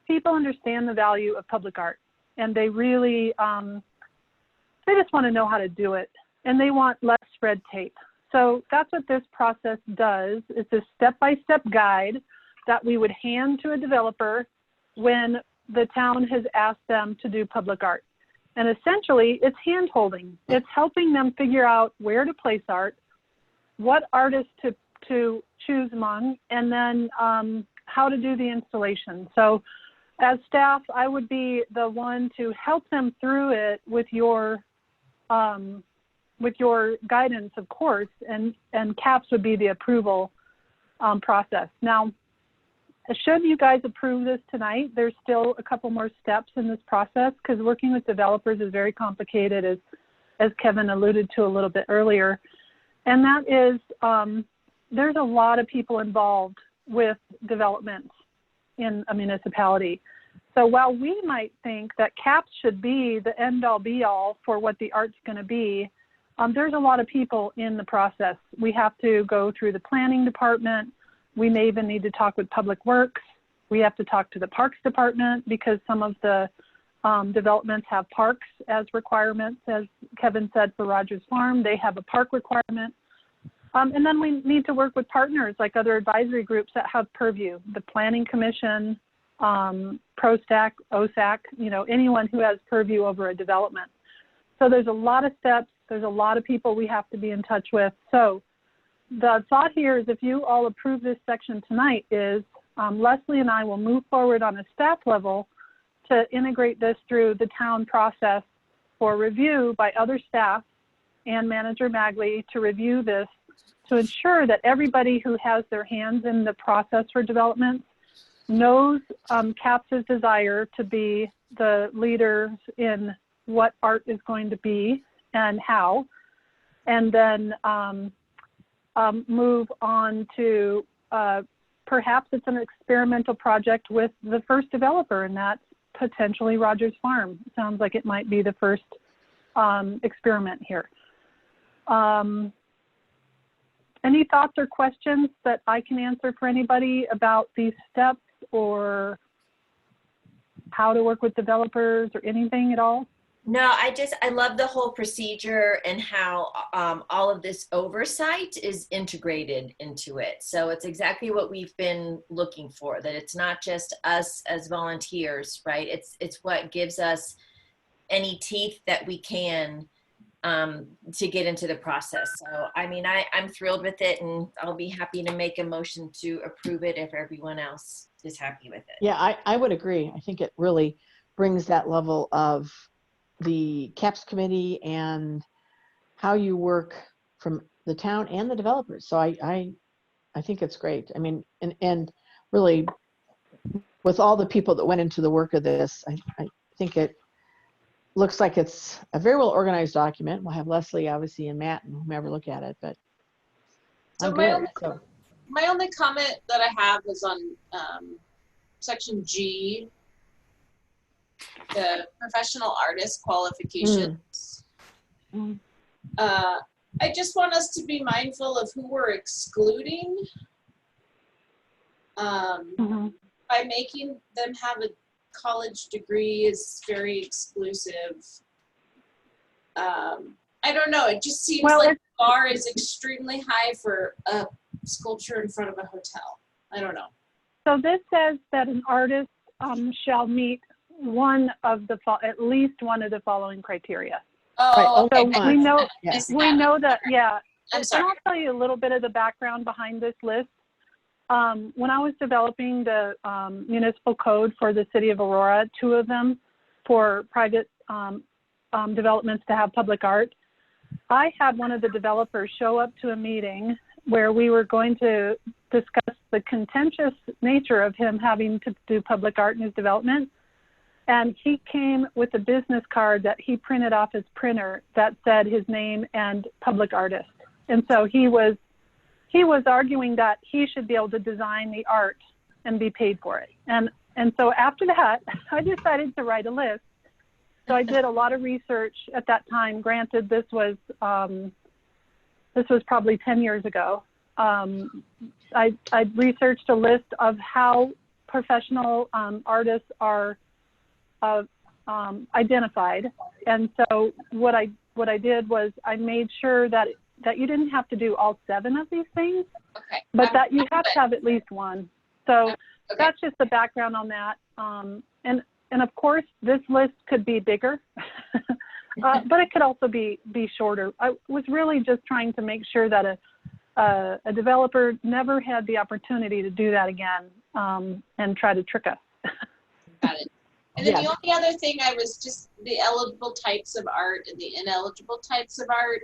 people understand the value of public art, and they really, they just want to know how to do it, and they want less red tape. So that's what this process does. It's a step-by-step guide that we would hand to a developer when the town has asked them to do public art. And essentially, it's hand-holding. It's helping them figure out where to place art, what artists to choose among, and then how to do the installation. So as staff, I would be the one to help them through it with your guidance, of course, and CAPS would be the approval process. Now, should you guys approve this tonight, there's still a couple more steps in this process, because working with developers is very complicated, as Kevin alluded to a little bit earlier. And that is, there's a lot of people involved with developments in a municipality. So while we might think that CAPS should be the end-all be-all for what the art's going to be, there's a lot of people in the process. We have to go through the planning department. We may even need to talk with Public Works. We have to talk to the Parks Department, because some of the developments have parks as requirements. As Kevin said, for Rogers Farm, they have a park requirement. And then we need to work with partners like other advisory groups that have purview, the Planning Commission, ProStac, OSAC, anyone who has purview over a development. So there's a lot of steps. There's a lot of people we have to be in touch with. So the thought here is, if you all approve this section tonight, is Leslie and I will move forward on a staff level to integrate this through the town process for review by other staff and Manager Magley to review this, to ensure that everybody who has their hands in the process for development knows CAPS's desire to be the leaders in what art is going to be and how, and then move on to perhaps it's an experimental project with the first developer, and that's potentially Rogers Farm. Sounds like it might be the first experiment here. Any thoughts or questions that I can answer for anybody about these steps, or how to work with developers, or anything at all? No, I love the whole procedure and how all of this oversight is integrated into it. So it's exactly what we've been looking for, that it's not just us as volunteers, right? It's what gives us any teeth that we can to get into the process. So, I mean, I'm thrilled with it, and I'll be happy to make a motion to approve it if everyone else is happy with it. Yeah, I would agree. I think it really brings that level of the CAPS committee and how you work from the town and the developers. So I think it's great. I mean, and really, with all the people that went into the work of this, I think it looks like it's a very well organized document. We'll have Leslie, obviously, and Matt, and whomever look at it, but So my only comment that I have is on section G, the professional artist qualifications. I just want us to be mindful of who we're excluding by making them have a college degree is very exclusive. I don't know, it just seems like the bar is extremely high for a sculpture in front of a hotel. I don't know. So this says that an artist shall meet at least one of the following criteria. Oh, so okay. we know we know that, yeah. I'm sorry. And I'll tell you a little bit of the background behind this list. When I was developing the municipal code for the city of Aurora, 2 of them for private developments to have public art, I had one of the developers show up to a meeting where we were going to discuss the contentious nature of him having to do public art in his development. And he came with a business card that he printed off his printer that said his name and public artist. And so he was he was arguing that he should be able to design the art and be paid for it. And so after that, I decided to write a list. So I did a lot of research at that time. Granted, this was probably 10 years ago. I researched a list of how professional artists are identified. And so what I did was I made sure that you didn't have to do all 7 of these things, Okay. but that you have to have at least one. So Okay. that's just the background on that. And of course, this list could be bigger, but it could also be shorter. I was really just trying to make sure that a developer never had the opportunity to do that again and try to trick us. Got it. And then Yeah. the only other thing I was just the eligible types of art and the ineligible types of art.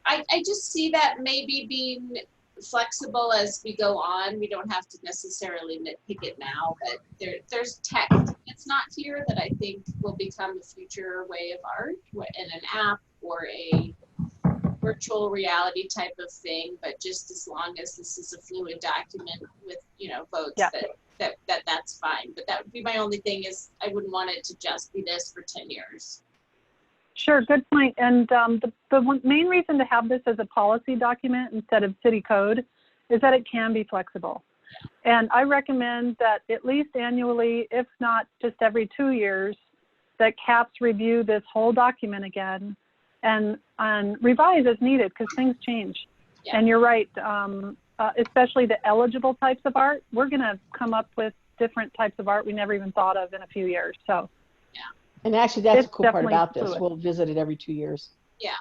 I just see that maybe being flexible as we go on. We don't have to necessarily nitpick it now, but there's tech that's not here that I think will become the future way of art in an app or a virtual reality type of thing. But just as long as this is a fluid document with, votes, Yeah. that's fine. But that would be my only thing is I wouldn't want it to just be this for 10 years. Sure, good point. And the main reason to have this as a policy document instead of city code is that it can be flexible. And I recommend that at least annually, if not just every 2 years, that CAPS review this whole document again and revise as needed because things change. Yeah. And you're right, especially the eligible types of art, we're going to come up with different types of art we never even thought of in a few years. So. And actually, that's It's the cool part definitely about this. fluid. We'll visit it every 2 years. Yeah.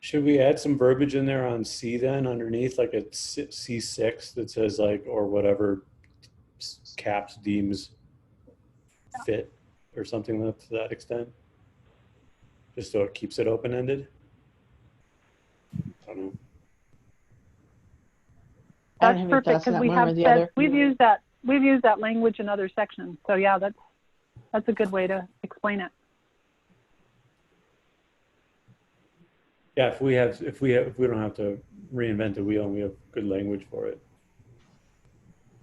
Should we add some verbiage in there on C then underneath, like a C6 that says like, or whatever CAPS deems fit or something to that extent? Just so it keeps it open-ended? I don't know. I don't That's have any perfect thoughts on because that we one or have the said other. we've used that language in other sections. So yeah, that's a good way to explain it. Yeah, if we don't have to reinvent the wheel and we have good language for it,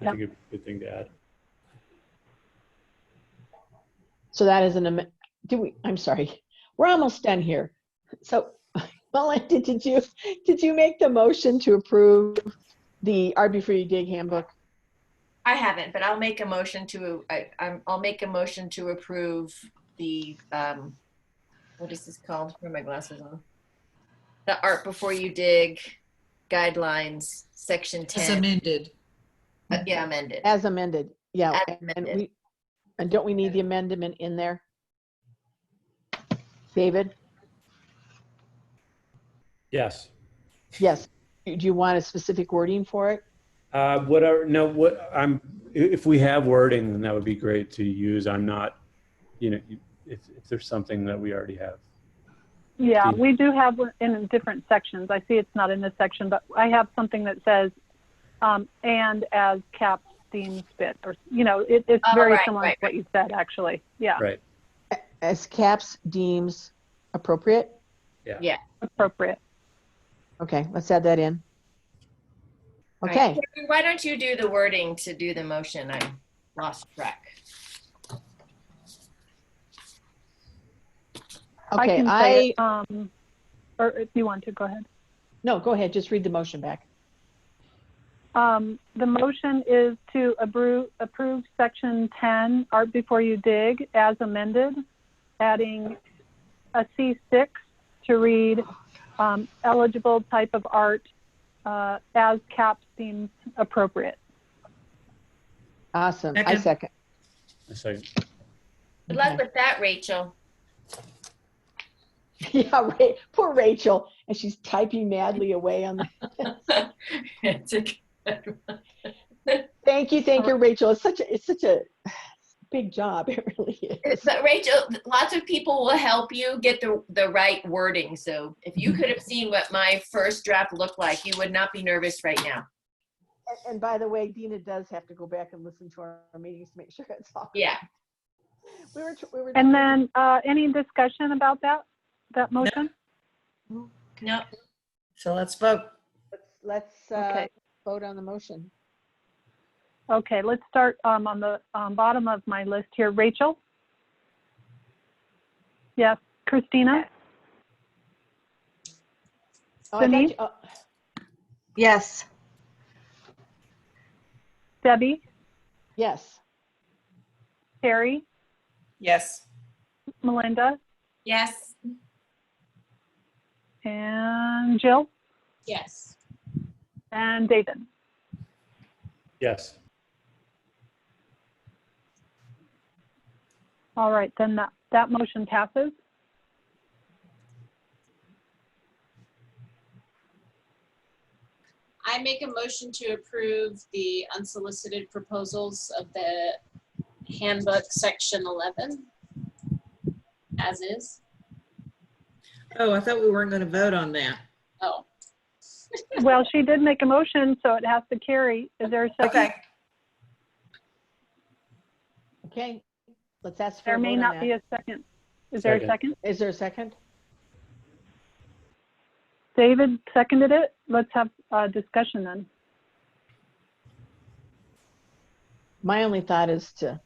I think it'd be a good thing to add. So that is I'm sorry, we're almost done here. So Melinda, did you make the motion to approve the Art Before You Dig handbook? I haven't, but I'll make a motion to, I'll make a motion to approve the, what is this called? Where are my glasses on? The Art Before You Dig guidelines, section 10. As amended. Yeah, amended. As amended, yeah. As amended. And don't we need the amendment in there? David? Yes. Yes. Do you want a specific wording for it? Whatever. No, if we have wording, then that would be great to use. I'm not, if there's something that we already have. Yeah, we do have in different sections. I see it's not in this section, but I have something that says, and as CAPS deems fit, or, it's very similar to what you said, actually. Yeah. Right. As CAPS deems appropriate? Yeah. Appropriate. Okay, let's add that in. Okay. Right. Why don't you do the wording to do the motion? I lost track. Okay, can say it, or if you want to, go ahead. No, go ahead, just read the motion back. The motion is to approve section 10, Art Before You Dig, as amended, adding a C6 to read eligible type of art as CAPS deems appropriate. Awesome, Second. I second. A second. Good luck with that, Rachel. Yeah, poor Rachel, and she's typing madly away on the. It's a good one. Thank you, Rachel. It's such a big job. It really is. But Rachel, lots of people will help you get the right wording. So if you could have seen what my first draft looked like, you would not be nervous right now. And by the way, Dina does have to go back and listen to our meetings to make sure it's all. Yeah. We were And then any discussion about that motion? No. So let's vote. Let's Okay. vote on the motion. Okay, let's start on the bottom of my list here. Rachel? Yes. Christina? Oh, I thought Denise? you- oh, Yes. Debbie? yes. Terry? Yes. Melinda? Yes. And Jill? Yes. And David? Yes. All right, then that motion passes. I make a motion to approve the unsolicited proposals of the handbook, section 11, as is. Oh, I thought we weren't going to vote on that. Oh, Well, she did make a motion, so it has to carry. Is there a second? Okay. Okay, let's ask for There a may vote on not that. be a second. Is there a Second. second? Is there a second? David seconded it. Let's have a discussion then. My only thought is to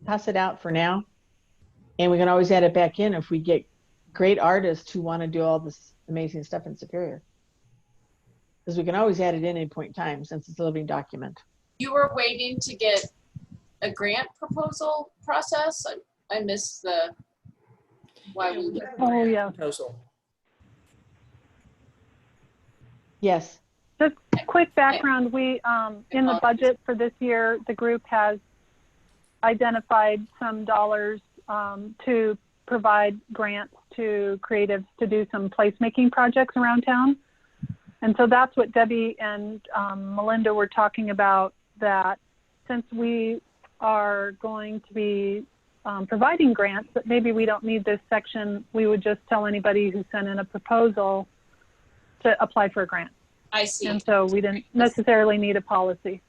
pass it out for now. And we can always add it back in if we get great artists who want to do all this amazing stuff in Superior. Because we can always add it in at any point in time since it's a living document. you were waiting to get a grant proposal process? I missed the, why we, Oh, yeah. Proposal. Yes. Just quick background, we, in the budget for this year, the group has identified some dollars to provide grants to creatives to do some placemaking projects around town. And so that's what Debbie and Melinda were talking about, that since we are going to be providing grants, that maybe we don't need this section. We would just tell anybody who sent in a proposal to apply for a grant. I see. And so we didn't necessarily need a policy.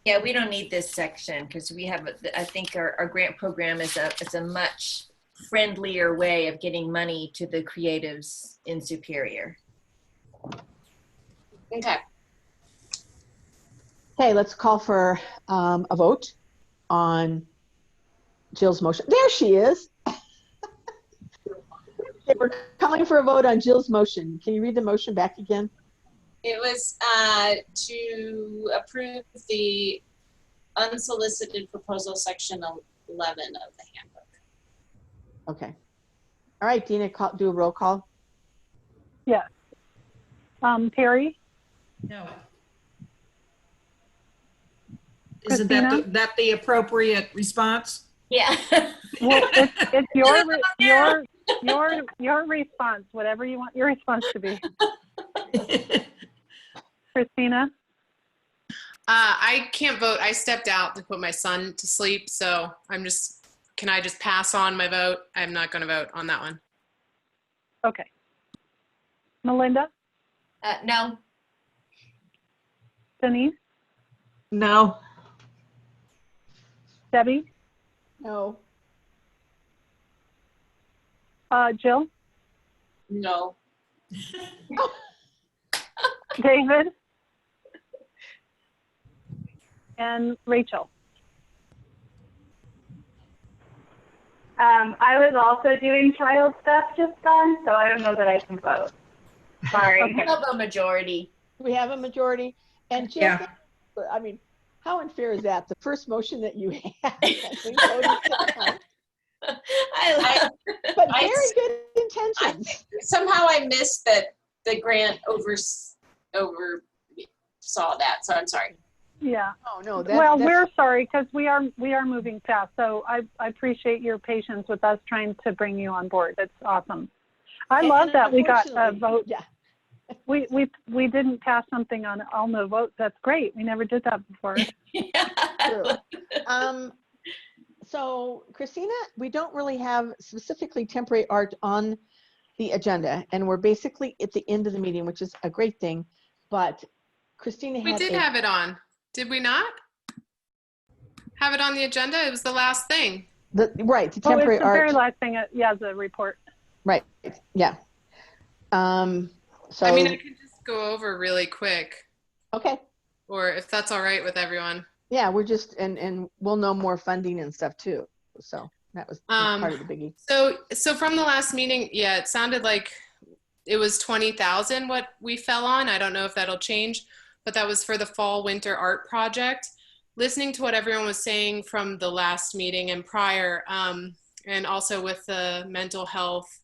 Yeah, we don't need this section because we have, I think our grant program is a much friendlier way of getting money to the creatives in Superior. Okay. Okay, let's call for a vote on Jill's motion. There she is. Okay, we're calling for a vote on Jill's motion. Can you read the motion back again? It was to approve the unsolicited proposal, section 11 of the handbook. Okay. All right, Dina, do a roll call. Yes. Terry, No. Isn't that Christina? that the appropriate response? Yeah. well, it's your response, whatever you want your response to be. Christina, I can't vote. I stepped out to put my son to sleep, so can I just pass on my vote? I'm not going to vote on that one. okay. Melinda, No. Denise, No. Debbie, No. Jill, No. David, and Rachel. I was also doing child stuff just then, so I don't know that I can vote. Sorry. We have a majority. We have a majority. And Jill, Yeah. I mean, how unfair is that? The first motion that you had. We voted down. But I- very good intentions. Somehow I missed that the grant oversaw that, so I'm sorry. Yeah. Oh, no. Well, we're sorry because we are moving fast. So I appreciate your patience with us trying to bring you on board. It's awesome. I love that we got a vote. Yeah. We didn't pass something on all no vote. That's great. We never did that before. True. So, Christina, we don't really have specifically temporary art on the agenda, and we're basically at the end of the meeting, which is a great thing. But Christina We had did have it on. Did we not? Have it on the agenda? It was the last thing. the Oh, it's temporary the art. very last thing. Yeah, the report. Right. Yeah. So, I mean, I can just go over really quick, okay. or if that's all right with everyone. Yeah, we're just, and we'll know more funding and stuff too. So that was part of the biggie. So from the last meeting, yeah, it sounded like it was 20,000 what we fell on. I don't know if that'll change, but that was for the fall winter art project. Listening to what everyone was saying from the last meeting and prior, and also with the mental health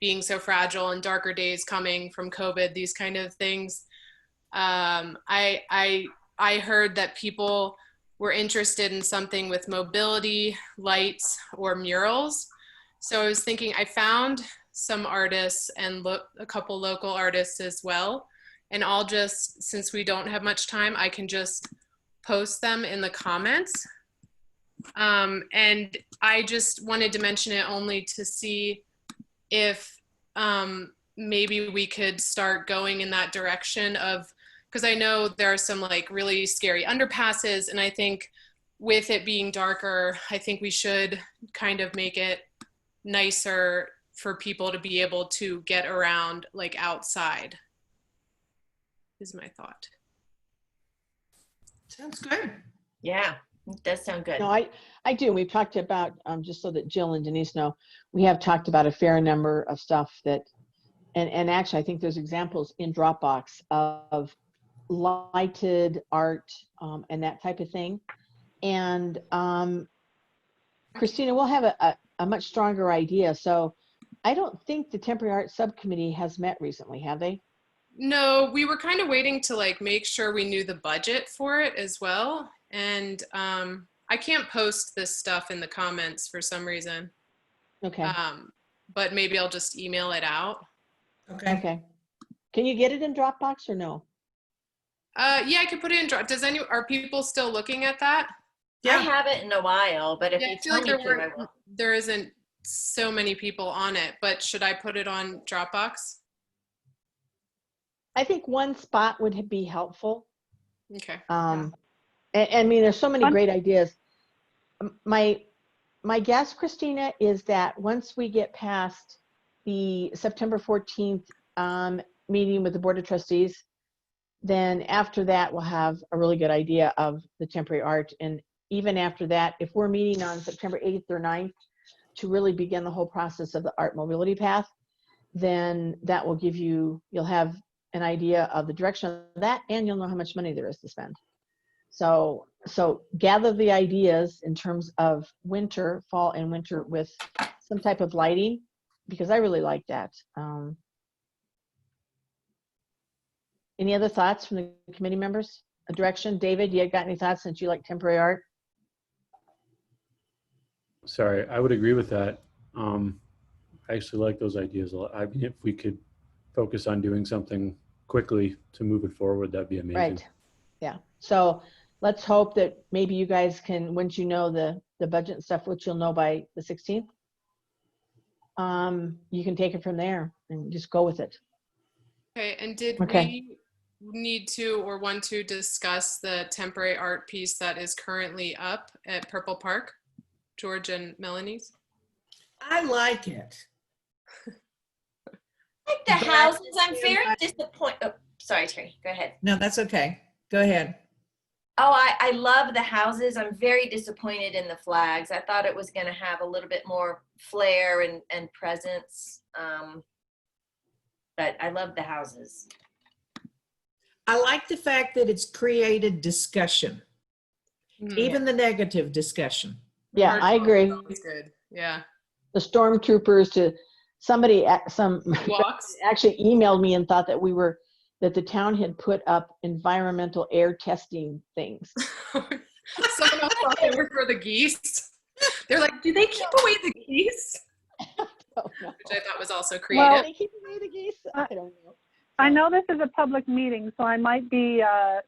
being so fragile and darker days coming from COVID, these kind of things. I heard that people were interested in something with mobility, lights, or murals. So I was thinking, I found some artists and a couple local artists as well. And I'll just, since we don't have much time, I can just post them in the comments. And I just wanted to mention it only to see if maybe we could start going in that direction of, because I know there are some like really scary underpasses, and I think with it being darker, I think we should kind of make it nicer for people to be able to get around like outside, is my thought. Sounds good. Yeah, it does sound good. No, I do. We've talked about, just so that Jill and Denise know, we have talked about a fair number of stuff that, and actually I think there's examples in Dropbox of lighted art and that type of thing. And Christina, we'll have a much stronger idea. So I don't think the temporary art subcommittee has met recently, have they? No, we were kind of waiting to like make sure we knew the budget for it as well. And I can't post this stuff in the comments for some reason. Okay. But maybe I'll just email it out. Okay. Okay. Can you get it in Dropbox or no? Yeah, I could put it in. Are people still looking at that? I haven't in a while, but if Yeah, you I feel tell like me to, I will. there isn't so many people on it, but should I put it on Dropbox? I think one spot would be helpful. Okay. I mean, there's so many great ideas. My guess, Christina, is that once we get past the September 14th meeting with the Board of Trustees, then after that, we'll have a really good idea of the temporary art. And even after that, if we're meeting on September 8th or 9th to really begin the whole process of the art mobility path, then that will give you, you'll have an idea of the direction of that, and you'll know how much money there is to spend. So gather the ideas in terms of winter, fall and winter with some type of lighting, because I really like that. Any other thoughts from the committee members? A direction? David, you got any thoughts since you like temporary art? Sorry, I would agree with that. I actually like those ideas a lot. I mean, if we could focus on doing something quickly to move it forward, that'd be amazing. Right. Yeah. So let's hope that maybe you guys can, once you know the budget and stuff, which you'll know by the 16th, you can take it from there and just go with it. Okay. And did we need to or want to discuss the temporary art piece that is currently up at Purple Park, George and Melanie's? I like it. Like the houses, I'm very disappointed. Oh, sorry, Terry, go ahead. No, that's okay. Go ahead. Oh, I love the houses. I'm very disappointed in the flags. I thought it was going to have a little bit more flair and presence. But I love the houses. I like the fact that it's created discussion, even the negative discussion. Yeah, I agree. Good. Yeah. The stormtroopers to somebody Walks. actually emailed me and thought that that the town had put up environmental air testing things. Someone else thought they were for the geese. They're like, do they keep away the geese? Which I thought was also creative. Well, they keep away the geese? I don't know. I know this is a public meeting, so I might be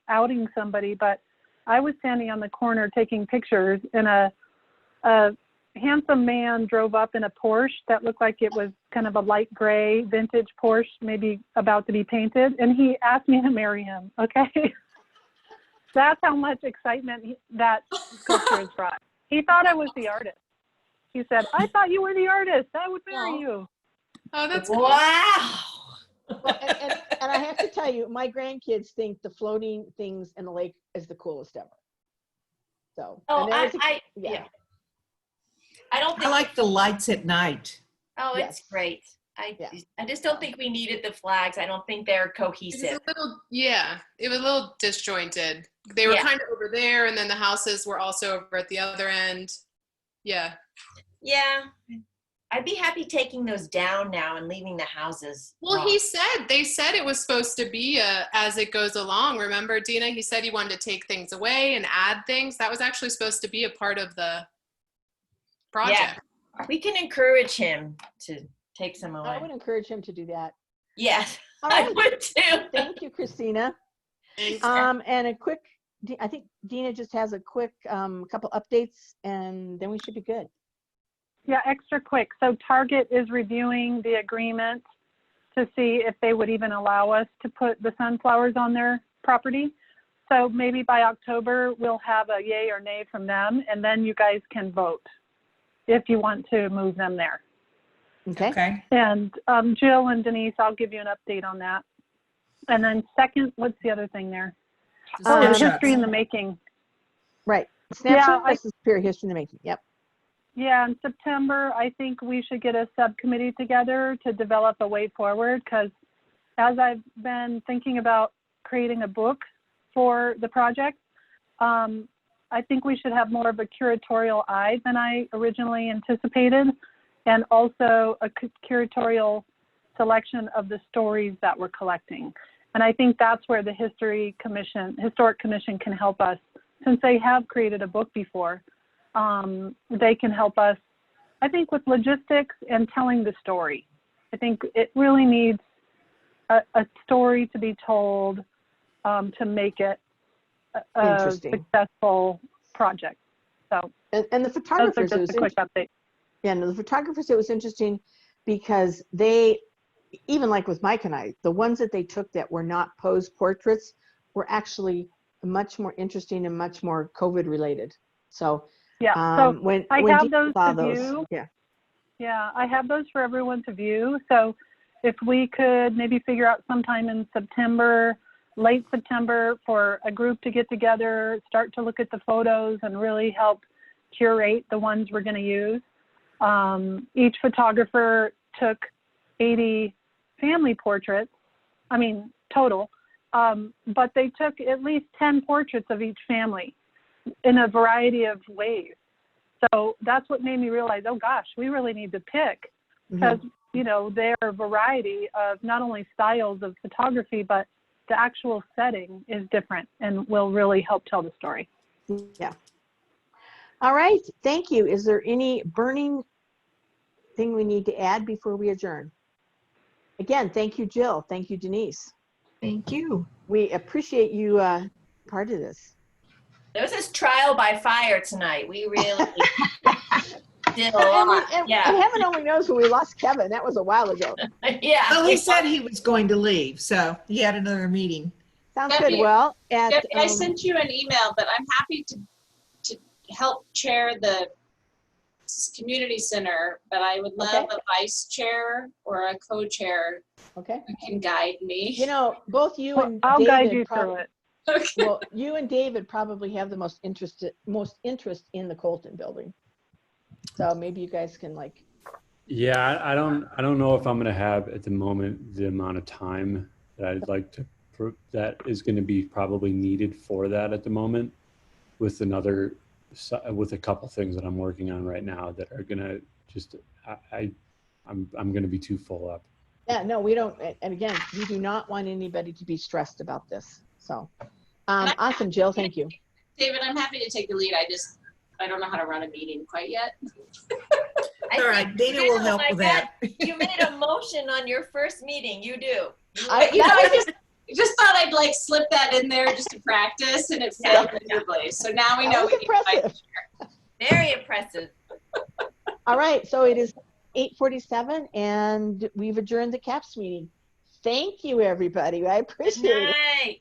outing somebody, but I was standing on the corner taking pictures, and a handsome man drove up in a Porsche that looked like it was kind of a light gray vintage Porsche, maybe about to be painted, and he asked me to marry him. Okay, that's how much excitement that sculpture has brought. He thought I was the artist. He said, "I thought you were the artist. I would marry you." Oh, that's wow. Well, and I have to tell you, my grandkids think the floating things in the lake is the coolest ever. So, Oh, and that was yeah. I don't I think, like the lights at night. oh, Yes. it's great. Yeah. I just don't think we needed the flags. I don't think they're It was cohesive. a little, yeah, it was a little disjointed. They were Yeah. kind of over there, and then the houses were also over at the other end. Yeah. Yeah. I'd be happy taking those down now and leaving the houses. Well, raw. they said it was supposed to be as it goes along. Remember, Dina? He said he wanted to take things away and add things. That was actually supposed to be a part of the project. Yeah. We can encourage him to take some away. I would encourage him to do that. Yes, All I right. would too. Thank you, Christina. Thanks. And a quick, I think Dina just has a quick couple updates, and then we should be good. Yeah, extra quick. So Target is reviewing the agreement to see if they would even allow us to put the sunflowers on their property. So maybe by October, we'll have a yay or nay from them, and then you guys can vote if you want to move them there. Okay. Okay. And Jill and Denise, I'll give you an update on that. And then second, what's the other thing there? Oh, the Snapshots. history in the making. Right. Snapshot I- versus Superior History in the Making. Yep. Yeah, in September, I think we should get a subcommittee together to develop a way forward, because as I've been thinking about creating a book for the project, I think we should have more of a curatorial eye than I originally anticipated, and also a curatorial selection of the stories that we're collecting. And I think that's where the Historic Commission can help us, since they have created a book before. They can help us, I think, with logistics and telling the story. I think it really needs a story to be told to make it a Interesting. successful project. So And the those are photographers, it just was a quick update. yeah, no, the photographers, it was interesting because they, even like with Mike and I, the ones that they took that were not posed portraits were actually much more interesting and much more COVID related. So Yeah, so when I when have Dee those saw to view. yeah. Yeah, I have those for everyone to view. So if we could maybe figure out sometime in September, late September, for a group to get together, start to look at the photos and really help curate the ones we're going to use. Each photographer took 80 family portraits, total, but they took at least 10 portraits of each family in a variety of ways. So that's what made me realize, oh gosh, we really need to pick, because their variety of not only styles of photography, but the actual setting is different and will really help tell the story. Yeah. All right. Thank you. Is there any burning thing we need to add before we adjourn? Again, thank you, Jill. Thank you, Denise. Thank you. We appreciate you part of this. This is trial by fire tonight. We really did a And, lot. and Yeah. heaven only knows when we lost Kevin. That was a while ago. Yeah. Well, he said he was going to leave, so he had another meeting. Sounds Debbie, good. Well, at Debbie, I sent you an email, but I'm happy to help chair the community center, but I would love Okay. a vice chair or a co-chair okay. who can guide me. You know, both you and I'll David guide you through probably, it. Okay. well, you and David probably have the most interest in the Colton building. So maybe you guys can Yeah, I don't know if I'm going to have at the moment the amount of time that I'd like to, that is going to be probably needed for that at the moment, with a couple things that I'm working on right now that are going to just, I'm going to be too full up. Yeah, no, we don't. And again, we do not want anybody to be stressed about this. So awesome, Jill. Thank you. David, I'm happy to take the lead. I don't know how to run a meeting quite yet. All right, Dana will help with that. You made a motion on your first meeting. You do. I just thought I'd slip that in there just to practice, and it failed miserably. So now we know That was impressive. Very impressive. All right, so it is 8:47 and we've adjourned the CAPS meeting. Thank you, everybody. I appreciate it. Good night.